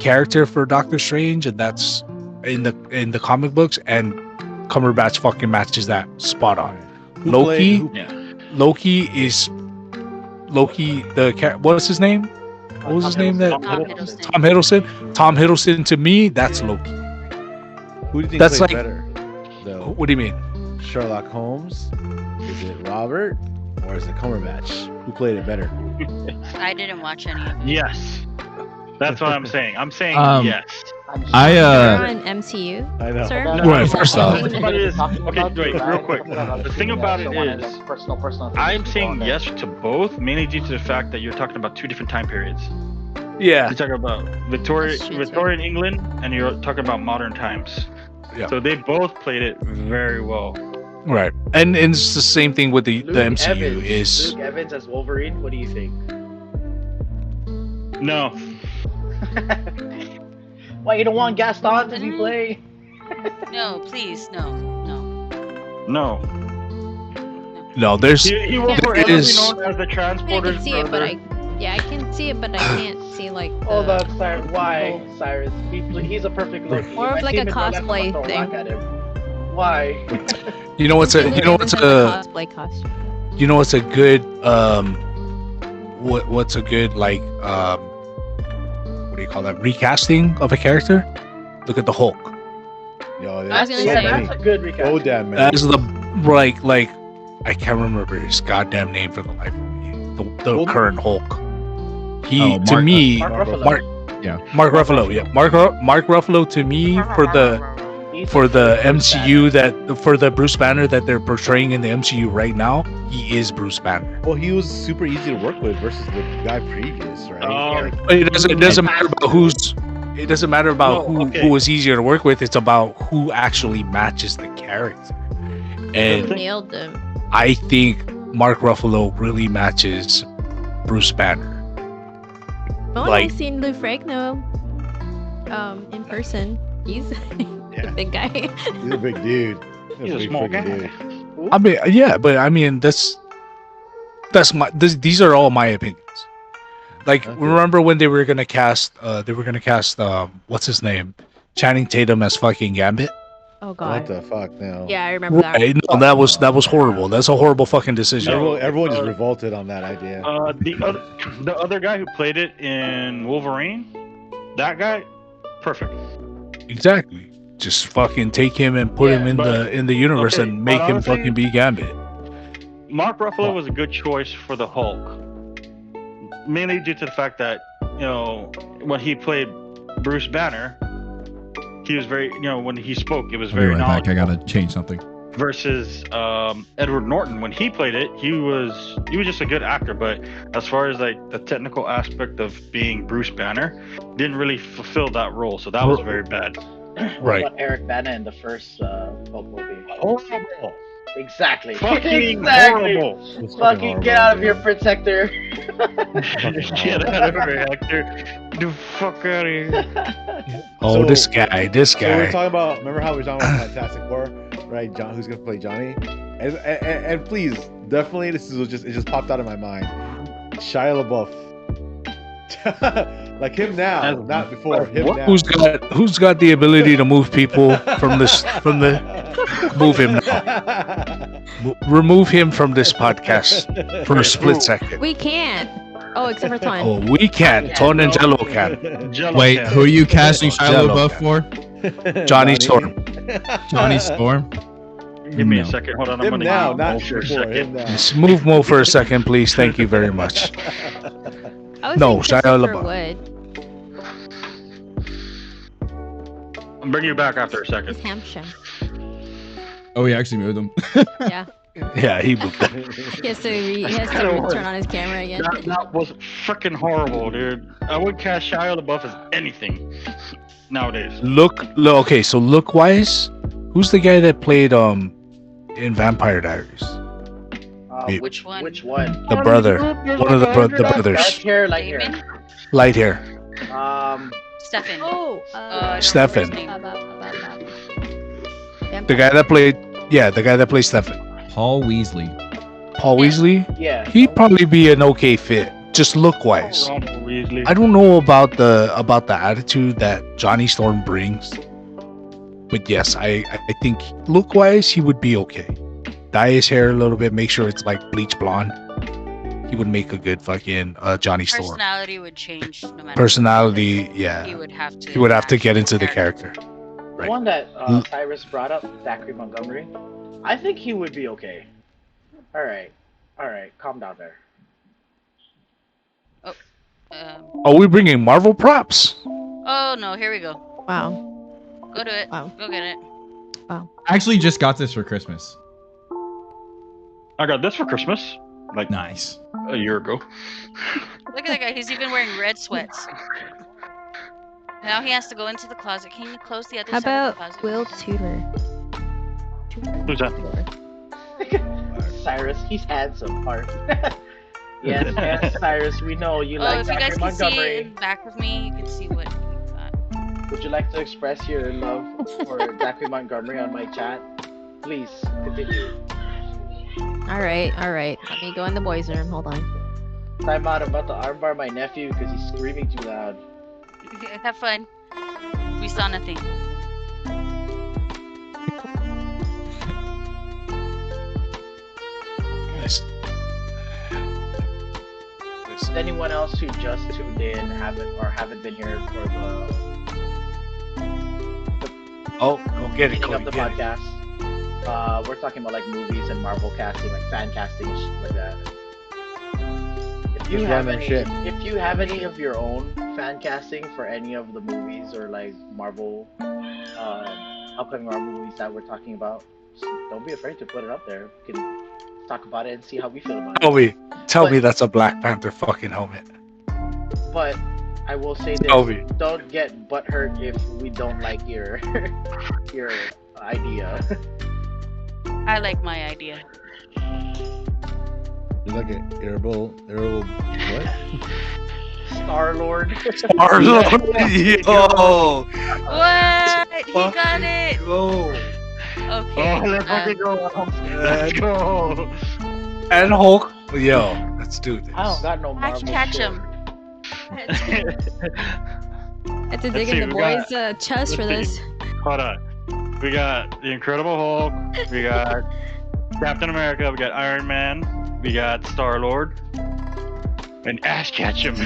character for Doctor Strange, and that's in the comic books, and Cumberbatch fucking matches that spot on. Who Loki, played- Loki is Loki. What was his name? What was his name? That Tom Hiddleston. Tom Hiddleston. Tom Hiddleston to me, that's Loki. Who do you think That's played like- better? Though What do you mean? Sherlock Holmes, is it Robert, or is it Cumberbatch? Who played it better? I didn't watch any of it. Yes. That's what I'm saying. I'm saying yes. You're on MCU, I know. sir. No, Right, first off. the thing about it is, okay, wait, real quick. The thing about it is, I'm saying yes to both, mainly due to the fact that you're talking about two different time periods. Yeah. You're talking about That's true, too. Victorian England, and you're talking about modern times. Yeah. So they both played it very well. Right. And it's the same thing with the Luke MCU Evans. is Luke Evans as Wolverine. What do you think? No, Why you don't want Gaston to be play? No, please, no. no. no. There's He will Yeah, forever it is- be known as the I transporter's can see it, but brother. I can see it, but I can't see like the. Hold up, Cyrus. Why, Cyrus? He's a perfect look. More of like a cosplay thing. Why? You know what's a Taylor you know what's Evans has a cosplay costume. you know what's a good what's a good like what do you call that, recasting of a character? Look at the Hulk. Yo, I was that's gonna so say- many. That's a good recap. So damn many. As the like I can't remember his goddamn name for the life of me. The Well, current Hulk. He Oh, to Mark- me Mark Ruffalo. Mark Ruffalo, yeah. Mark Ruffalo to me He's for the Bruce MCU for the Bruce Banner that they're portraying in the MCU right now, he is Bruce Banner. Well, he was super easy to work with versus the guy previous, right? Like, But it doesn't matter about who's. It doesn't matter about who was easier to work with. It's about who actually matches the character. And Nailed them. I think Mark Ruffalo really matches Bruce Banner. Oh, Like- I've seen Lou Ferrigno in person. He's a big guy. he's a big dude. He's a big small freaking guy. dude. I mean, yeah, but I mean that's these are all my opinions. Like, Okay. remember when they were gonna cast what's his name, Channing Tatum as fucking Gambit? Oh What god. the fuck now? Yeah, I remember that. Right? No, that was horrible. That's a horrible fucking decision. Everyone just revolted on that idea. The other guy who played it in Wolverine, that guy, perfect. Exactly. Just fucking take him and put him in the universe okay, and make but him honestly- fucking be Gambit. Mark Ruffalo was a good choice for the Hulk, mainly due to the fact that when he played Bruce Banner, he was very when he spoke, it was I'll be very right back. I knowledgeable. gotta change something. Versus Edward Norton, when he played it, he was just a good actor, but as far as like the technical aspect of being Bruce Banner, didn't really fulfill that role, so that was very bad. Right. What about Eric Bana in the first Hulk movie? Horrible. Exactly. Fucking exactly. horrible. It's Fucking get horrible, out of dude. here, Prince Hector. Get out of here, Hector. The fuck out of here. Oh, So- this guy. So we're guy. talking about. Remember how we were talking about Fantastic Four, right? John, who's gonna play Johnny? And please, definitely, it just popped out of my mind. Shia LaBeouf, like him now, not before. Him now. Who's got the ability to move people from move him now. Remove him from this podcast for a split second. We can't. Oh, except for Ton. Oh, we can't. Ton and Jello can. Jello Wait, can. who are you casting Shia Jello LaBeouf can. for? Johnny Storm. Johnny Storm? Give me a No. second. Hold on. I'm Him gonna now, move not for a before. second. Him now. Just move Mo for a second, please. Thank you very much. I was No, thinking Shia Christopher LaBeouf. Wood. I'll bring you back after a second. He's Hampshire. Oh, he actually moved him. Yeah. Yeah, he moved that. He has to turn on his camera again. That was freaking horrible, dude. I would cast Shia LaBeouf as anything nowadays. Okay, so look wise, who's the guy that played in Vampire Diaries? Which one? Which one? The brother. One of the Light brothers. hair, light hair. Damon? Light hair. Stefan. Oh, I don't Stefan. remember his name. The guy that played Stefan. Paul Weasley. Paul Weasley? Yeah. He'd probably be an okay fit, just look wise. Ronald Weasley. I don't know about the attitude that Johnny Storm brings. But yes, I think look wise he would be okay. Dye his hair a little bit, make sure it's like bleach blonde. He would make a good fucking Johnny Storm. Personality would change no matter. Personality, what. yeah. He would have to. He would have to match get into the character. The one that Cyrus brought up, Zachary Montgomery, I think he would be okay. All right, calm down there. Are we bringing Marvel props? Oh no! Here we go. Wow. Go to it. Wow. Go get it. Wow. I actually just got this for Christmas. I got this for Christmas, like Nice. a year ago. Look at that guy. He's even wearing red sweats. Now he has to go into the closet. Can you close the other How side of about the closet? Will Tudor? Who's that? Cyrus, he's handsome, Art. yes, Cyrus, we know you Oh, like if you guys Zachary can see it Montgomery. in back of me, you can see what he got. Would you like to express your love for Zachary Montgomery on my chat? Please, continue. Alright. Let me go in the boys' room. Hold on. Time out, I'm about to armbar my nephew because he's screaming too loud. Have fun. We saw nothing. anyone else who just tuned in haven't been here for Oh, go get it, beginning Cody. of the Get it. podcast, we're talking about like movies and Marvel casting, like fan casting, and shit like that. If you Just have random any, shit. if you have any of your own fan casting for any of the movies or like Marvel, upcoming Marvel movies that we're talking about, just don't be afraid to put it up there. We can talk about it and see how we feel about it. Tell But- me that's a Black Panther fucking helmet. But I will say this: Toby. don't get butthurt if we don't like your your idea. I like my idea. You like an Arable, what? Star Lord. Star-Lord. Yo. What? He got it. Yo. Okay. let's fucking go. Let's go. And Hulk. Yo, let's do this. I don't got no Marvel. Catch shit. him. Had to dig Let's see, in the we got- boys' chest for let's this. see. Hold on. We got the Incredible Hulk. We got Captain America. We got Iron Man. We got Star Lord. And Ash Ketchum.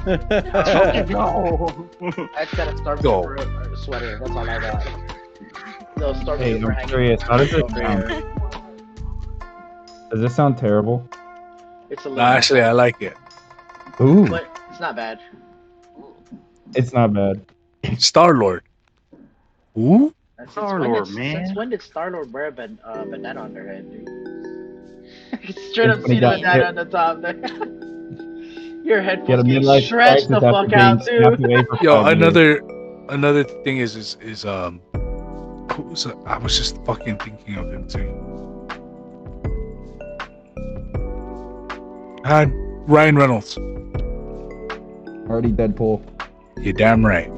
Let's go. I just got a Go. Stormtrooper sweater. That's all I got. No Stormtrooper Hey, I'm hanging curious. How does it over sound? here. Does this sound terrible? It's a No, little, actually, I like it. Ooh, but it's not bad. it's not bad. Star-Lord. Ooh. Since Star-Lord, when man. Since when did Star Lord wear a bandana on their head, dude? Straight up When he see the got bandana hit. on the top there. Your head Get a was getting midlife stretched crisis the after fuck being out, snapped dude. away for Yo, 5 years. another thing is I was just fucking thinking of him too. Ryan Reynolds. Already Deadpool. You're damn right.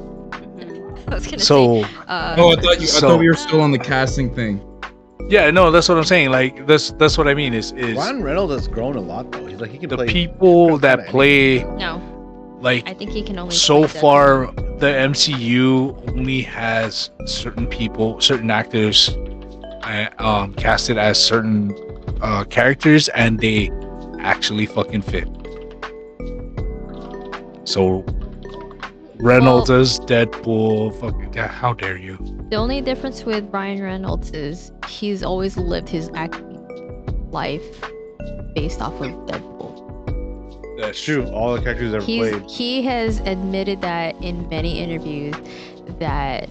I was gonna So say. Oh, I thought we were still on the casting thing. yeah, no, that's what I'm saying. Like that's what I mean is Ryan Reynolds has grown a lot though. He's like he can the play people that kinda play No, like I think he can only. so play far the MCU only has certain people, certain actors casted as certain characters and they actually fucking fit. So Reynolds Well- as Deadpool, fucking how dare you? The only difference with Ryan Reynolds is he's always lived his acting life based off of Deadpool. That's true. All the characters ever played. He has admitted that in many interviews that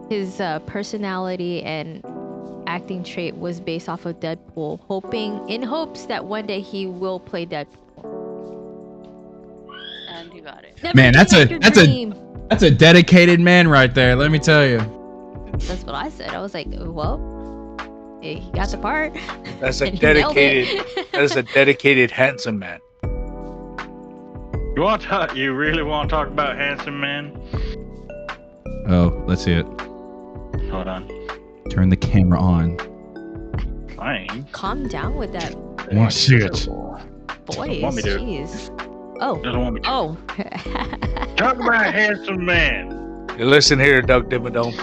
his personality and acting trait was based off of Deadpool, in hopes that one day he will play Deadpool. And you got it. Never Man, give up your dream. that's a dedicated man right there. Let me tell you. That's what I said. I was like, well, he got the part. That's a and he nailed dedicated it. that is a dedicated handsome man. You really want to talk about Handsome Man? Oh, let's see it. Hold on. Turn the camera on. Fine. Calm down with that Want to see it? voice. want me to. Jeez. Oh. Doesn't want me to. Oh. Talk about Handsome Man. You listen here, Doug Dimmadome.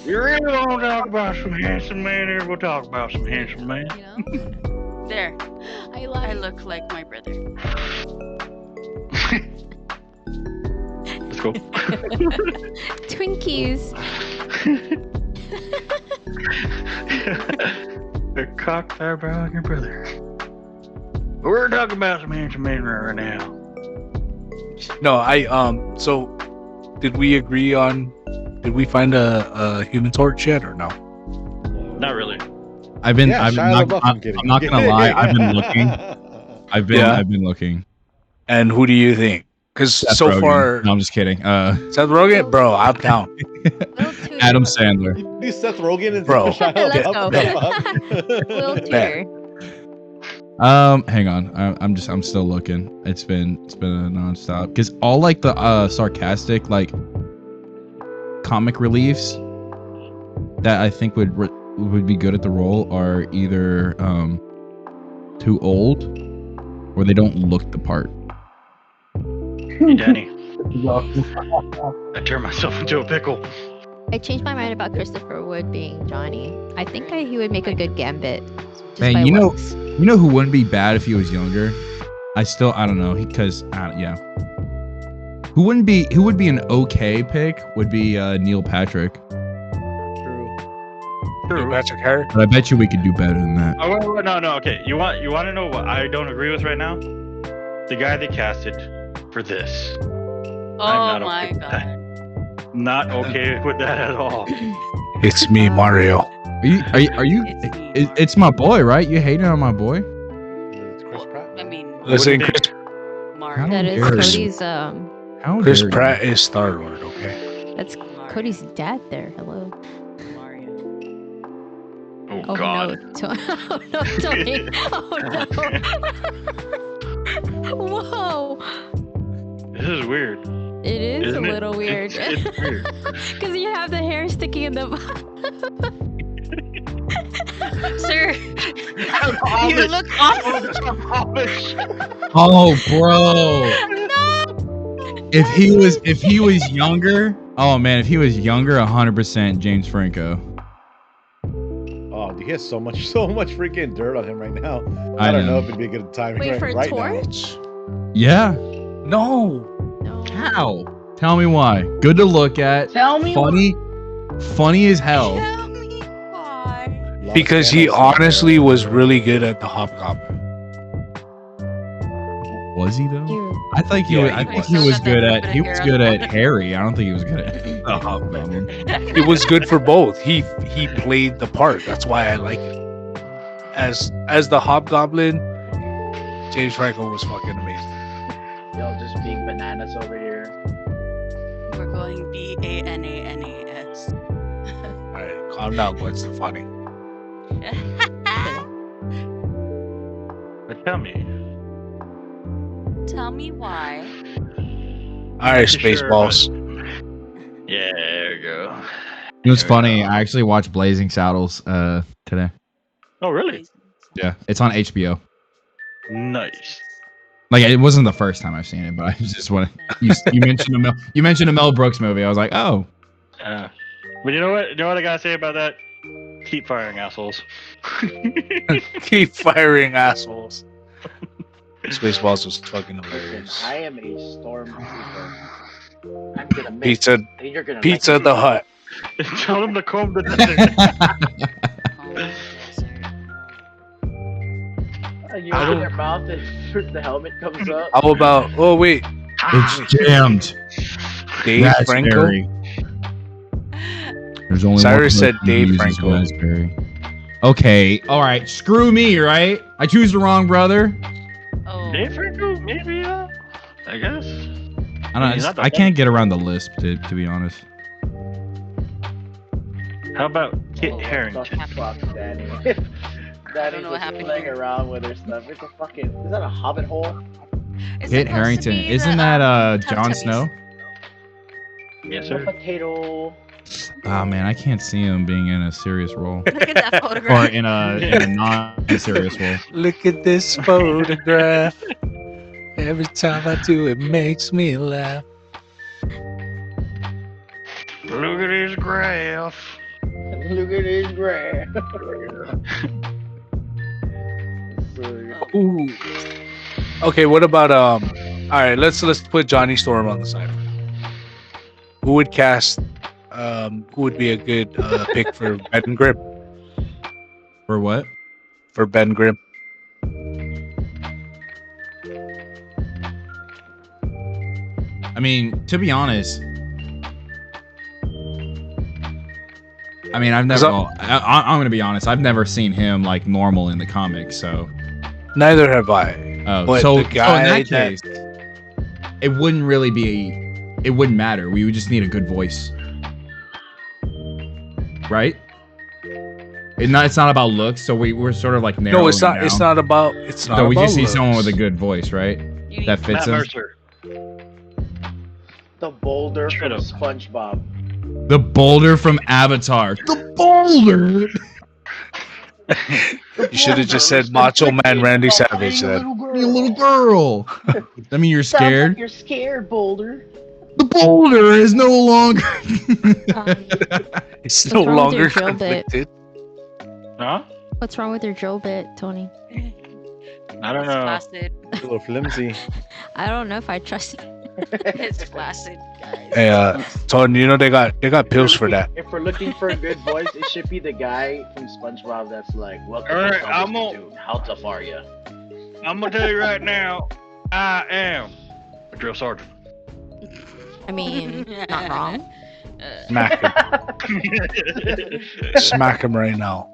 You really want to talk about some Handsome Man here? We'll talk about some Handsome Man. There. I look like my brother. Let's go. Twinkies. The cock eyebrow on your brother. We're talking about some Handsome Man right now. No, so did we find a Human Torch yet or no? Not really. I've been Yeah, Shia LaBeouf, I'm kidding. I'm not gonna lie. I've been looking. I've been looking. And who do you think? Because Seth so Rogen. far, No, I'm just kidding. Seth Rogen, bro, I'm down. Adam Sandler. Do Seth Rogen and Bro. Shia Let's LaBeouf. Will Bet. Tudor. Hang on. I'm still looking. It's been a nonstop because all like the sarcastic like comic reliefs that I think would be good at the role are either too old or they don't look the part. Hey, Danny. I turned myself into a pickle. I changed my mind about Christopher Wood being Johnny. I think he would make a good Gambit. Just Man, by you looks. know who wouldn't be bad if he was younger? I don't know, because yeah. Who would be an okay pick would be Neil Patrick. True. Patrick Harris. But I bet you we could do better than that. Oh, wait, no, okay. You want to know what I don't agree with right now? The guy they casted for this. Oh my god. Not okay with that at all. It's me, Mario. Are you it's my boy, right? You hating on my boy? I mean, Listen, Chris, Mario. That is Chris- Cody's Chris dare you. Pratt is Star Lord. Okay. That's Cody's dad there. Hello. Oh God. No. Oh no, Tony. Oh no. Whoa. This is weird. It is Isn't a it? little weird. It's weird. Because you have the hair sticking in the. Sir, you look awful. Oh, bro. If he was younger, oh man, if he was younger, 100% James Franco. Oh, dude, he has so much freaking dirt on him right now. I I don't know know. if it'd be a good timing Wait, for right Torch? Yeah. No. How? Tell me why. Good to look at. Tell me Funny as hell. Tell me why. now. Because he honestly was really good at the Hobgoblin. Was he though? Ew. I think he Yeah, was. he I think was. he was good at. He He was was good good at at Harry. I don't think he was good at the Hobgoblin. It was good for both. He played the part. That's why I like it. As the Hobgoblin, James Franco was fucking amazing. Y'all just being bananas over here. We're going BANANAS. All right, calm down. What's the funny? But tell me. Tell me why. All right, Sure, Spaceballs. Yeah, there you go. It was funny. I actually watched Blazing Saddles today. Oh, really? Yeah, it's on HBO. Nice. Like it wasn't the first time I've seen it, but I just want you mentioned a Mel Brooks movie. I was like, oh, But you know what? You know what I gotta say about that? Keep firing assholes. Keep firing assholes. Spaceballs was fucking Listen, hilarious. I am a stormtrooper. I'm gonna make Pizza, and you're gonna Pizza like the Hut. Tell them to comb the desert. You open your mouth and the helmet comes up. How about? Oh wait, it's jammed. Dave Franco. Raspberry. There's only Cyrus one said person who Dave uses Franco. raspberry. Okay, all right. Screw me, right? I choose the wrong brother. Oh. Dave Franco, maybe, I guess. I don't. He's not the I can't get around the lisp, to be honest. How about Kit Oh, Harington? fuck, Danny. Danny's know what just happened playing here. around with her stuff. It's a fucking. Is that a hobbit hole? It's Kit supposed to Harington. be Isn't the, that Teletubbies. Jon Snow? Yes, A sir. potato. Oh man, I can't see him being in a serious role Look at that or photograph. in a non-serious role. Look at this photograph. Every time I do it makes me laugh. Look at his graph. Look at his grass. Ooh. Okay, what about all right, let's put Johnny Storm on the side. Who would cast who would be a good pick for Ben Grimm? For what? For Ben Grimm. I mean, to be honest, I mean, I've never. Well, I'm gonna be honest. I've never seen him like normal in the comics. So Neither have I. oh, But so the guy in that that- case, it wouldn't really be. It wouldn't matter. We would just need a good voice, right? It's not about looks. So we're sort of like narrowing No, it's not. down. It's not about. It's not. So we about just need someone looks. with a good voice, right? You That need- fits Matt him. Mercer. The boulder Straight from up. SpongeBob. The boulder from Avatar. The boulder. You should have just said Macho Man Randy Savage then. Be a little girl. I mean, you're Sounds like scared. you're scared, Boulder. The boulder is no longer. It's What's no wrong with your longer drill bit? conflicted. Huh? What's wrong with your drill bit, Tony? I don't It's know. flaccid. A little flimsy. I don't know if I trust it. It's flaccid, guys. Hey, Tony, you know they got pills for that. If we're looking for a good voice, it should be the guy from SpongeBob that's like, "Welcome All to right, I'm Summer's on- Dude. How tough are you?" I'm gonna tell you right now, I am a drill sergeant. I mean, not wrong. Smack him. Smack him right now.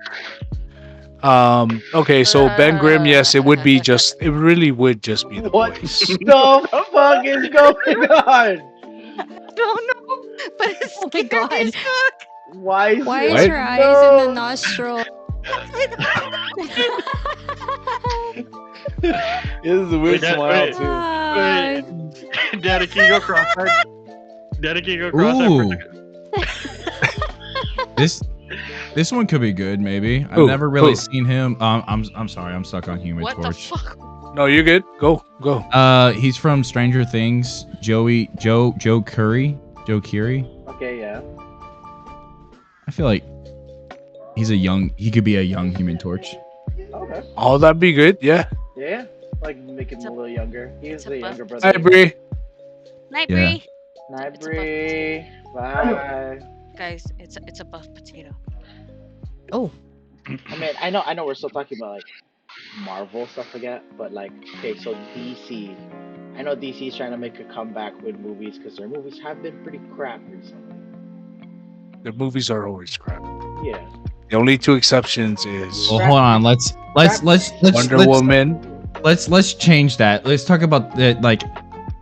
Okay, so Ben Grimm, yes, it really would just be the What voice. the fuck is going on? Don't know, but it's Oh my God. scary as fuck. Why is Why it? is your eyes in the nostril? This is a weird Wait, smile wait. too. Wait, Daddy, can you go cross-eyed? Daddy, can you go cross-eyed for a second? This one could be good, maybe. I've Who? never really Who? seen him. I'm sorry, I'm stuck on Human What the Torch. fuck? No, you're good. Go. He's from Stranger Things. Joe Curry. Okay, yeah. I feel like he could be a young Human Torch. Okay. Oh, that'd be good. Yeah. Yeah. Like make him a little younger. He is it's a the buff younger brother. Hi, Bree. Night, Yeah. Bree. Night, It's a buff Bree. Bye. Guys, it's a buff potato. Oh, I mean, I know we're still talking about like Marvel stuff like that, but like, okay, so DC. I know DC is trying to make a comeback with movies because their movies have been pretty crap recently. The movies are always crap. Yeah. The only two exceptions is Well, hold on. Let's Wonder Woman. Let's change that. Let's talk about the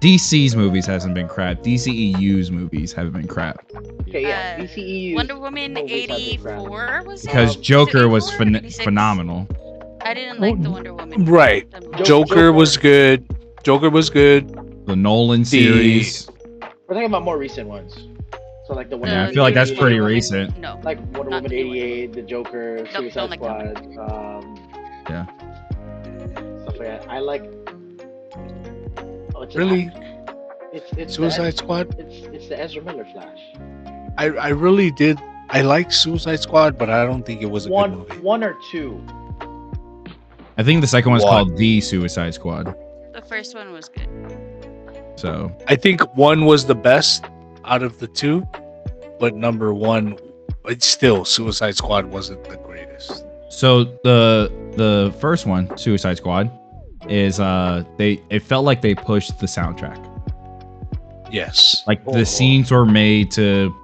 DC's movies hasn't been crap. DCEU's movies haven't been crap Okay, yeah. Uh, DCEU. Wonder Woman movies have been crap. 84 was it? because Was it Joker was 84 or 86? phenomenal. I didn't like the Wonder Woman. Right. the Joker. Joker was good. Joker was good. The Nolan series. We're talking about more recent ones. So like the Wonder Yeah, I Woman feel like that's 88, pretty Wonder Woman- recent. No. Like Wonder Not Woman the new one. 88, the Joker, Nope, Suicide don't like that Squad, Yeah. stuff like that. I like. Oh, it's Really? It's Suicide Squad. It's the Ezra Miller Flash. I really did. I like Suicide Squad, but I don't think it was a good movie. One or two. I think the second one's What? called The Suicide Squad. The first one was good. So I think one was the best out of the two, but number one, it's still Suicide Squad wasn't the greatest. So the first one, Suicide Squad, is it felt like they pushed the soundtrack. Yes, Like the scenes were made to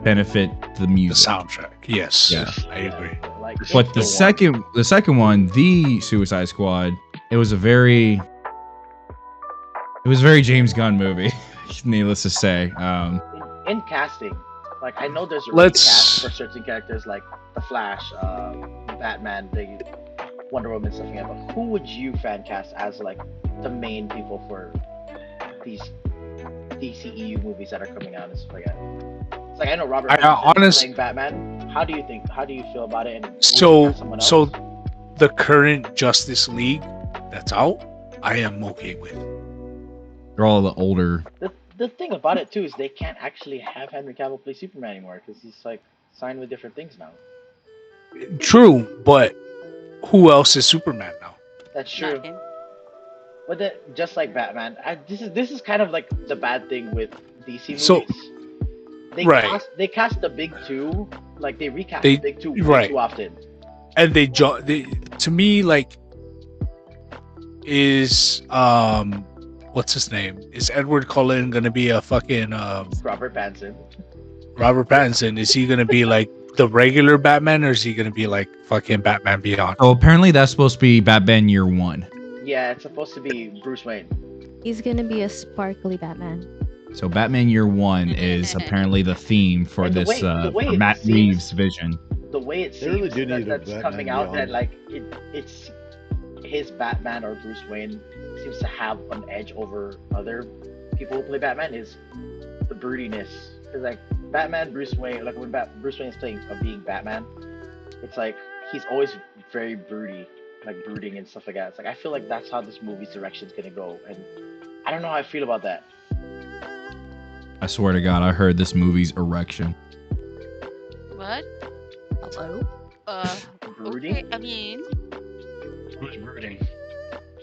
benefit the the music. soundtrack. Yes, Yeah. I agree. Like, But the second one, The Suicide Squad, it was a very James Gunn movie, needless to say. in casting, like I know there's a Let's- recast for certain characters like the Flash, Batman, the Wonder Woman, stuff like that. But who would you fan cast as like the main people for these DCEU movies that are coming out and stuff like that? It's like I know Robert Pattinson is playing Batman. How do you feel about it? And would you cast someone else? So the current Justice League that's out, I am okay with. They're all the older. The thing about it too is they can't actually have Henry Cavill play Superman anymore because he's like signed with different things now. True, but who else is Superman now? That's true. But then, just like Batman, this is kind of like the bad thing with DC movies. So- They cast the big two, like they recast They- the big two way right. too often. And they to me, like, is what's his name? Is Edward Cullen gonna be a fucking Robert Pattinson. Robert Pattinson? Is he gonna be like the regular Batman, or is he gonna be like fucking Batman Beyond? Oh, apparently that's supposed to be Batman Year One. Yeah, it's supposed to be Bruce Wayne. he's gonna be a sparkly Batman. So Batman Year One is apparently the theme for And the this way- the way for it Matt seems- Reeves' vision. The way it They really seems do need a that's Batman coming out, Beyond. that like it's his Batman or Bruce Wayne seems to have an edge over other people who play Batman is the broodiness. Because like Batman, Bruce Wayne, like when Bruce Wayne is playing being Batman, it's like he's always very broody, like brooding and stuff like that. It's like I feel like that's how this movie's direction is gonna go, and I don't know how I feel about that. I swear to God, I heard this movie's erection. What? Hello? Okay, I mean, Who's brooding?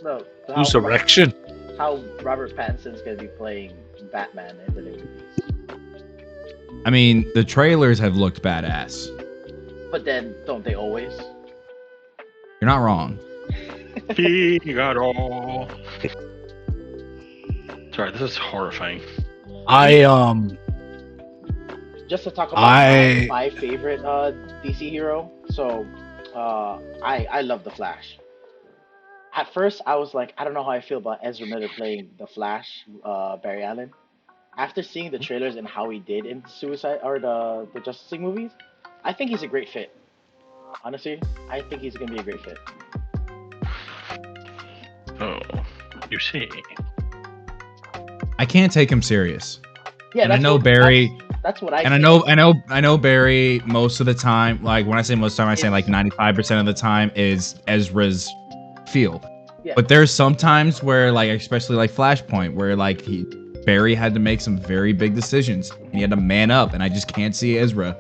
No, Whose erection? how Robert Pattinson's gonna be playing Batman in the new movies. I mean, the trailers have looked badass. But then, don't they always? You're not wrong. Figaro. Sorry, this is horrifying. Just to talk about my favorite DC hero. So, I love the Flash. At first, I was like, I don't know how I feel about Ezra Miller playing the Flash, Barry Allen. After seeing the trailers and how he did in Suicide or the Justice League movies, I think he's a great fit. Honestly, I think he's gonna be a great fit. Oh, you see. I can't take him serious. Yeah, and I know Barry. That's what I. And think. I know Barry most of the time. Like when I say most of the time, I say like 95% of the time is Ezra's feel. Yeah. But there's some times where like, especially like Flashpoint, where like Barry had to make some very big decisions and he had to man up, and I just can't see Ezra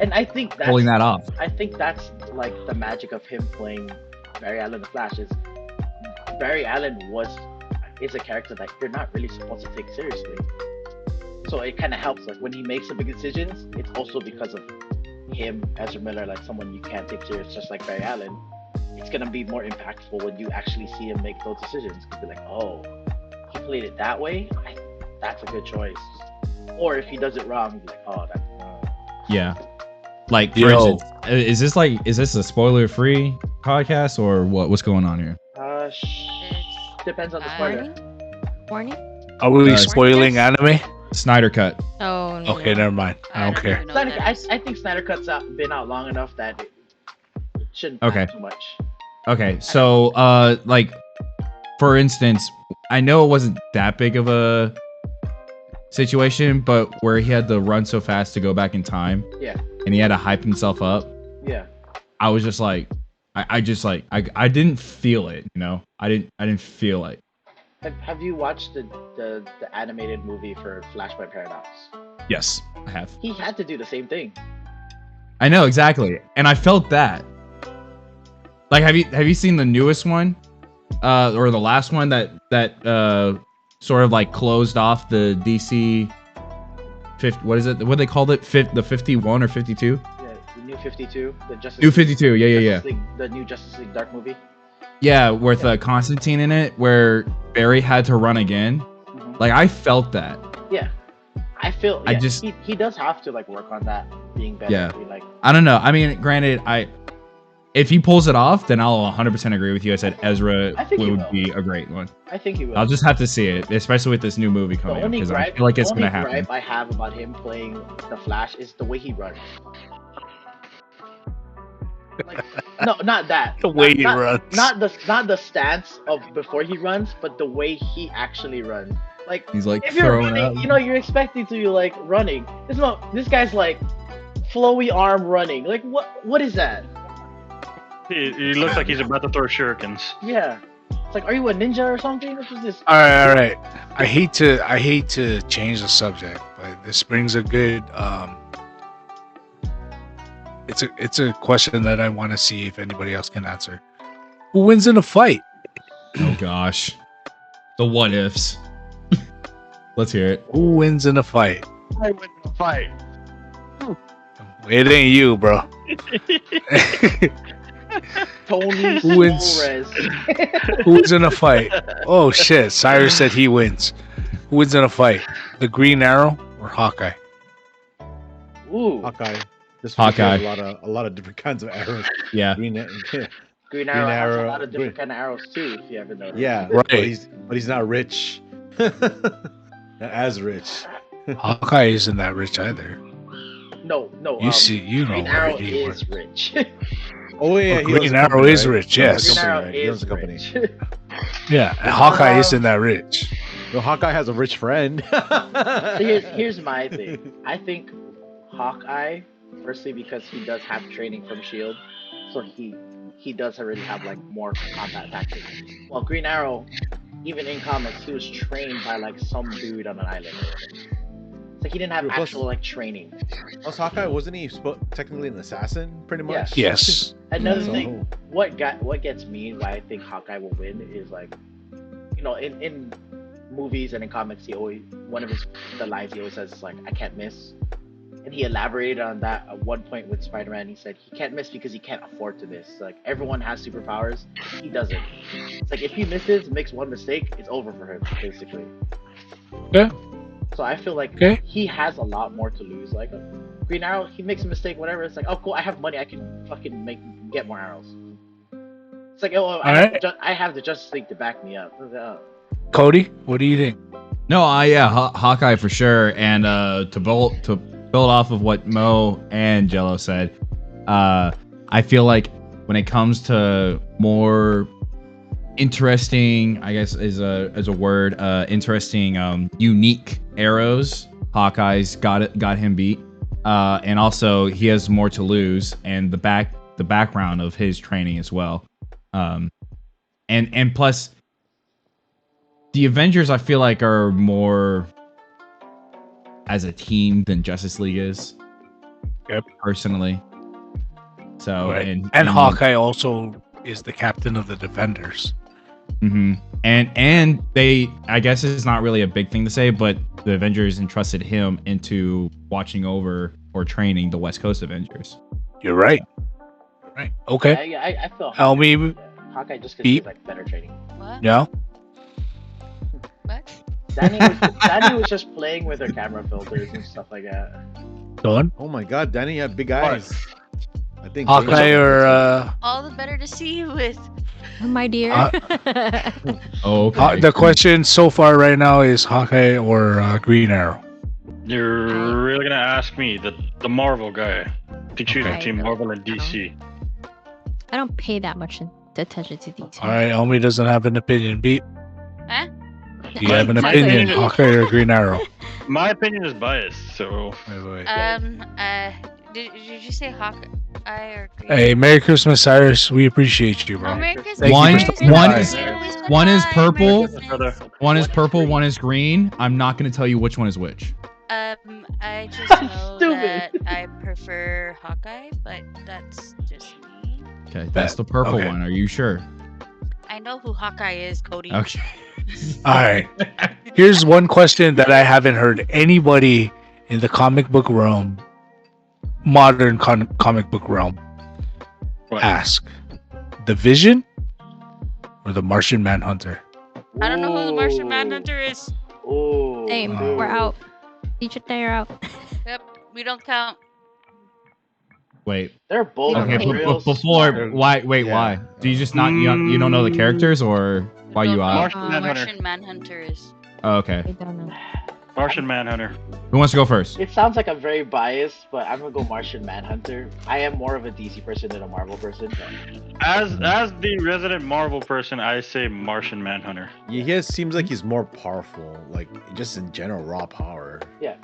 And I think that's pulling that off. I think that's like the magic of him playing Barry Allen the Flash is Barry Allen is a character that you're not really supposed to take seriously. So it kind of helps, like when he makes some big decisions, it's also because of him, Ezra Miller, like someone you can't take serious, just like Barry Allen. It's gonna be more impactful when you actually see him make those decisions. You'll be like, oh, he played it that way. That's a good choice. Or if he does it wrong, you'll be like, oh, that's Yeah. Like for instance, is this a spoiler-free podcast or what's going on here? depends on the spoiler. Warning? Are we spoiling anime? Snyder Cut. Oh, no. Okay, never mind. I don't care. I think Snyder Cut's been out long enough that it shouldn't matter too much. Okay, so like for instance, I know it wasn't that big of a situation, but where he had to run so fast to go back in time. Yeah. And he had to hype himself up. Yeah. I was just like, I didn't feel it, you know. I didn't feel it. Have you watched the animated movie for Flashpoint Paradox? Yes, I have. He had to do the same thing. I know exactly, and I felt that. Like, have you seen the newest one, or the last one that sort of like closed off the DC? What is it? What they called it? The 51 or 52? Yeah, the new 52, the Justice. New 52, yeah. League, the new Justice League Dark movie. Yeah, with Constantine in it, where Barry had to run again. Mm-hmm. Like, I felt that. Yeah, I feel. Yeah, he does have to like work on that being better. Yeah. Like, I don't know. I mean, granted, if he pulls it off, then I'll 100% agree with you. I said Ezra would be a great one. I think he will. I'll just have to see it, especially with this new movie coming out, because I feel like it's gonna happen. The only gripe I have about him playing the Flash is the way he runs. Like, no, not that. The way he runs. Not the stance of before he runs, but the way he actually runs. Like, he's like if you're throwing running, up. you're expecting to be like running. This guy's like flowy arm running. Like, what is that? He looks like he's about to throw shurikens. Yeah. It's like, are you a ninja or something? What is this? All right. I hate to change the subject, but this brings a good. It's a question that I want to see if anybody else can answer. Who wins in a fight? Oh gosh, the what ifs. Let's hear it. Who wins in a fight? I win in a fight. It ain't you, bro. Tony Who wins? Suarez. Who wins in a fight? Oh shit! Cyrus said he wins. Who wins in a fight? The Green Arrow or Hawkeye? Ooh. Hawkeye. This Hawkeye. A lot of different kinds of arrows. Yeah. Green Arrow has a lot of different kind of arrows too, if you ever noticed. Yeah, right. But he's not rich. Not as rich. Hawkeye isn't that rich either. No. You know Green where Arrow he is works. rich. Oh yeah, Green Arrow is rich. Yes. Green Arrow He owns is a company. rich. Yeah, and Hawkeye isn't that rich. Well, Hawkeye has a rich friend. So here's my thing. I think Hawkeye, firstly because he does have training from Shield, so he does already have like more combat tactics. While Green Arrow, even in comics, he was trained by like some dude on an island. It's Like he didn't have Plus- actual like training. Plus, Hawkeye wasn't he technically an assassin, pretty Yeah. much? Yes. Another So- thing, what gets me, why I think Hawkeye will win is like, you know, in movies and in comics, one of the lines he always says is like, "I can't miss," and he elaborated on that at one point with Spider-Man. He said he can't miss because he can't afford to miss. Like everyone has superpowers, he doesn't. It's like if he misses, makes one mistake, it's over for him basically. Yeah. So I feel like Okay. he has a lot more to lose. Like Green Arrow, he makes a mistake, whatever. It's like, oh cool, I have money, I can fucking get more arrows. It's like, oh, I have the Justice League to back me up. Cody, what do you think? No, Hawkeye for sure. And to build off of what Mo and Jello said, I feel like when it comes to more interesting, I guess is a word, interesting, unique arrows, Hawkeye's got him beat. And also he has more to lose, and the background of his training as well. And plus, the Avengers, I feel like, are more as a team than Justice League is. Yep. Personally. So Right. and Hawkeye also is the captain of the Defenders. Mm-hmm. And they, I guess it's not really a big thing to say, but the Avengers entrusted him into watching over or training the West Coast Avengers. You're right. Right. Okay. Yeah, I feel Elmie, Hawkeye just because Beep. he's like better training. What? no. What? Dani was just playing with her camera filters and stuff like that. Don? Oh my God, Danny had big eyes. I think Hawkeye or All the better to see you with. My dear. Oh, okay. the question so far right now is Hawkeye or Green Arrow. You're really gonna ask me, the Marvel guy, to choose Okay. between Marvel and DC? I don't pay that much attention to detail. All right, Elmie doesn't have an opinion. Beat. Huh? Do you have an My opinion, opinion- Hawkeye or Green Arrow? My opinion is biased, so. Wait. Did you say Hawkeye or Green? Hey, Merry Christmas, Cyrus. We appreciate you, bro. Oh, Merry Christmas. Thank One- you for stopping one by. is- Merry Christmas. One is Merry purple. Christmas. One is purple, one is green. I'm not going to tell you which one is which. I just know that I prefer Hawkeye, but that's just me. Okay, that's the purple Okay. one. Are you sure? I know who Hawkeye is, Cody. Okay. All right. Here's one question that I haven't heard anybody in the comic book realm, modern comic book realm, ask: the Vision or the Martian Manhunter? I don't know who the Martian Manhunter is. Oh. Same. We're out. Teacher, they're out. Yep, we don't count. Wait. They're both Okay, real before, smart. why? Do you just not, you don't know the characters, or why you out? Martian Manhunter. Martian Manhunter is. Oh, okay. I don't know. Martian Manhunter. Who wants to go first? It sounds like I'm very biased, but I'm gonna go Martian Manhunter. I am more of a DC person than a Marvel person. As the resident Marvel person, I say Martian Manhunter. Yeah, seems like he's more powerful, like just in general raw power. Yeah,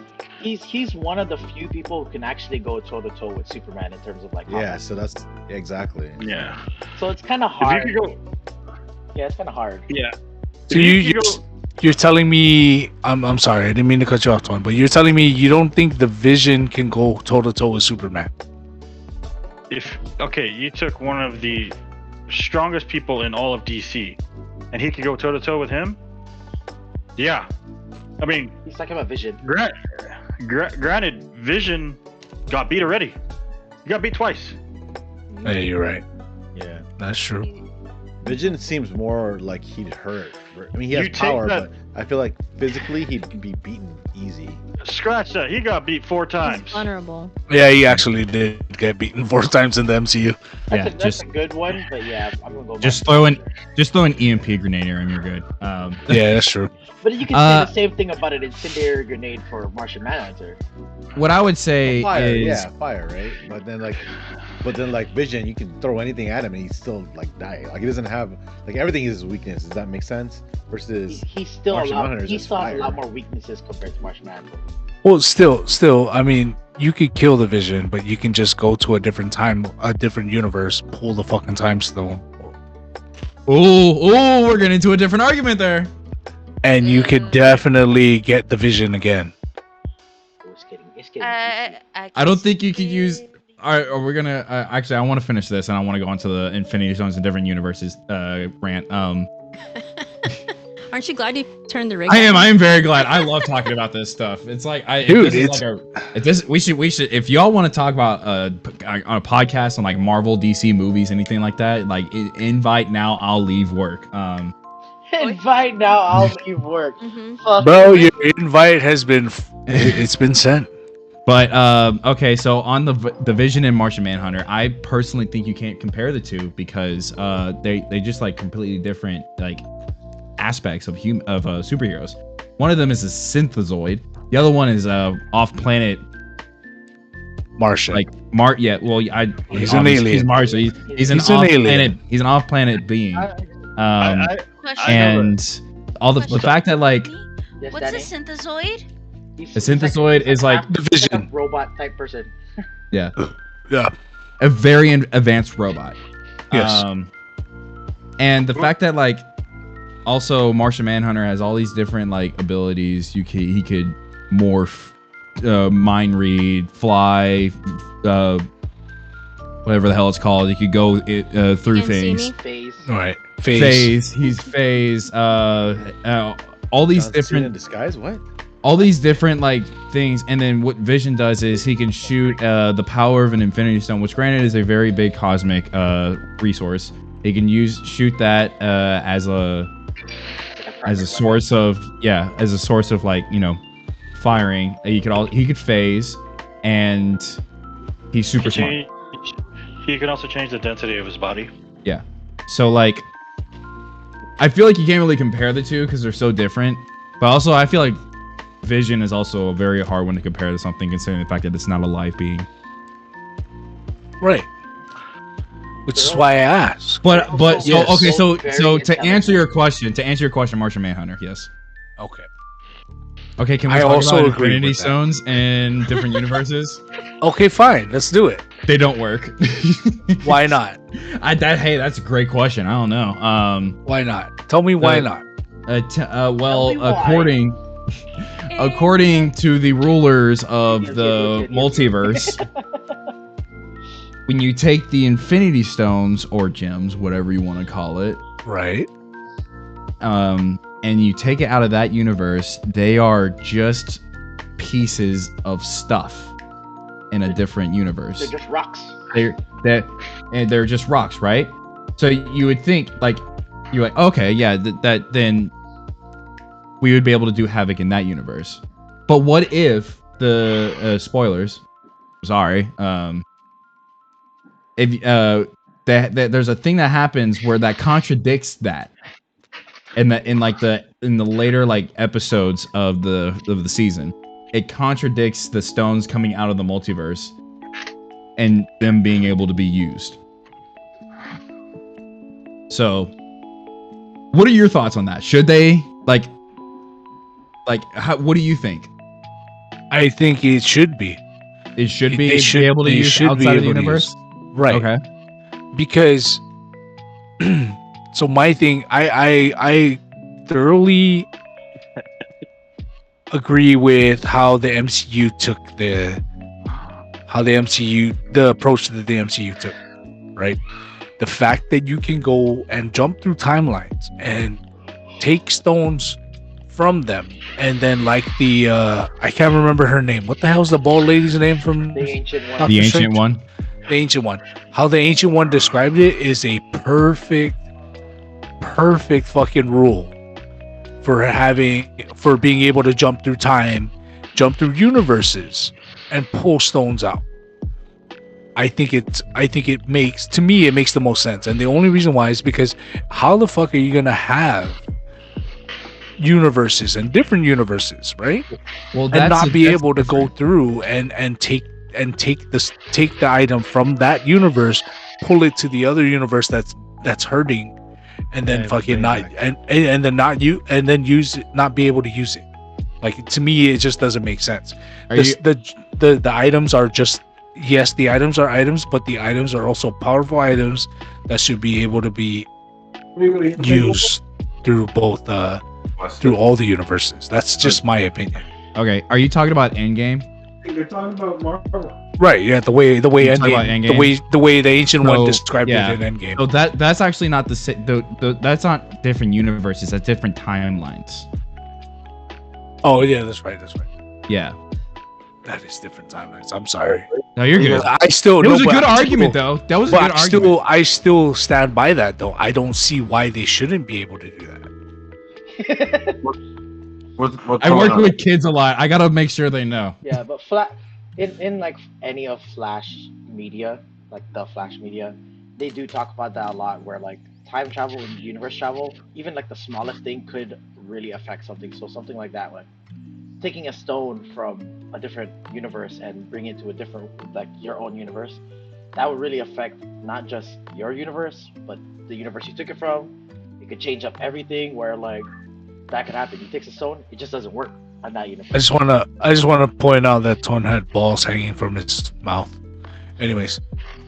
he's one of the few people who can actually go toe to toe with Superman in terms of like. Yeah, combat. so that's exactly. Yeah. So it's kind of If hard. you could Yeah, it's kind of hard. Yeah. So you're telling me I'm sorry, I didn't mean to cut you off, Twan, but you're telling me you don't think the Vision can go toe to toe with Superman? You took one of the strongest people in all of DC, and he could go toe to toe with him. Yeah, I mean, He's talking about Vision. granted, Vision got beat already. He got beat twice. Hey, you're right. Yeah, that's true. Vision seems more like he'd hurt. I mean, he You has take power, that- but I feel like physically he'd be beaten easy. Scratch that. He got beat 4 times. Vulnerable. Yeah, he actually did get beaten 4 times in the MCU. That's a good one, but yeah, I'm gonna go. Just Martian. throw an EMP grenade and you're good. Yeah, that's true. But you can say the same thing about an incendiary grenade for Martian Manhunter. What I would say Fire, is, yeah, fire, right? But then like Vision, you can throw anything at him and he's still like die. Like he doesn't have like everything is his weakness. Does that make sense? Versus He's still Martian a lot. Manhunter is He just still has fire. a lot more weaknesses compared to Martian Manhunter. Well, still, I mean, you could kill the Vision, but you can just go to a different time, a different universe, pull the fucking time stone, we're getting into a different argument there. and you could definitely get the Vision again. kidding. I don't think you could use. All right, we're gonna actually. I want to finish this, and I want to go into the Infinity Stones in different universes rant. Aren't you glad you turned the rig? I am very glad. I love talking about this stuff. It's like we should if y'all want to talk about on a podcast on like Marvel, DC movies, anything like that, like invite now. I'll leave work. Invite now. I'll leave work. Fuck Bro, you. your invite has been it's been sent. But okay, so on the Vision and Martian Manhunter, I personally think you can't compare the two because they just like completely different like aspects of superheroes. One of them is a synthezoid. The other one is off-planet Martian. Like yeah. Well, he's an alien. He's Martian. He's an off-planet. He's an off-planet being. And all the fact that like what's a synthezoid? A synthezoid is like the Vision robot type person. Yeah. Yeah. A very advanced robot. Yes. And the fact that like also Martian Manhunter has all these different like abilities. He could morph, mind read, fly, whatever the hell it's called. He could go through things. Phase. Right. Phase. He's phase. All these different in disguise. What? All these different like things, and then what Vision does is he can shoot the power of an Infinity Stone, which granted is a very big cosmic resource. He can shoot that as a source of like firing. He could phase, and he's super smart. He can also change the density of his body. Yeah, so like I feel like you can't really compare the two because they're so different. But also I feel like Vision is also a very hard one to compare to something, considering the fact that it's not a live being. Right. Which is why I asked. But so to answer your question, Martian Manhunter, yes. Okay. Okay, can we talk about Infinity Stones in different universes? Okay, fine. Let's do it. They don't work. Why not? Hey, that's a great question. I don't know. Why not? Tell me why not. According to the rulers of the multiverse, when you take the Infinity Stones or gems, whatever you want to call it, right? And you take it out of that universe, they are just pieces of stuff in a different universe. They're just rocks. They're just rocks, right? So you would think you're like, okay, yeah, that then we would be able to do havoc in that universe. But what if the spoilers? Sorry. If there's a thing that happens where that contradicts that, in the later like episodes of the season, it contradicts the stones coming out of the multiverse and them being able to be used. So, what are your thoughts on that? Should they what do you think? I think it should be. It should be able to use outside of the universe? Right. Okay. Because so my thing, I thoroughly agree with how the MCU took the approach that the MCU took, right? The fact that you can go and jump through timelines and take stones from them, and then like the I can't remember her name. What the hell's the bald lady's name from the Ancient One? The Ancient One. The Ancient One. How the Ancient One described it is a perfect fucking rule for being able to jump through time, jump through universes, and pull stones out. I think it makes the most sense, and the only reason why is because how the fuck are you gonna have universes and different universes, right? Well, and not be able to go through and take the item from that universe, pull it to the other universe that's hurting, and then fucking not and then not use it, not be able to use it. Like, to me, it just doesn't make sense. The items are just, yes, the items are items, but the items are also powerful items that should be able to be used through both through all the universes. That's just my opinion. Okay, are you talking about Endgame? They're talking about Marvel. Right. Yeah. The way You talking about Endgame, Endgame? the way the ancient one So, described yeah. it in Endgame. So that's actually not the same. That's not different universes. That's different timelines. Oh yeah, that's right. Yeah. That is different timelines. I'm sorry. No, you're good. I still. It was a but good I argument, still- though. That was a but good argument. I still stand by that, though. I don't see why they shouldn't be able to do that. What's I going work on? with kids a lot. I gotta make sure they know. Yeah, but in like any of Flash media, like the Flash media, they do talk about that a lot. Where like time travel and universe travel, even like the smallest thing could really affect something. So something like that, like taking a stone from a different universe and bring it to a different, like your own universe, that would really affect not just your universe, but the universe you took it from. It could change up everything. Where like that could happen. He takes a stone, it just doesn't work on that universe. I just wanna point out that Ton had balls hanging from his mouth. Anyways,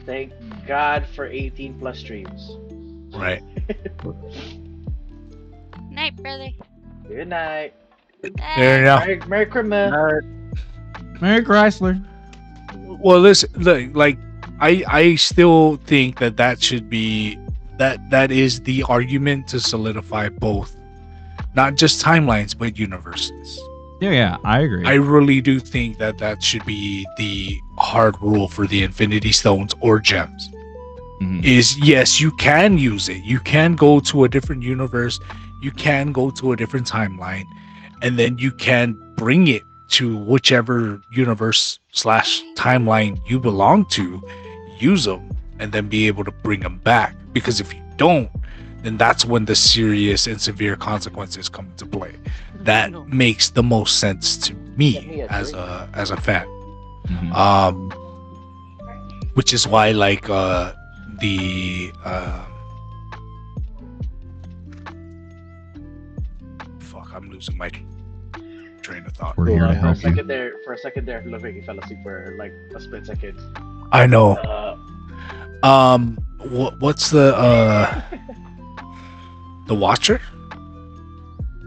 Thank God for 18 plus streams. right. Night, brother. Good night. There you go. Merry Christmas. Merry Chrysler. Well, listen, like I still think that should be that is the argument to solidify both, not just timelines but universes. Yeah, I agree. I really do think that should be the hard rule for the Infinity Stones or gems. Is yes, you can use it. You can go to a different universe. You can go to a different timeline, and then you can bring it to whichever universe / timeline you belong to. Use them, and then be able to bring them back. Because if you don't, then that's when the serious and severe consequences come into play. That makes the most sense to me as a fan. Which is why like the fuck, I'm losing my train of thought. We're here to For a help you. second there, Ludwig fell asleep for like a split second. I know. Uh, What's the Watcher?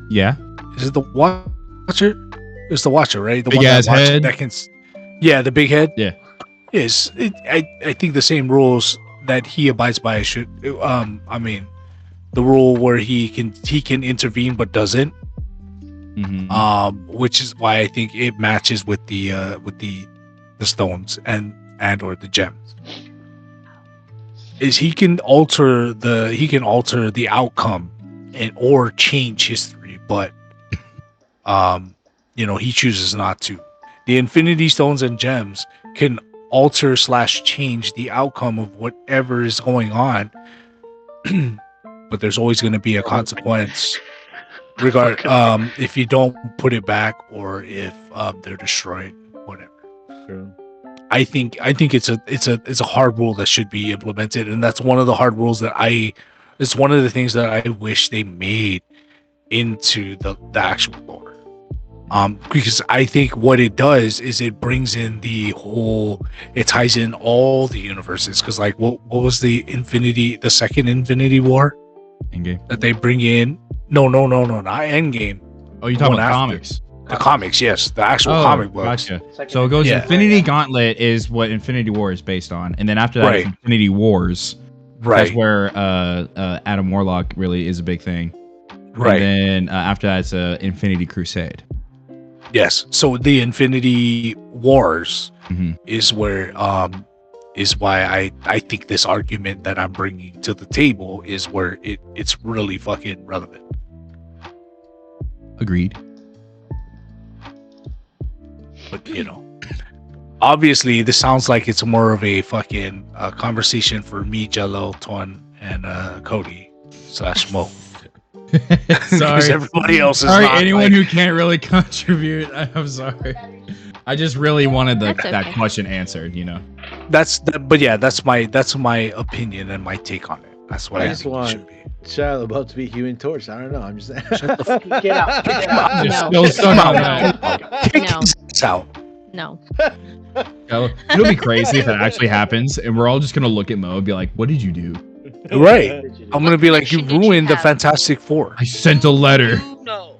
Yeah. Is it the Watcher? It's the Watcher, right? The Big one ass head. that can. Yeah, the big head. Yeah. Yes, I think the same rules that he abides by should. I mean, the rule where he can intervene but doesn't. Which is why I think it matches with the stones and or the gems. Is he can alter the outcome and or change history, but he chooses not to. The Infinity Stones and gems can alter / change the outcome of whatever is going on, but there's always going to be a consequence if you don't put it back or if they're destroyed, whatever. True. I think it's a hard rule that should be implemented, and that's one of the hard rules it's one of the things that I wish they made into the actual lore. Because I think what it does is it brings in it ties in all the universes. Because like what was the second Infinity War Endgame that they bring in? No, not Endgame. Oh, you're talking One about after. comics. The comics, yes, the actual comic books. Gotcha. So it goes Yeah. Infinity Gauntlet is what Infinity War is based on, and then after that, it's Right. Infinity Wars. Right. That's where Adam Warlock really is a big thing. Right. And then after that, it's Infinity Crusade. Yes. So the Infinity Wars Mhm. is where is why I think this argument that I'm bringing to the table is where it's really fucking relevant. Agreed. But obviously this sounds like it's more of a fucking conversation for me, Jello, Ton, and Cody / Mo. Because Sorry. everybody else is sorry, not, anyone like- who can't really contribute. I'm sorry. I just really wanted That's that okay. question answered. But yeah, that's my opinion and my take on it. That's what I I just think it want should be. Shia LaBeouf to be Human Torch. I don't know. I'm just. Get out. Get out. You're still stuck on that. No. It's out. No. It'll be crazy if it actually happens, and we're all just gonna look at Mo and be like, "What did you do?" Right. I'm gonna be like, you Did you ruined the have? Fantastic Four. I sent a letter, No.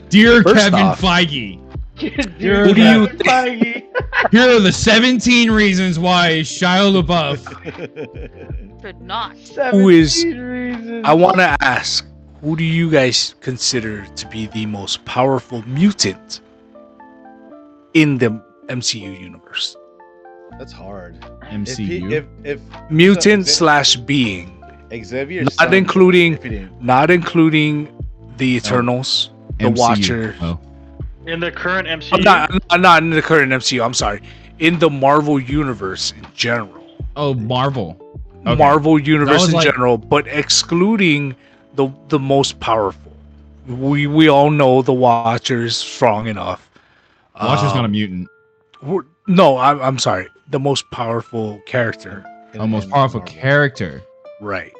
dear First Kevin off- Feige. Here Who do you Here are the 17 reasons why Shia LaBeouf. Should not. who is 17 reasons. I want to ask, who do you guys consider to be the most powerful mutant in the MCU universe? That's hard. MCU. If Mutant slash being, Xavier, not including the Eternals, the MCU. Watcher. Oh. In the current MCU, Not in the current MCU. I'm sorry, in the Marvel universe in general. Oh, Marvel. Okay. Marvel universe was in like- general, but excluding the most powerful. We all know the Watcher's strong enough. Watcher's not a mutant. No, I'm sorry. The most powerful character. The most powerful character. Right.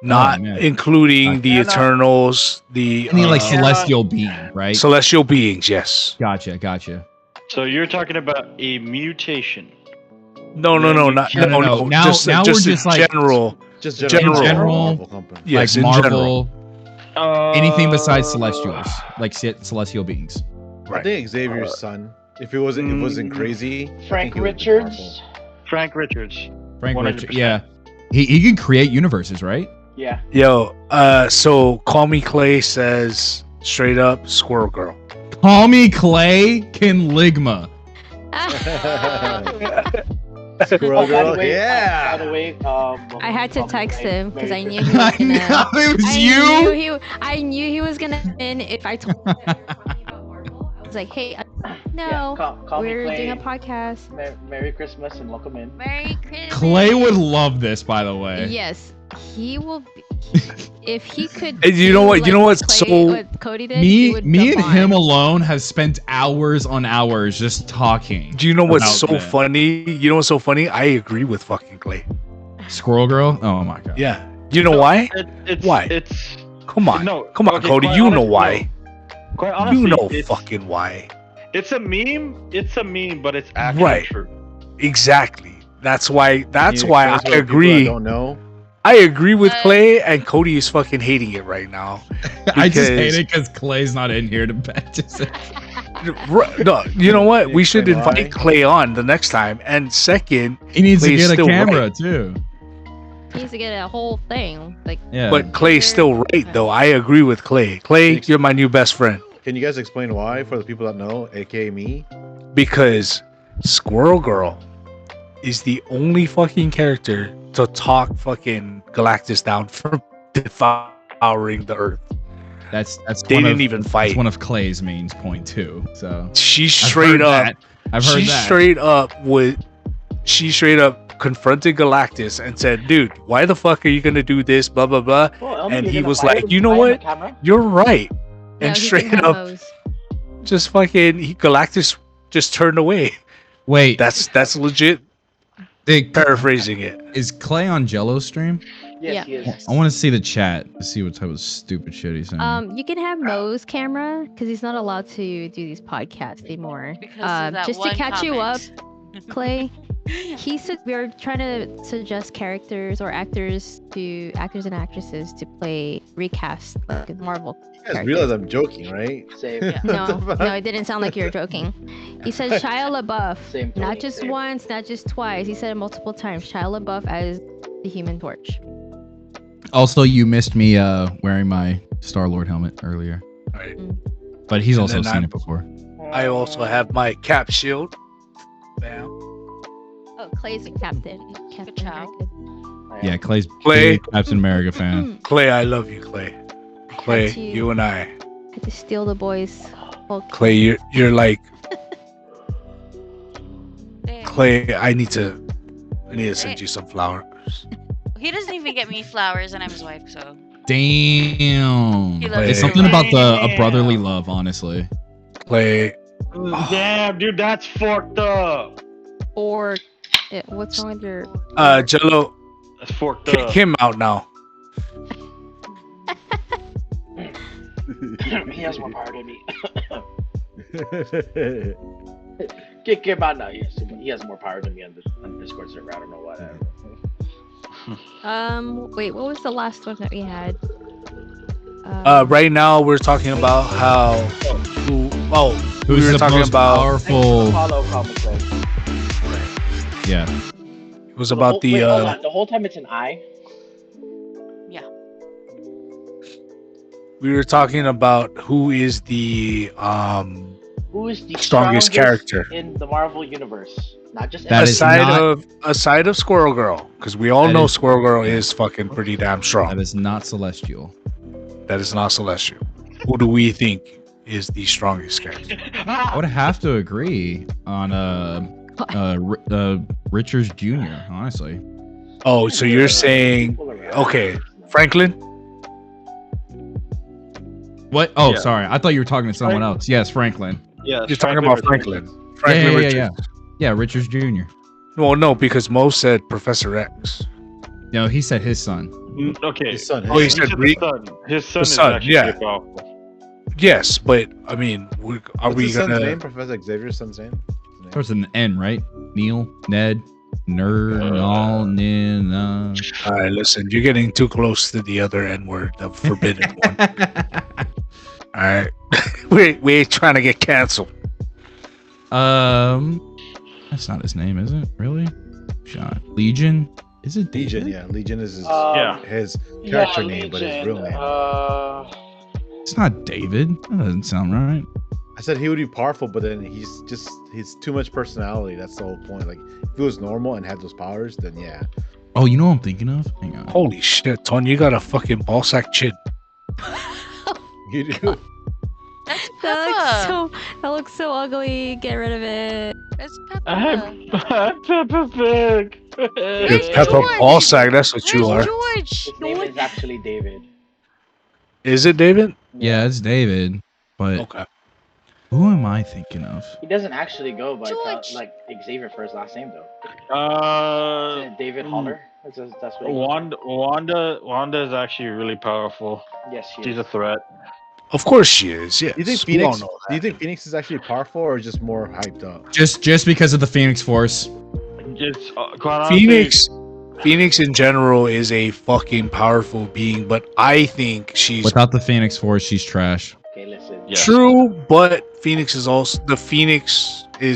Not man. including the Eternals, the Any like celestial being, right? celestial beings, yes. Gotcha. so you're talking about a mutation. No, not No, no. Now Just we're just like general. just general. in general, Marvel company. Yes, like in Marvel, general. anything besides celestials, like celestial beings. I think Xavier's son. If it wasn't crazy, I Frank think he would be Richards. Frank Richards. Frank 100%. Richards, yeah. He can create universes, right? Yeah. Yo, so Call Me Clay says straight up Squirrel Girl. Call me Clay Kinligma. Squirrel By Girl, the way, yeah. by the way, I had to text him because I knew he I was gonna. know it was you. I knew he was gonna win if I told him about Marvel. I was like, hey, no, call me we're Clay. doing a podcast. Merry Christmas and welcome in. Merry Christmas. Clay would love this, by the way. Yes, he will. If he could. And you know do, what? You know what's Clay- so- what Cody did? he would Me and jump him on. alone have spent hours on hours just talking. Do you know what's so about that. funny? You know what's so funny? I agree with fucking Clay. Squirrel Girl? Oh my god. Yeah. You know why? It's, Why? It's Come on. no. Come on, okay, Cody. quite You know honestly, why. no. Quite honestly, You know it's, fucking why. It's a meme. It's a meme, but it's actually Right. true. Exactly. That's why. That's You why I explain to the people that agree. Don't know. I agree with Clay, and Cody is fucking hating it right now. I just hate because- it because Clay's not in here to practice it. No, you know what? We should explain invite why? Clay on the next time. And second, He needs Clay's to get a still camera right. too. He needs to get a whole thing. Like, Yeah. But Clay's still right, though. I agree with Clay. Clay, you're my new best friend. Can you guys explain why for the people that know, aka me? Because Squirrel Girl is the only fucking character to talk fucking Galactus down from devouring the Earth. that's They one didn't of, even that's fight. one of Clay's main point too. So She I've straight heard up, that. I've heard she that. straight up confronted Galactus and said, "Dude, why the fuck are you gonna do this? Blah blah blah." Well, Elmie, And you're he gonna was fight like, him- "You know fight him on what? camera? You're right." no, And he straight didn't have up, those. just fucking Galactus just turned away. Wait, That's legit. Paraphrasing it. Is Clay on Jello stream? Yes, Yeah. he is. I want to see the chat to see what type of stupid shit he's saying. You can have Mo's camera because he's not allowed to do these podcasts anymore. Because of that Just to one catch you up, comment. Clay. He said we are trying to suggest characters or actors and actresses to play recast like Marvel. You guys realize I'm joking, right? Same. Yeah. No, it didn't sound like you were joking. He said Shia LaBeouf, Same not Tony, just same. once, not just twice. He said it multiple times. Shia LaBeouf as the Human Torch. Also, you missed me wearing my Star-Lord helmet earlier, Right. but he's And also then seen I'm- it before. I also have my cap shield. Bam. Oh, Clay's a captain. Captain child. America. Yeah, Clay's Clay. big Captain America fan. Clay, I love you, Clay. Clay, Had to- you and I. had to steal the boys. Hulk. Clay, you're like Damn. Clay. I need to send you some flowers. He doesn't even get me flowers, and I'm his wife, so. Damn. He loves It's you. something about a Damn. brotherly love, honestly. Clay, Damn, dude, that's fucked up. Or what's wrong with your? Jello, That's fucked kick up. him out now. He has more power than me. Kick him out now. He has more power than me on the Discord server. I don't know why. Wait, what was the last one that we had? Right now we're talking about how. Oh, Who's were the talking most about- powerful? Follow comic book. Yeah. It was about the Wait, hold on. The whole time it's an I. Yeah. we were talking about who is the Who is the strongest character in the Marvel universe? Not just That is aside of Squirrel Girl, because we all That know is- Squirrel Girl is fucking pretty damn strong. That is not Celestial. That is not Celestial. Who do we think is the strongest character? I would have to agree on Richards Jr. Honestly. Oh, so you're saying okay, Franklin? What? Oh, Yeah. sorry. I thought you were talking to someone else. Yes, Franklin. Yeah, You're talking about Franklin. Yeah, Franklin yeah, Richards. yeah. Yeah, Richards Jr. Well, no, because Mo said Professor X. No, he said his son. Okay. His son. Oh, he his said the Re- son. His son the is son, actually yeah. pretty powerful. Yes, but I mean, are What's we his son's gonna? name? Professor Xavier's son's name? Starts with an N, right? Neil, Ned, Nall, Nin. All right, listen, you're getting too close to the other N word, the forbidden one. All right, we ain't trying to get canceled. That's not his name, is it? Really? Shot Legion. Is it Legion, David? yeah. Legion is his, Yeah. his character name, but his real name. It's not David. That doesn't sound right. I said he would be powerful, but then he's too much personality. That's the whole point. Like if he was normal and had those powers, then yeah. Oh, you know what I'm thinking of? Hang on. Holy shit, Tony, you got a fucking ballsack chin. You do. That's That Peppa. looks so ugly. Get rid of it. That's Peppa. I'm Peppa Pig. You're Where's Peppa George? Ballsack, that's what you Where's are. George? His name is actually David. Is it David? Yeah, it's David. But Okay. who am I thinking of? He doesn't actually go by George. like Xavier for his last name though. David Hmm. Holler. That's what he goes by. Wanda is actually really powerful. Yes, she She's is. a threat. Of course she is. Yes. Do you think We all Phoenix? know Do that. you think Phoenix is actually powerful or just more hyped up? Just because of the Phoenix Force. Just quite honestly, Phoenix in general is a fucking powerful being, but I think she's Without the Phoenix Force, she's trash. Okay, listen. Yeah. true, but Phoenix is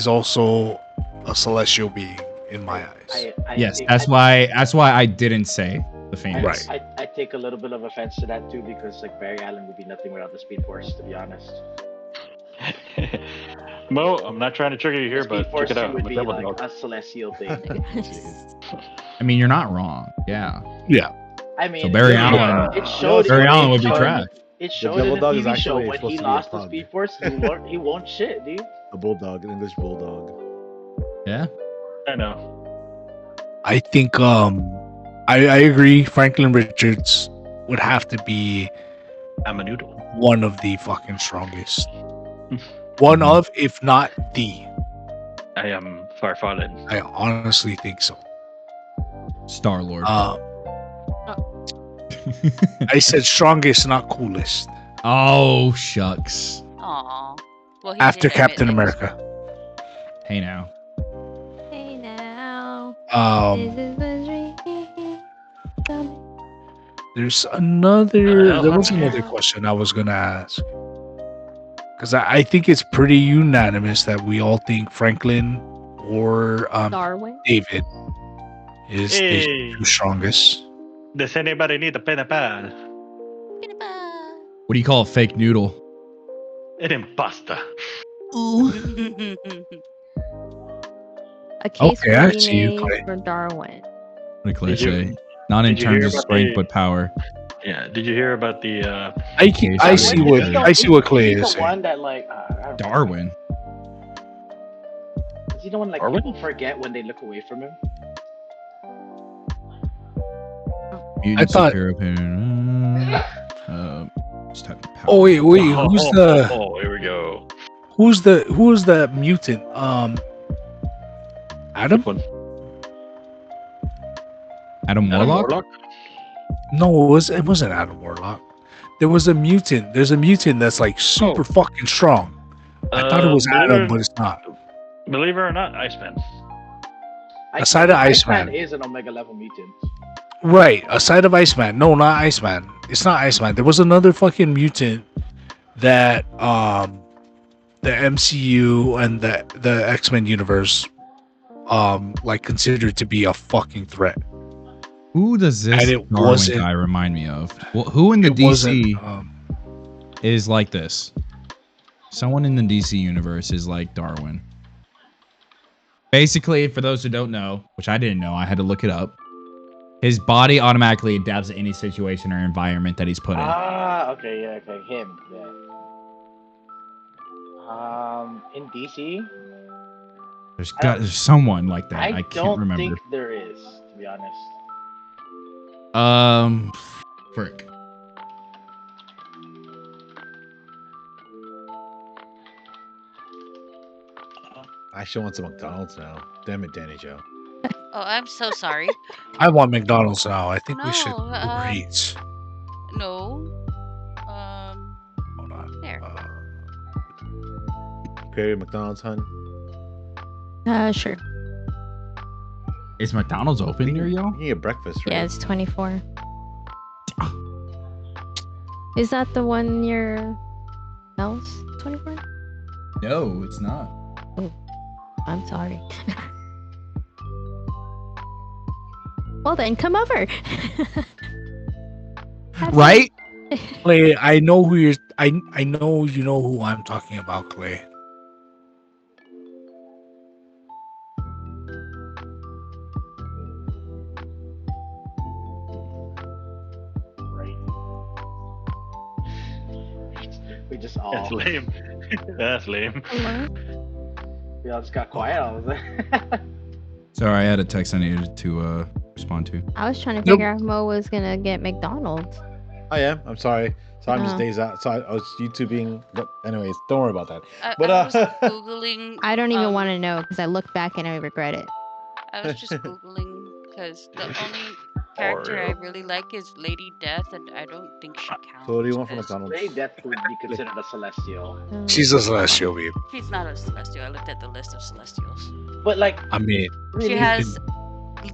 also a celestial being in my eyes. Yes, that's why I didn't say the Phoenix. Right. I take a little bit of offense to that too because like Barry Allen would be nothing without the Speed Force, to be honest. Mo, I'm not trying to trigger you here, The but Speed Force check it out. would I'm a be devil like dog. a celestial thing. I mean, you're not wrong. Yeah. Yeah. I mean, So Barry it- Allen- It showed. Barry it Allen would be showed- trash. It showed devil in the dog is TV show actually when supposed he to be a lost the pug. Speed Force, he won't shit, dude. A bulldog, an English bulldog. Yeah. I know. I think I agree Franklin Richards would have to be I'm a noodle. one of the fucking strongest. One of, if not the. I am far fallen. I honestly think so. Star Lord. I said strongest, not coolest. Oh shucks. Aw. Well, he After did admit Captain that he's- America. Hey now. Hey now. Um, This is the dream. there's another. There was another question I was gonna ask. Because I think it's pretty unanimous that we all think Franklin or Darwin. David is the Hey. two strongest. Does anybody need a pen and pad? What do you call a fake noodle? An imposter. A case Okay, I would be see you, made Clay. for Darwin. What a Did you- cliche. Not in did you hear terms of about strength, the- but power. Yeah. Did you hear about the? I see what Clay He's is the saying. one that like I don't know. Darwin. Is he the one like Darwin? people forget when they look away from him? Mutant thought- superhero opinion. This type of power. Oh wait, who's the Oh, here we go. who's the mutant? Adam? One. Adam Warlock? No, it wasn't Adam Warlock. There was a mutant. There's a mutant that's like super fucking strong. I thought it was Adam, but it's not. Believe it or not, Iceman. Aside of Iceman. is an Omega level mutant. Right, aside of Iceman. No, not Iceman. It's not Iceman. There was another fucking mutant that the MCU and the X-Men universe like considered to be a fucking threat. Who does And this it Darwin wasn't- guy remind me of? Well, who in the It wasn't, DC is like this? Someone in the DC universe is like Darwin. Basically, for those who don't know, which I didn't know, I had to look it up. His body automatically adapts to any situation or environment that he's put in. Okay, yeah, okay, him, yeah. In DC, There's someone like that. I I can't don't remember. think there is, to be honest. Frick. I actually want some McDonald's now. Damn it, Danny Joe. Oh, I'm so sorry. I want McDonald's now. I think we should No, Uber Eats. No. Hold on. There. Crave McDonald's, hun. Sure. Is McDonald's open near y'all? You can get breakfast, right? Yeah, it's 24. Is that the one near Mel's 24? No, it's not. Oh, I'm sorry. Well then, come over. Have Right? Clay, I know who you're. I know you know who I'm talking about, Clay. Right. We just all. That's lame. That's lame. We all just got quiet. I was like, Sorry, I had a text I needed to respond to. I was trying to figure out if Mo was gonna get McDonald's. I am. I'm sorry. So I'm just Oh. days out. So I was YouTubing. But anyways, don't worry about that. I But was googling. I don't even want to know because I look back and I regret it. I was just googling because the only character I really like is Lady Death, and I don't think she counts. So what do you want from 'cause McDonald's? Lady Death would be considered a celestial. She's a celestial, babe. She's not a celestial. I looked at the list of celestials. But like, I mean, She has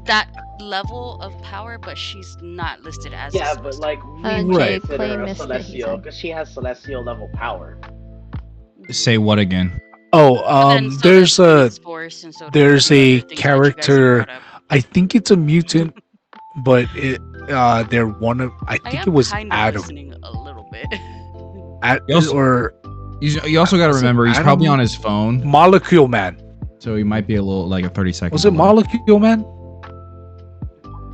that level of power, but she's not listed as. yeah, a but celestial. like we Jay Right. consider Clay her a missed it, he celestial said. because she has celestial level power. Say what again? Oh, Then so there's does a Police Force, and so does there's the a other things that you guys character. brought up. I think it's a mutant, but they're one of. I I think am it was kind of Adam. listening a little bit. You also- Or You also got to Was it remember he's probably Adam? on his phone, Molecule Man. so he might be a little like a 30-second. Was it Molecule Man?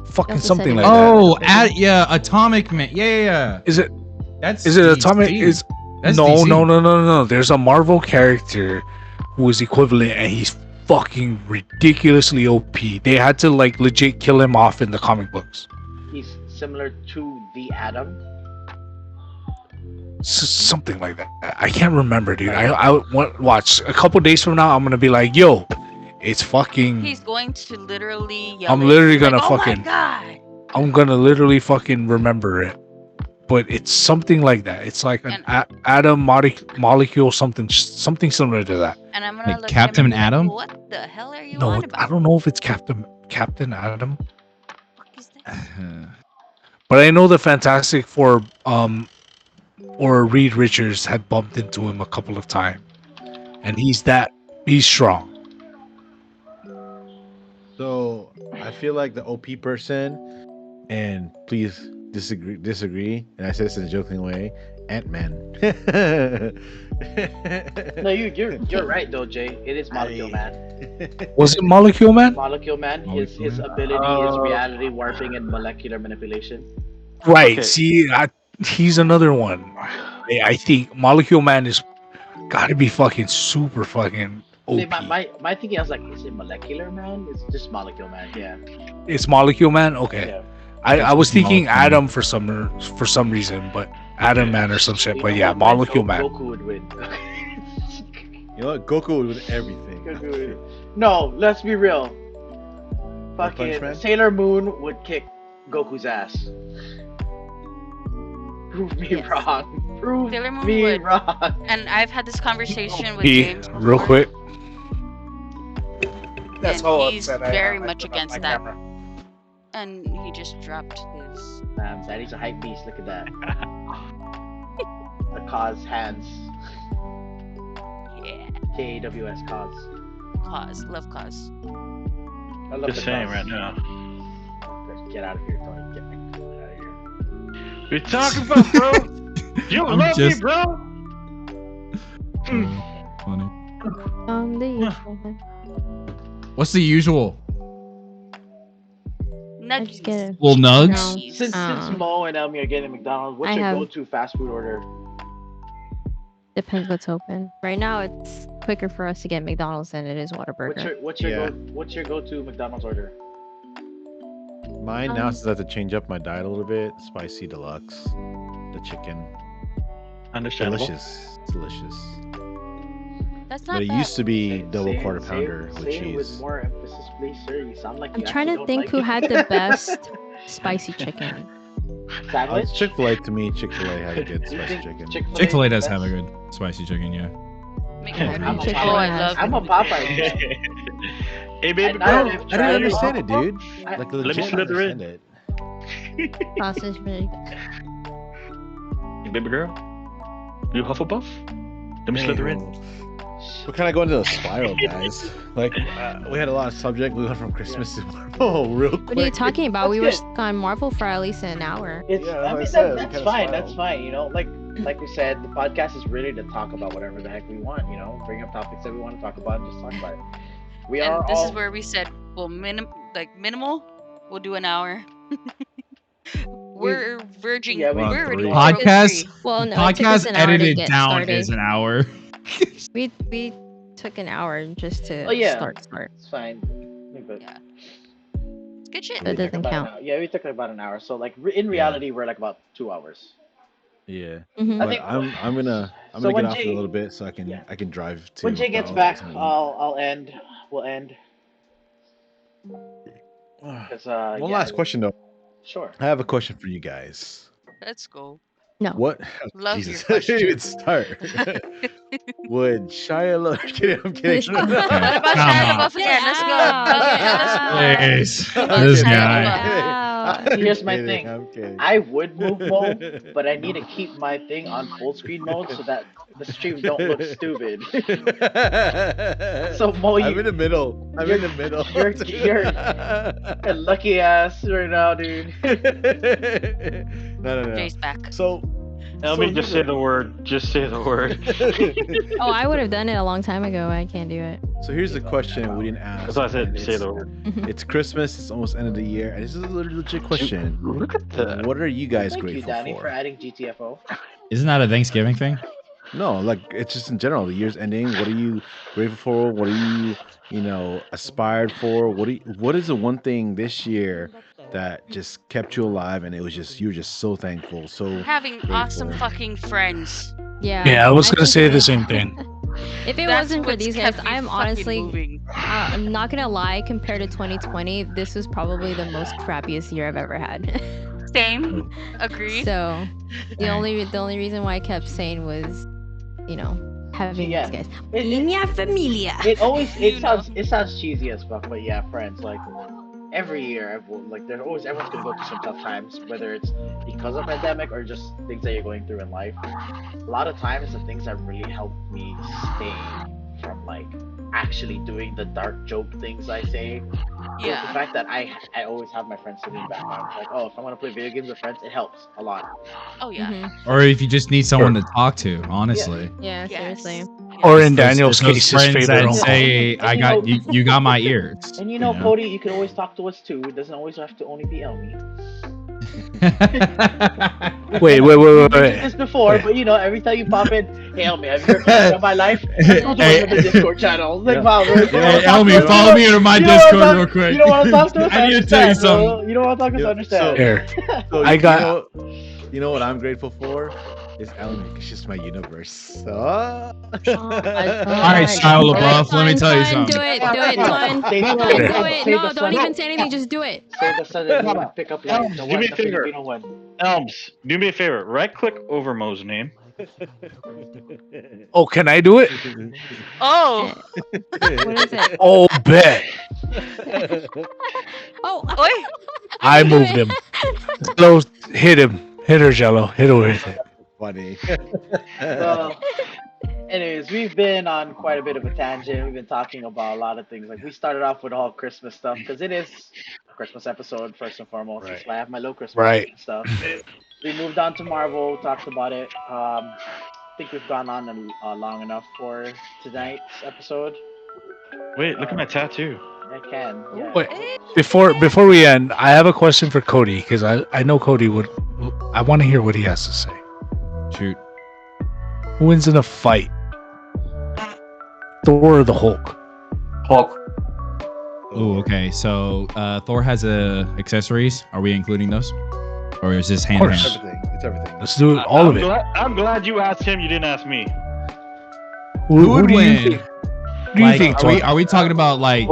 Fucking Also something said like it was- that. yeah, Atomic Man. Yeah. Is it? That's Is it DC. Atomic? Is That's no, DC. no. There's a Marvel character who is equivalent, and he's fucking ridiculously OP. They had to like legit kill him off in the comic books. He's similar to the Atom. Something like that. I can't remember, dude. Watch a couple days from now. I'm gonna be like, yo, it's fucking. He's going to literally yell. I'm it. literally He's like, gonna oh fucking- my god! I'm gonna literally fucking remember it. But it's something like that. It's like an atom molecule, something similar to that. And I'm gonna Like look Captain at him and be Atom? Like, what the hell are you No, on about? I don't know if it's Captain Atom. What is that? But I know the Fantastic Four, or Reed Richards had bumped into him a couple of times, and he's strong. So I feel like the OP person, and please disagree, and I say this in a joking way, Ant-Man. No, you're right though, Jay. It is Molecule Man. Was it Molecule Man? Molecule Man. His ability is reality warping and molecular manipulation. Right. Okay. See, he's another one. I think Molecule Man is got to be fucking super fucking OP. My thinking, I was like, is it Molecular Man? It's just Molecule Man. Yeah. It's Molecule Man. Okay. Yeah. I was thinking Molecule Man. Atom for some reason, but Atom Man or some shit. You But know yeah, what? Molecule Man. Goku would win. You know what? Goku would win everything. Goku would. No, let's be real. Punch Fucking Man? Sailor Moon would kick Goku's ass. Prove me Yes. wrong. Prove Sailor Moon me would. wrong. And I've had this conversation with P, James real before, quick. and he's very much against that. And he just dropped his. Damn, Daddy's a hype beast. Look at that. The cause hands. Yeah. KAWS cause. Cause, love cause. I love Just the saying cause. right now. Get out of here, Tony. Get out of here. We're talking about, bro. You don't I'm love just- me, bro. Funny. The usual one. What's the usual? I just get Nuggies. it. Little nugs? Nuggies. Since Mo and Elmie are getting McDonald's, what's I your have- go-to fast food order? Depends what's open. Right now, it's quicker for us to get McDonald's than it is Whataburger. What's your go-to McDonald's order? Mine now, since I have to change up my diet a little bit, spicy deluxe, the chicken. Understandable. Delicious. That's not But it bad. used to be double Say it- quarter say it- pounder with say it with cheese. more emphasis, please, sir. You sound like I'm you trying actually to don't think like who it. had the best spicy chicken. Sandwich? Chick-fil-A to me, Chick-fil-A has a good You spicy think chicken. Chick-fil-A Chick-fil-A is the does have a best? good spicy chicken, yeah. I'm a Chick-fil-A Oh, I Popeye. love I'm a Popeye. Hey, baby, I bro. have I didn't tried understand all it, dude. I- Like Let me legit, I slither in. understand it. Sausage, really Hey, baby girl. You Hufflepuff? Let me slither in. We're kind of going to a spiral, guys. Like we had a lot of subject. We went from Christmas to Marvel real quick. What are you talking about? We were That's stuck on Marvel for at least an hour. It's, Yeah, I like mean, I said, we that's kinda fine. spiraled. That's fine. You know, like we said, the podcast is really to talk about whatever the heck we want. You know, bring up topics that we want to talk about and just talk about it. We are And this all is where we said, well, minimal, we'll do an hour. We're verging. Yeah, we're we- already Three. broke Podcast? three. Well, no, it took us Podcast an hour to edited get down started. is an hour. We took an hour just to Oh, yeah. start. It's fine. But Yeah. It's good shit. That we took doesn't about an count. hour. Yeah, we took about an hour. So like in reality, we're like about 2 hours. Yeah. Mhm. I But think I'm gonna So when get off Jay- a little bit so I can yeah. drive to. when Jay gets McDonald's back, and I'll end. We'll end. eat. 'Cause, One yeah, last question though. Sure. I have a question for you guys. Let's go. No. What? Love Jesus, your I didn't even question. start. Would Shia LaBeouf? I'm kidding. What about Come Shia on. LaBeouf again? Let's go. Get Let's go. out. Please. This Shia guy. LaBeouf. Here's my kidding, thing. I'm kidding. I would move Mo, but I need to keep my thing on full screen mode so that the stream don't look stupid. So Mo, I'm in the middle. I'm in the middle. you're a lucky ass right now, dude. no. Jay's back. So, Elmie, so just say the word. Just say the word. Oh, I would have done it a long time ago. I can't do it. So here's the question we didn't ask. That's why I said and say it's- the word. It's Christmas. It's almost end of the year, and this is a legit question. Look at that. What are you guys Thank you, grateful Danny, for? for adding GTFO. Isn't that a Thanksgiving thing? No, like it's just in general. The year's ending. What are you grateful for? What are you aspired for? What is the one thing this year that just kept you alive and it was just you're just so thankful, so Having awesome grateful. fucking friends. Yeah. Yeah, I was gonna think say the that- same thing. If it That's wasn't for what's these guys, kept me I'm fucking honestly, moving. I'm not gonna lie. Compared to 2020, this was probably the most crappiest year I've ever had. Same. Agreed. So, the only reason why I kept saying was, having Yeah. these guys. It- Minha familia. it sounds cheesy as fuck, but yeah, friends. Like every year, everyone's gonna go through some tough times, whether it's because of pandemic or just things that you're going through in life. A lot of times, the things that really helped me stay from like actually doing the dark joke things I say. Is the Yeah. fact that I always have my friends to lean back on. Like, oh, if I want to play video games with friends, it helps a lot. Oh yeah. Mhm. Or if you just need someone to talk to, honestly. Yeah, Yes. seriously. Or Yes. in Daniel's It's those case, his friends favorite that uncle. say, "I got you. You got my ears." And you know, Cody, you can always talk to us too. It doesn't always have to only be Elmie. Wait. We did this before, but every time you pop in, hey Elmie, have you heard about my life? Let's go join the Discord channel. Like, wow, bro, Hey, Elmie, follow me into my Discord real quick. You don't want to talk to us? I need to tell you understand, bro. something. You don't want to talk to us? I understand. Here, So I got. you know what I'm grateful for is Elmie. It's just my universe. Oh All right, Shia LaBeouf, let me tell you something. Do it, Ton. Say the Do sun. it. Say No, the don't sun. even say anything. Just do it. Say the sun and moon and pick up like the Do one, me a the favor. Filipino one. Elms, do me a favor. Right click over Mo's name. Oh, can I do it? Oh. What is it? Oh, bet. Oh, Oi. I moved him. Jello, hit him. Hit her, Jello. Hit her with it. Funny. So, Anyways, we've been on quite a bit of a tangent. We've been talking about a lot of things. Like we started off with all Christmas stuff because it is Christmas episode first and foremost. That's Right. why I have my little Christmas Right. tree and stuff. We moved on to Marvel, talked about it. I think we've gone on long enough for tonight's episode. Wait, look at my tattoo. I can. Yeah. Wait, before we end, I have a question for Cody because I know Cody would. I want to hear what he has to say. Shoot. Who wins in a fight? Thor or the Hulk? Hulk. Oh, okay. So Thor has accessories. Are we including those, or is this hand? course. hand? Everything. It's everything. Let's do it, all of it. I'm glad you asked him. You didn't ask me. Who would do you win? think? Who do you Like, think? are we talking about like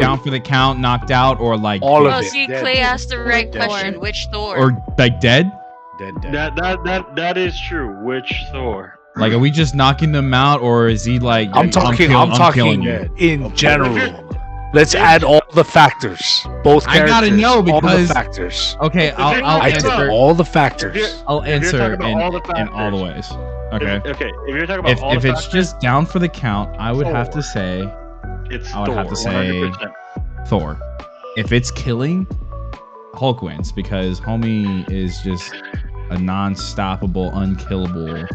down for the count, knocked out, or like All of Oh, it. see, Dead. Clay asked the right Dead. question. Which Thor? or like dead? Dead. That is true. Which Thor? Like, are we just knocking them out, or is he like? I'm talking killing you. in general. Let's add all the factors. Both I characters. gotta know all the because- factors. Okay, I'll I said answer. all the factors. I'll if you're answer talking about all the in all the ways. Okay. Okay. If you're talking about If all if the it's factors, just down for the count, I would have to Thor. say it's I would Thor. have to say 100%. Thor. If it's killing, Hulk wins because homie is just a non-stoppable, unkillable.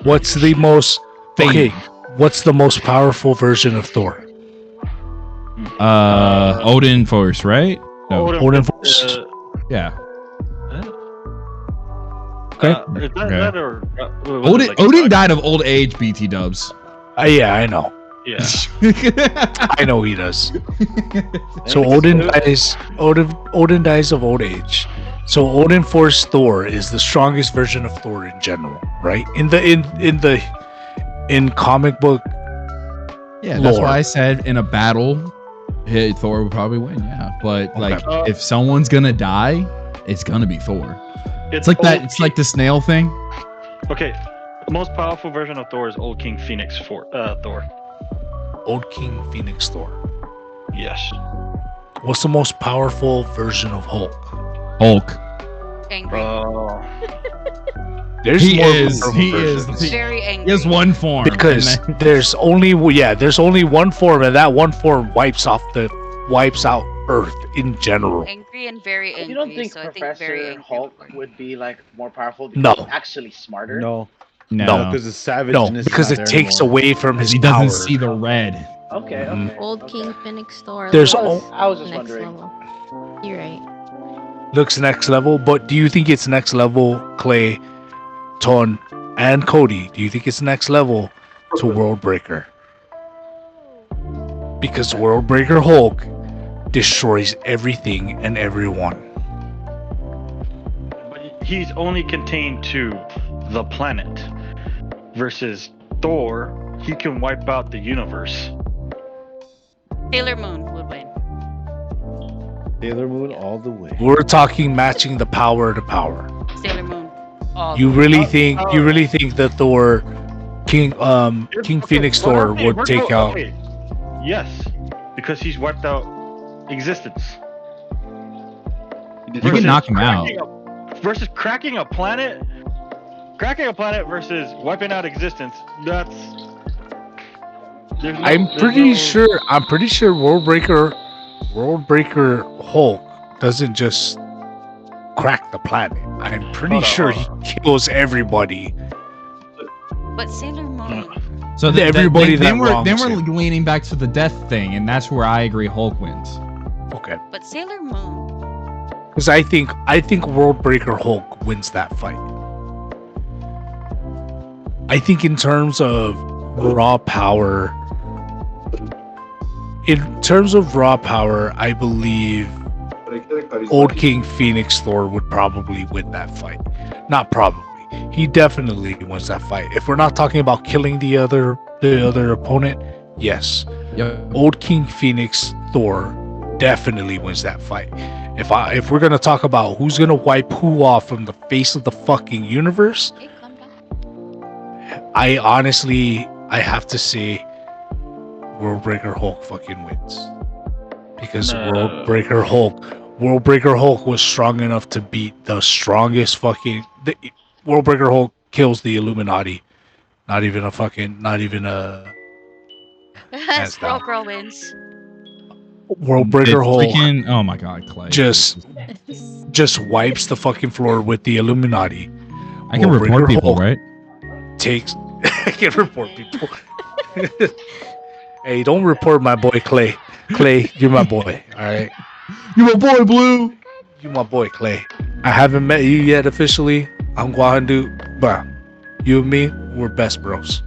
What's the most Thing. okay? What's the most powerful version of Thor? Odin first, right? No. Odin first. Yeah. Okay. Is that, Okay. that or was it Odin like- Odin died of old age. BT Dubs. Yeah, I know. Yeah. I know he does. So Odin dies. Odin dies of old age. So Odin Force Thor is the strongest version of Thor in general, right? In comic book. Yeah, that's lore. why I said in a battle, Thor would probably win. Yeah, but like Okay. if someone's gonna die, it's gonna be Thor. It's like that. old It's like the snail thing. Okay. The most powerful version of Thor is Old King Phoenix Thor. Old King Phoenix Thor. Yes. What's the most powerful version of Hulk? Hulk. Angry. There's He more is. powerful He is. versions. Very angry. He has one form. Because and then- there's only one form, and that one form wipes out Earth in general. Angry and very angry. You don't think so I think Professor very angry. Hulk would be like more powerful because No. he's actually smarter? No, no, because the savageness. No, is because not it there takes anymore. away from because his he doesn't power. see the red. Okay, Mhm. okay. Old okay. King Phoenix Thor. There's I looks was, I was just next wondering. level. You're right. Looks next level, but do you think it's next level, Clay, Ton, and Cody? Do you think it's next level to World Breaker? Because World Breaker Hulk destroys everything and everyone. But he's only contained to the planet. Versus Thor, he can wipe out the universe. Sailor Moon would win. Sailor Moon all the way. We're talking matching the power to power. Sailor Moon. All You the- really think that Thor, King Phoenix Thor would take out? Okay. Yes, because he's wiped out existence. You can knock him out. Versus cracking a planet versus wiping out existence. That's. I'm pretty sure World Breaker Hulk doesn't just crack the planet. I'm pretty sure he kills everybody. But Sailor Moon. So Everybody then that we're wrongs him. leaning back to the death thing, and that's where I agree. Hulk wins. Okay, But Sailor Moon. because I think World Breaker Hulk wins that fight. I think in terms of raw power, I believe Old King Phoenix Thor would probably win that fight. Not probably. He definitely wins that fight. If we're not talking about killing the other opponent, yes. Yep. Old King Phoenix Thor definitely wins that fight. If we're gonna talk about who's gonna wipe who off from the face of the fucking universe, Hey, calm down. I have to say World Breaker Hulk fucking wins. Because No. World Breaker Hulk was strong enough to beat the strongest fucking World Breaker Hulk kills the Illuminati Not even a fucking. Not even a hands Squirrel down. Girl wins. World breaker It's hole. freaking. Oh my god, Clay. Just wipes the fucking floor with the Illuminati. I can World report breaker people, hole right? Takes. I can report people. Hey, don't report my boy Clay. Clay, you're my boy. All right. You my boy, Blue. You my boy Clay. I haven't met you yet officially. I'm Guahandu, but you and me, we're best bros.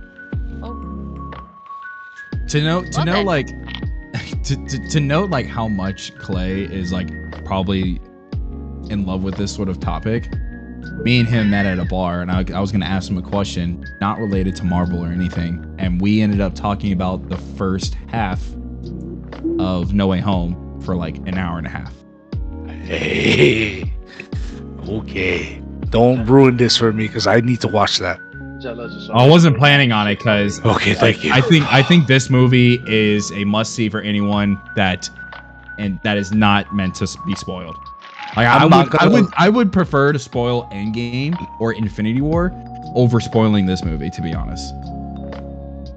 To know Well then. like to know like how much Clay is like probably in love with this sort of topic. Me and him met at a bar, and I was gonna ask him a question not related to Marvel or anything, and we ended up talking about the first half of No Way Home for like an hour and a half. Hey. Okay. Don't ruin this for me because I need to watch that. I wasn't planning on it because Okay, thank you. I think this movie is a must see for anyone that is not meant to be spoiled. Like I would prefer to spoil Endgame or Infinity War over spoiling this movie, to be honest.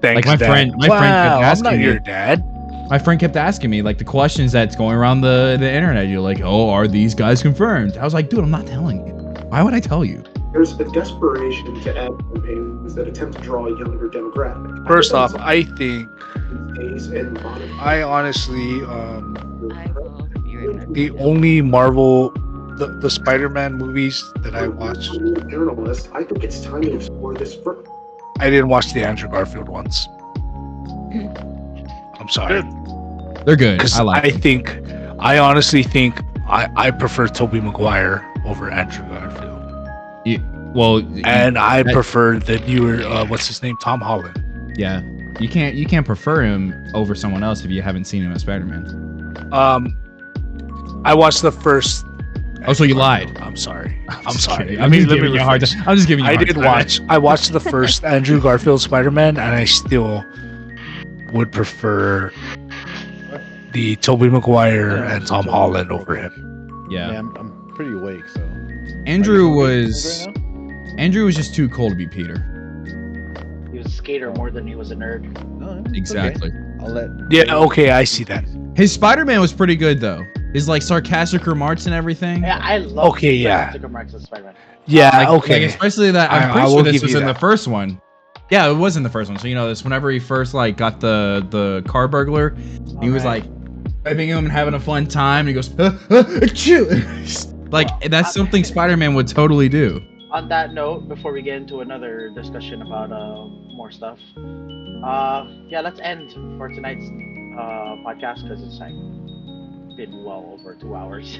Thanks, like my Dad. friend kept Wow, asking I'm not me, your dad. My friend kept asking me like the questions that's going around the internet. You're like, oh, are these guys confirmed? I was like, dude, I'm not telling you. Why would I tell you? There's a desperation to add campaigns that attempt to draw a younger demographic. First off, I think Days and modern. I honestly the only Marvel the Spider-Man movies that I watched. Journalist, I think it's time to explore this further. I didn't watch the Andrew Garfield ones. I'm sorry. They're good. I like I honestly think I prefer Tobey Maguire over Andrew Garfield. And I prefer the newer what's his name, Tom Holland. Yeah, you can't prefer him over someone else if you haven't seen him as Spider-Man. I watched the first. Oh, so you lied? I'm sorry. I'm sorry. I'm just giving you a hard time. I'm just giving you. I watched the first Andrew Garfield Spider-Man, and I still would prefer the Tobey Maguire and Tom Holland over him. Yeah, I'm pretty awake, so. Andrew was just too cool to be Peter. He was a skater more than he was a nerd. Exactly. I'll let. Yeah. Okay, I see that. His Spider-Man was pretty good though. His like sarcastic remarks and everything. Yeah, I love. Okay, yeah. Remarks of Spider-Man. Yeah. Like, especially that. I'm I pretty will sure this give was you in that. the first one. Yeah, it was in the first one. So you know this. Whenever he first like got the car burglar, he was like typing him and having a fun time. And he goes, achoo. Like that's something Spider-Man would totally do. On that note, before we get into another discussion about more stuff, yeah, let's end for tonight's podcast because it's like been well over 2 hours.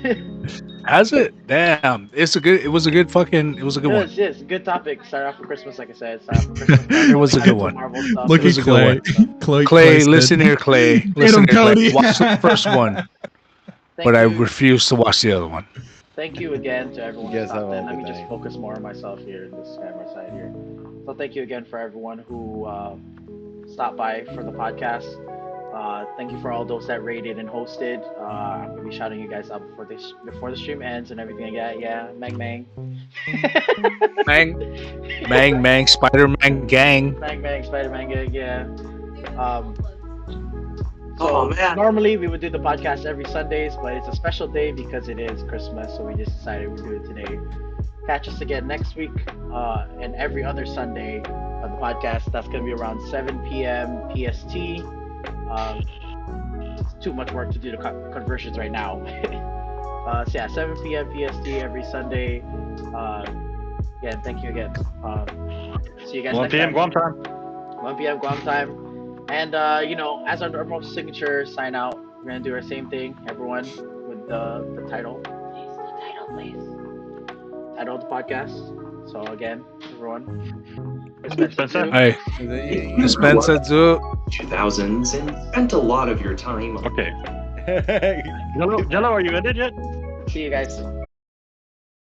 Has it? Damn. It was a good one. Yes, good topic. Start off for Christmas, like I said. Start off for Christmas. It was a good one. Look at Clay. Clay, listen here, Clay. Listen here, Clay. Cody. Watch the first one, but I refuse to watch the other one. Thank you again to everyone who Yes, stopped in. have a Let me good just night. focus more on myself here in this camera side here. So thank you again for everyone who stopped by for the podcast. Thank you for all those that rated and hosted. I'm gonna be shouting you guys out before the stream ends and everything like that. Yeah, Mang Mang. Mang, Spider-Man gang. Mang Mang, Spider-Man gang, yeah. Oh, man. Normally we would do the podcast every Sundays, but it's a special day because it is Christmas, so we just decided we'd do it today. Catch us again next week and every other Sunday on the podcast. That's going to be around 7 p.m. PST. It's too much work to do the conversions right now. So yeah, 7 p.m. PST every Sunday. Again, thank you again. See you guys 1 next p.m. time. Guam time. 1 p.m. Guam time. And, as our normal signature sign out, we're going to do our same thing, everyone, with the title. Please, the title, please. Title of the podcast. So, again, everyone. Dispensa. Hey, Dispensa too. 2000s and spent a lot of your time. Okay. Jello, are you ended yet? See you guys.